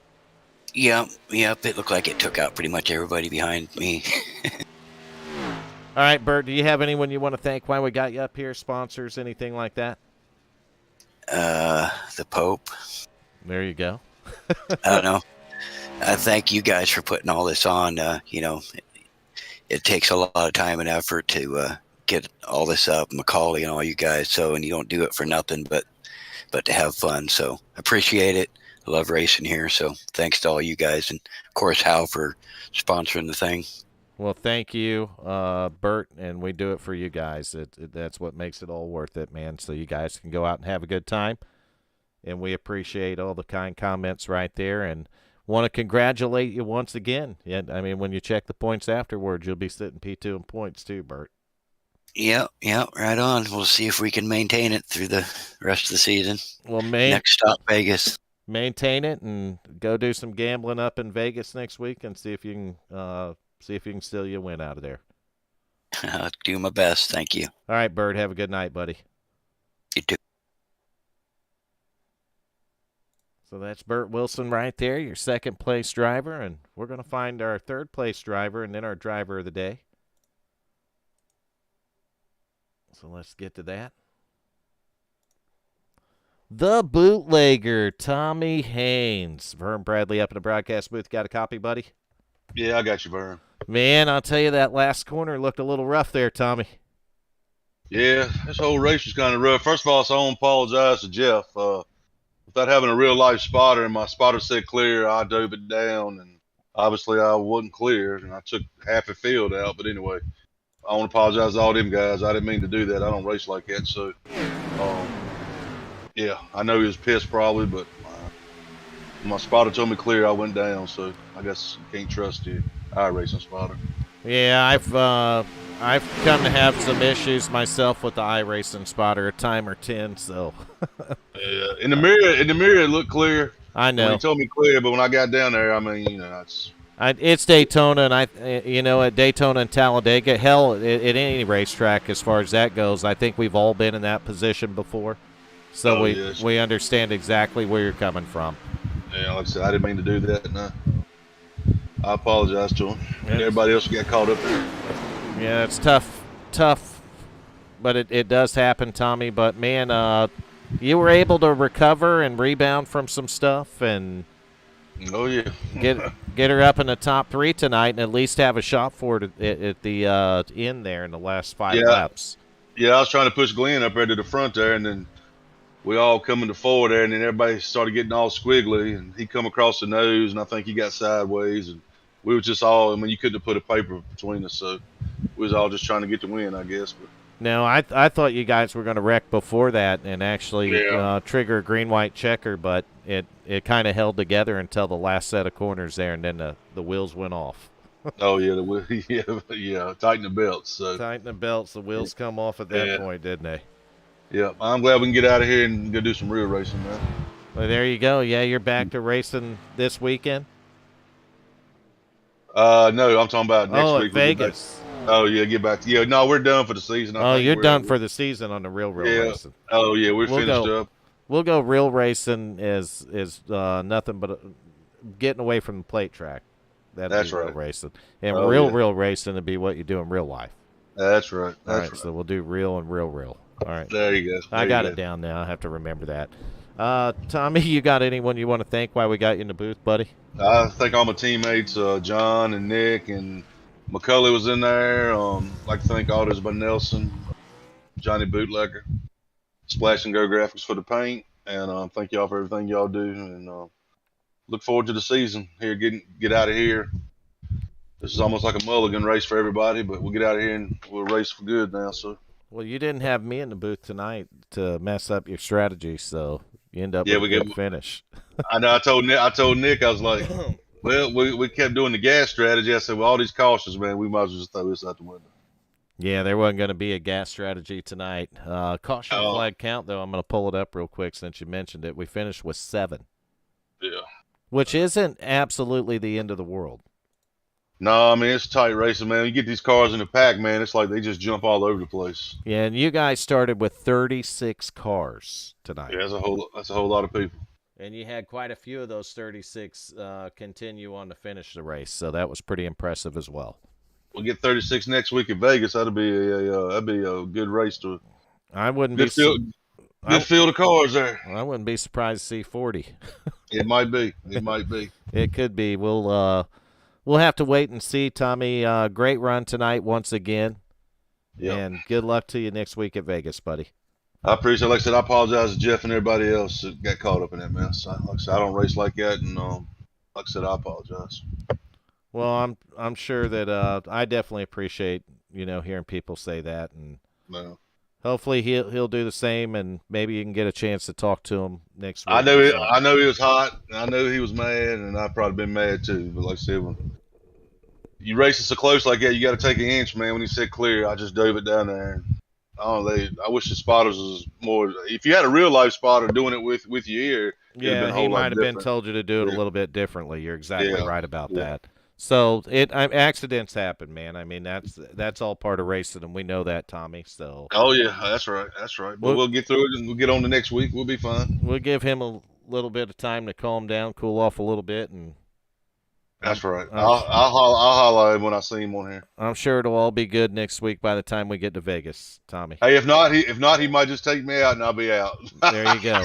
Yep. It looked like it took out pretty much everybody behind me. All right, Bert, do you have anyone you want to thank while we got you up here? Sponsors, anything like that? The Pope. There you go. I don't know. I thank you guys for putting all this on. It takes a lot of time and effort to get all this up, Macaulay and all you guys. So, and you don't do it for nothing, but to have fun. So, appreciate it. I love racing here. So, thanks to all you guys, and of course Hal for sponsoring the thing. Well, thank you, Bert, and we do it for you guys. That's what makes it all worth it, man. So you guys can go out and have a good time, and we appreciate all the kind comments right there, and want to congratulate you once again. Yeah, I mean, when you check the points afterwards, you'll be sitting P2 in points too, Bert. Yep, right on. We'll see if we can maintain it through the rest of the season. Well, next stop, Vegas. Maintain it and go do some gambling up in Vegas next week and see if you can steal you a win out of there. I'll do my best. Thank you. All right, Bert. Have a good night, buddy. You too. So that's Bert Wilson right there, your second place driver, and we're going to find our third place driver and then our driver of the day. So let's get to that. The bootlegger, Tommy Haynes. Vern Bradley up in the broadcast booth. Got a copy, buddy? Yeah, I got you, Vern. Man, I'll tell you, that last corner looked a little rough there, Tommy. Yeah, this whole race was kind of rough. First of all, so I want to apologize to Jeff. Without having a real-life spotter, and my spotter said clear, I dove it down, and obviously I wasn't clear, and I took half the field out. But anyway, I want to apologize to all them guys. I didn't mean to do that. I don't race like that. So, yeah, I know he was pissed probably, but my spotter told me clear, I went down. So I guess you can't trust the iRacing spotter. Yeah, I've come to have some issues myself with the iRacing spotter, a timer 10. So yeah, in the mirror it looked clear. I When he know. told me clear, but when I got down there, I mean, you know, It's Daytona, and at Daytona and Talladega, hell, at any racetrack as far as that goes, I think we've all been in that position before. So yes. we understand exactly where you're coming from. Yeah, like I said, I didn't mean to do that. No. I apologize to him and everybody else who got caught up there. Yeah, it's tough, but it does happen, Tommy. But man, you were able to recover and rebound from some stuff, and Oh yeah, get her up in the top 3 tonight, and at least have a shot for it at the end there in the last 5 laps. Yeah, I was trying to push Glenn up there to the front there, and then we all coming to forward there, and then everybody started getting all squiggly, and he come across the nose, and I think he got sideways, and we were just all, I mean, you couldn't have put a paper between us, so we was all just trying to get the win, I guess. But no, I thought you guys were going to wreck before that and actually trigger a green-white checker, but it kind of held together until the last set of corners there, and then the wheels went off. Oh yeah, yeah, tighten the belts. So tighten the belts, the wheels come off at that point, didn't they? Yeah, I'm glad we can get out of here and go do some real racing, man. Well, there you go. Yeah, you're back to racing this weekend. No, I'm talking about next week. Vegas. Oh yeah, get back. Yeah, no, we're done for the season. You're done for the season on the real racing. Oh yeah, we're finished up. We'll go real racing is nothing but getting away from the plate track. That's real right. Racing. And real racing to be what you do in real life. That's right. All right, so we'll do real and real. All right. There you go. I got it down now. I have to remember that. Tommy, you got anyone you want to thank while we got you in the booth, buddy? I thank all my teammates, John and Nick and McCulley was in there. Like to thank Autos by Nelson, Johnny Bootlegger, Splash and Go Graphics for the paint, and thank y'all for everything y'all do. And look forward to the season here. Get out of here. This is almost like a mulligan race for everybody, but we'll get out of here and we'll race for good now. So. Well, you didn't have me in the booth tonight to mess up your strategy, so you end up with a good finish. I know. I told Nick, I was like, well, we kept doing the gas strategy. I said, well, all these cautions, man, we might as well just throw this out the window. Yeah, there wasn't going to be a gas strategy tonight. Caution flag count, though, I'm going to pull it up real quick since you mentioned it. We finished with 7. Yeah. Which isn't absolutely the end of the world. No, I mean, it's tight racing, man. You get these cars in the pack, man, it's like they just jump all over the place. Yeah, and you guys started with 36 cars tonight. Yeah, that's a whole lot of people. And you had quite a few of those 36 continue on to finish the race, so that was pretty impressive as well. We'll get 36 next week at Vegas. That'd be a good race to. I wouldn't good field of cars there. I wouldn't be surprised to see 40. It might be. It might be. It could be. We'll have to wait and see, Tommy. Great run tonight once again. Yeah. And good luck to you next week at Vegas, buddy. I appreciate it. Like I said, I apologize to Jeff and everybody else that got caught up in that mess. Like I said, I don't race like that, and like I said, I apologize. Well, I'm sure that I definitely appreciate hearing people say that, and hopefully he'll do the same, and maybe you can get a chance to talk to him next week. I know he was hot. I know he was mad, and I've probably been mad too. But like I said, when you racing so close like that, you got to take an inch, man. When he said clear, I just dove it down there. I wish the spotters was more. If you had a real life spotter doing it with your ear, he might have been told you to do it a little bit differently. You're exactly right about that. So accidents happen, man. I mean, that's all part of racing, and we know that, Tommy. So. Oh yeah, that's right. But we'll get through it, and we'll get on the next week. We'll be fine. We'll give him a little bit of time to calm down, cool off a little bit, and. That's right. I'll holler at him when I see him on here. I'm sure it'll all be good next week by the time we get to Vegas, Tommy. Hey, if not, he might just take me out and I'll be out. There you go.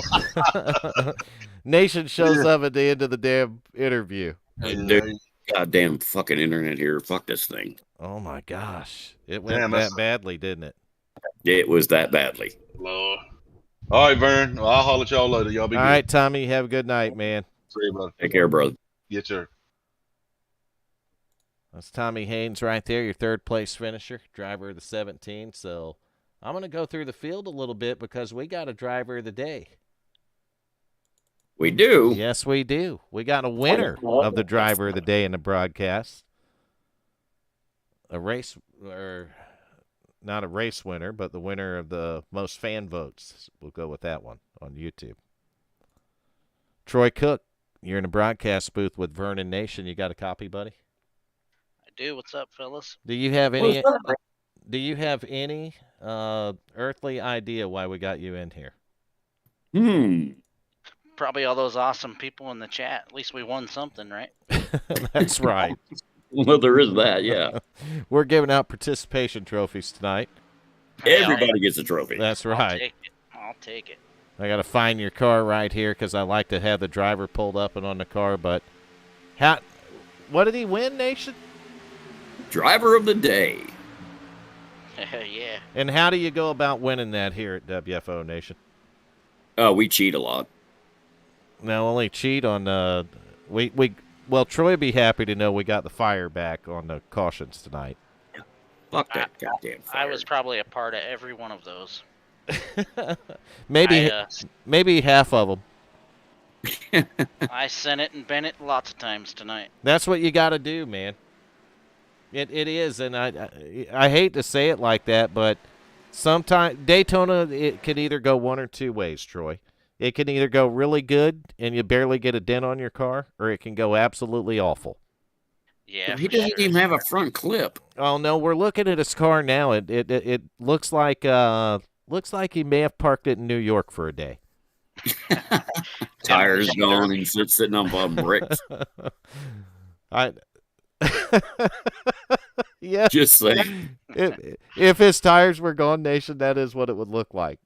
Nation shows up at the end of the damn interview. Dude, goddamn fucking internet here. Fuck this thing. Oh my gosh. It went that badly, didn't it? It was that badly. Lord. All right, Vern. Well, I'll holler at y'all later. Y'all be good. All right, Tommy. Have a good night, man. See you, brother. Take care, brother. Yes, sir. That's Tommy Haynes right there, your third place finisher, driver of the 17. So I'm going to go through the field a little bit because we got a driver of the day. We do? Yes, we do. We got a winner of the driver of the day in the broadcast. Not a race winner, but the winner of the most fan votes. We'll go with that one on YouTube. Troy Cook You're in a broadcast booth with Vernon Nation. You got a copy, buddy? I do. What's up, fellas? Do you have any? What's up? Do you have any earthly idea why we got you in here? Probably all those awesome people in the chat. At least we won something, right? That's right. Well, there is that, yeah. We're giving out participation trophies tonight. Everybody gets a trophy. That's I'll right. take it. I'll take it. I got to find your car right here because I like to have the driver pulled up and on the car. But what did he win, Nation? Driver of the day. Yeah. And how do you go about winning that here at WFO Nation? We cheat a lot. Now, only cheat on well, Troy would be happy to know we got the fire back on the cautions tonight. Fuck that goddamn fire. I was probably a part of every one of those. Maybe half of them. I sent it and bent it lots of times tonight. That's what you got to do, man. It is, and I hate to say it like that, but sometimes Daytona, it can either go one or two ways, Troy. It can either go really good and you barely get a dent on your car, or it can go absolutely awful. Yeah, He doesn't even have a front clip. Oh no, we're looking at his car now. It looks like he may have parked it in New York for a day. Tires gone and shit sitting on bricks. Yeah. Just saying. If his tires were gone, Nation, that is what it would look like.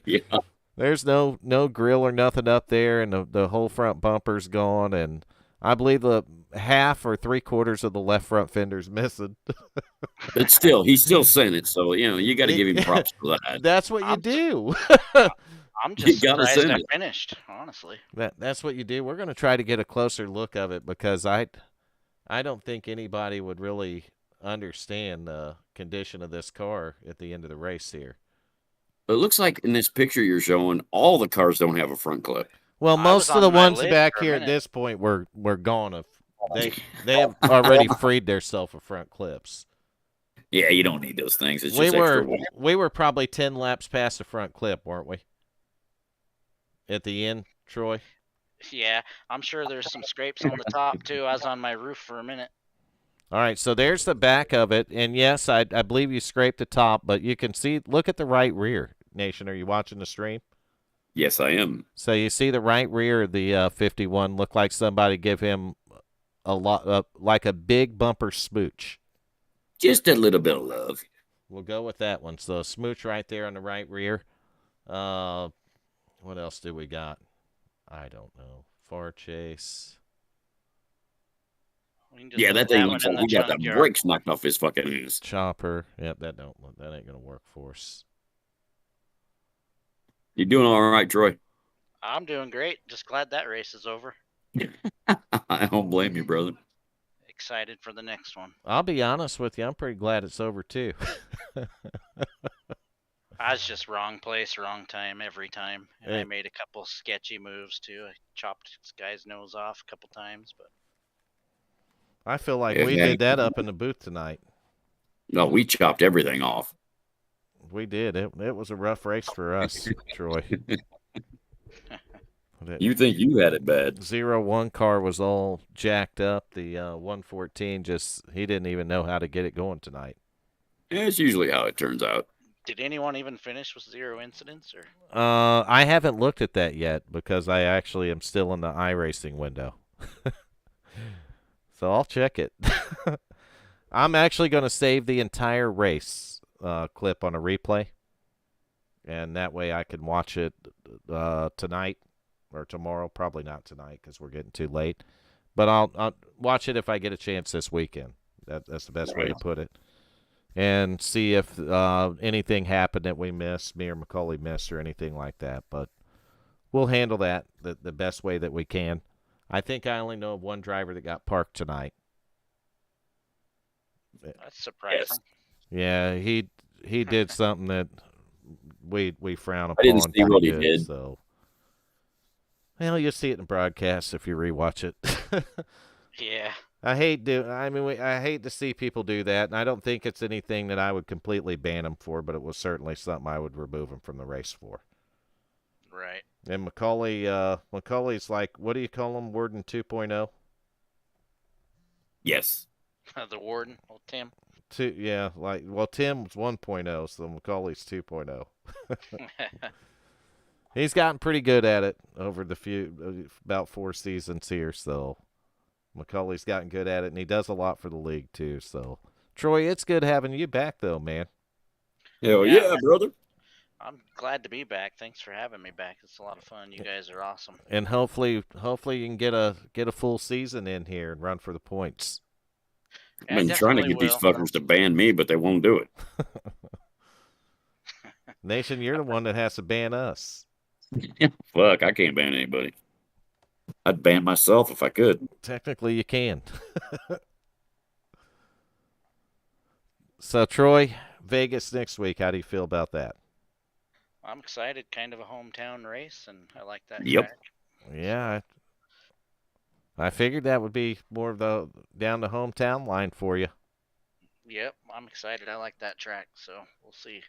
Yeah. There's no grill or nothing up there, and the whole front bumper's gone, and I believe the half or 3/4 of the left front fender's missing. But still, he's still saying it, so you got to give him props for that. That's what you do. I'm just You gotta surprised send I it. finished, honestly. That's what you do. We're going to try to get a closer look of it because I don't think anybody would really understand the condition of this car at the end of the race here. It looks like in this picture you're showing, all the cars don't have a front clip. Well, I most was of the on my ones list back for a here at minute. this point were gone. They have already freed themselves of front clips. Yeah, you don't need those things. It's We just extra weight. were probably 10 laps past the front clip, weren't we? At the end, Troy. Yeah, I'm sure there's some scrapes on the top, too. I was on my roof for a minute. All right, so there's the back of it, and yes, I believe you scraped the top, but you can see. Look at the right rear, Nation. Are you watching the stream? Yes, I am. So you see the right rear of the 51 look like somebody give him a lot, like a big bumper smooch. Just a little bit of love. We'll go with that one. So smooch right there on the right rear. What else do we got? I don't know. Far chase. We can just Yeah, put that thing one looks in like he got the junkyard. brakes knocked off his fucking ass. Chopper. Yep, that ain't gonna work for us. You doing all right, Troy? I'm doing great. Just glad that race is over. I don't blame you, brother. Excited for the next one. I'll be honest with you. I'm pretty glad it's over too. I was just wrong place, wrong time every time. And I Hey. made a couple sketchy moves, too. I chopped this guy's nose off a couple times, but I feel like Yeah. we did that up in the booth tonight. No, we chopped everything off. We did. It was a rough race for us, Troy. You think you had it bad? 0-1 car was all jacked up. The 114 he didn't even know how to get it going tonight. Yeah, it's usually how it turns out. did anyone even finish with 0 incidents? Or I haven't looked at that yet because I actually am still in the iRacing window. So I'll check it. I'm actually going to save the entire race clip on a replay, and that way I can watch it tonight or tomorrow. Probably not tonight because we're getting too late. But I'll watch it if I get a chance this weekend. That's the best way to put it. And see if anything happened that we missed, me or Macaulay missed, or anything like that. But we'll handle that the best way that we can. I think I only know of one driver that got parked tonight. that's surprising. Yeah, he did something that we frown upon. I didn't see what he pretty good, did. So, well, you'll see it in the broadcast if you rewatch it. Yeah. I hate to see people do that, and I don't think it's anything that I would completely ban him for, but it was certainly something I would remove him from the race for. Right. And Macaulay's like, what do you call him? Warden 2.0? Yes. The warden, old Tim. Yeah, Tim's 1.0, so Macaulay's 2.0. He's gotten pretty good at it over the about 4 seasons here, so Macaulay's gotten good at it, and he does a lot for the league too. So, Troy, it's good having you back, though, man. Hell yeah, brother. I'm glad to be back. Thanks for having me back. It's a lot of fun. You guys are awesome. And hopefully you can get a full season in here and run for the points. I've been trying to get these fuckers to ban me, but they won't do it. Nation, you're the one that has to ban us. Fuck, I can't ban anybody. I'd ban myself if I could. Technically, you can. So, Troy, Vegas next week. How do you feel about that? I'm excited. Kind of a hometown race, and I like that Yep. track. Yeah, I figured that would be more of the down the hometown line for you. Yep, I'm excited. I like that track, so we'll see.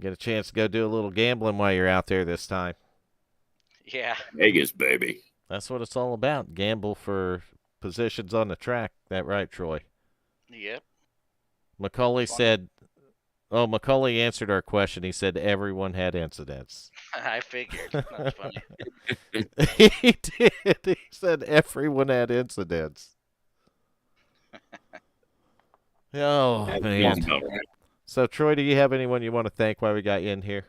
Get a chance to go do a little gambling while you're out there this time. Yeah. Vegas, baby. That's what it's all about. Gamble for positions on the track. That right, Troy? Yep. Macaulay said, Macaulay answered our question. He said everyone had incidents. I figured. That's funny. He did. He said everyone had incidents. Oh, man. So, Troy, do you have anyone you want to thank while we got you in here?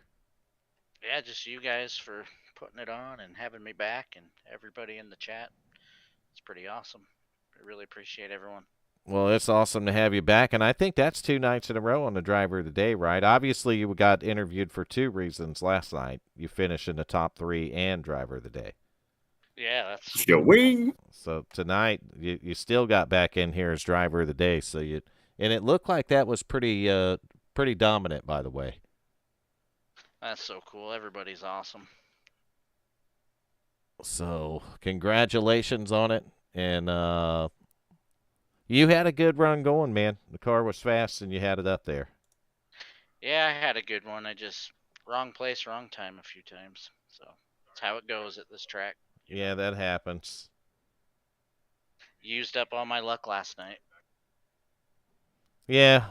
Yeah, just you guys for putting it on and having me back, and everybody in the chat. It's pretty awesome. I really appreciate everyone. Well, it's awesome to have you back, and I think that's 2 nights in a row on the Driver of the Day, right? Obviously, you got interviewed for 2 reasons last night. You finished in the top 3 and Driver of the Day. Yeah, that's wing. So tonight, you still got back in here as Driver of the Day. So and it looked like that was pretty dominant, by the way. That's so cool. Everybody's awesome. So congratulations on it, and you had a good run going, man. The car was fast, and you had it up there. Yeah, I had a good one. I just wrong place, wrong time a few times. So that's how it goes at this track. Yeah, that happens. Used up all my luck last night. Yeah,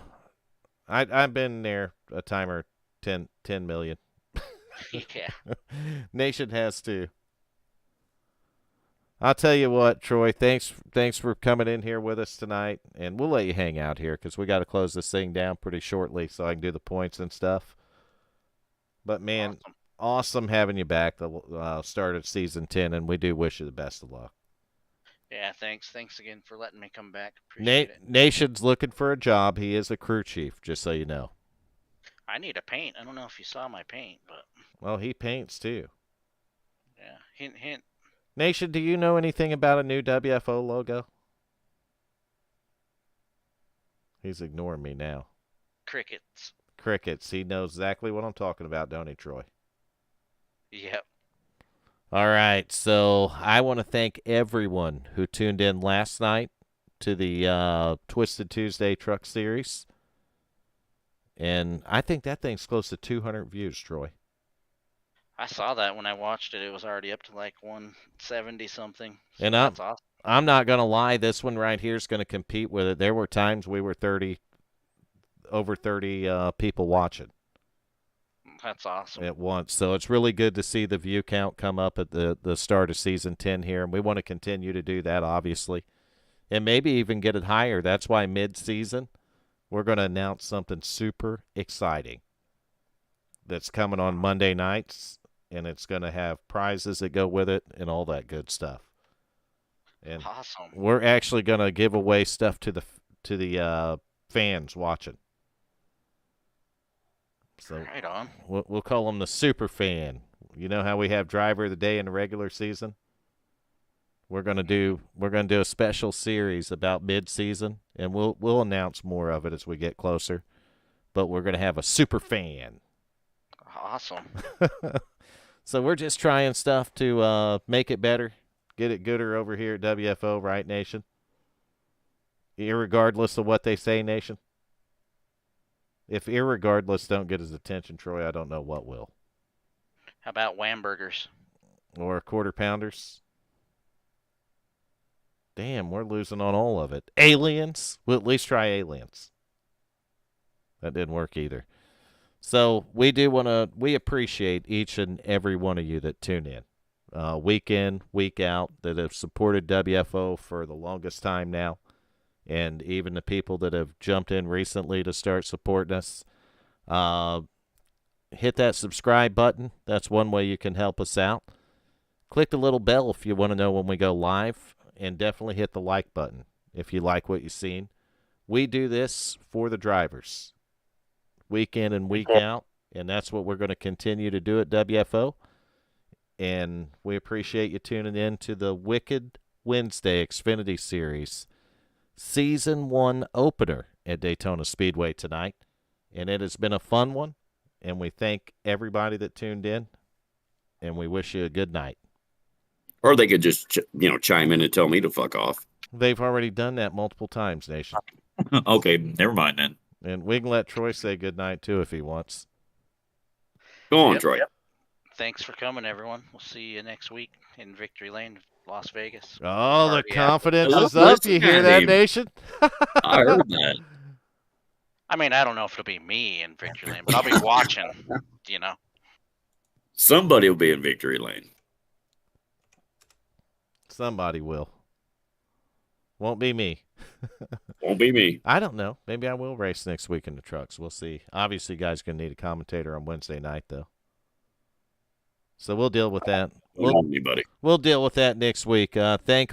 I've been there a timer 10 million. Yeah. Nation has too. I'll tell you what, Troy, thanks for coming in here with us tonight, and we'll let you hang out here because we got to close this thing down pretty shortly so I can do the points and stuff. But, man, awesome having you back the start of season 10, and we do wish you the best of luck. Yeah, thanks. Thanks again for letting me come back. Appreciate it. Nation's looking for a job. He is a crew chief, just so you know. I need a paint. I don't know if you saw my paint, but... Well, he paints, too. Yeah, hint, hint. Nation, do you know anything about a new WFO logo? He's ignoring me now. Crickets. Crickets. He knows exactly what I'm talking about, don't he, Troy? Yep. All right, so I want to thank everyone who tuned in last night to the Twisted Tuesday Truck Series. And I think that thing's close to 200 views, Troy. I saw that when I watched it. It was already up to like 170 something. So And that's awesome. I'm not going to lie, this one right here is going to compete with it. There were times we were over 30 people watching. That's awesome. At once. So it's really good to see the view count come up at the start of season 10 here, and we want to continue to do that, obviously, and maybe even get it higher. That's why mid-season we're going to announce something super exciting that's coming on Monday nights, and it's going to have prizes that go with it and all that good stuff. And awesome. We're actually going to give away stuff to the fans watching. So right on. We'll call them the super fan. You know how we have Driver of the Day in the regular season? We're gonna do a special series about mid-season, and we'll announce more of it as we get closer. But we're gonna have a super fan. Awesome. So we're just trying stuff to make it better, get it gooder over here at WFO, right, Nation? Irregardless of what they say, Nation. If irregardless don't get his attention, Troy, I don't know what will. How about Whamburgers? or quarter pounders. Damn, we're losing on all of it. Aliens. We'll at least try aliens. That didn't work either. So we appreciate each and every one of you that tune in. Week in, week out, that have supported WFO for the longest time now. And even the people that have jumped in recently to start supporting us. Hit that subscribe button. That's one way you can help us out. Click the little bell if you want to know when we go live. And definitely hit the like button if you like what you've seen. We do this for the drivers, week in and week out, and that's what we're going to continue to do at WFO. And we appreciate you tuning in to the Wicked Wednesday Xfinity Series Season 1 opener at Daytona Speedway tonight. And it has been a fun one, and we thank everybody that tuned in, and we wish you a good night. Or they could just, chime in and tell me to fuck off. They've already done that multiple times, Nation. Okay, never mind then. And we can let Troy say good night, too, if he wants. Go on, Yep. Troy. Thanks for coming, everyone. We'll see you next week in Victory Lane, Las Vegas. Oh, the Already confidence out. is up. Listen, You hear that, Andy. Nation? I heard that. I mean, I don't know if it'll be me in Victory Lane, but I'll be watching, Somebody will be in Victory Lane. Somebody will. Won't be me. Won't be me. I don't know. Maybe I will race next week in the trucks. We'll see. Obviously, you guys are going to need a commentator on Wednesday night, though. So we'll deal with that. Anybody. We'll deal with that next week. Thank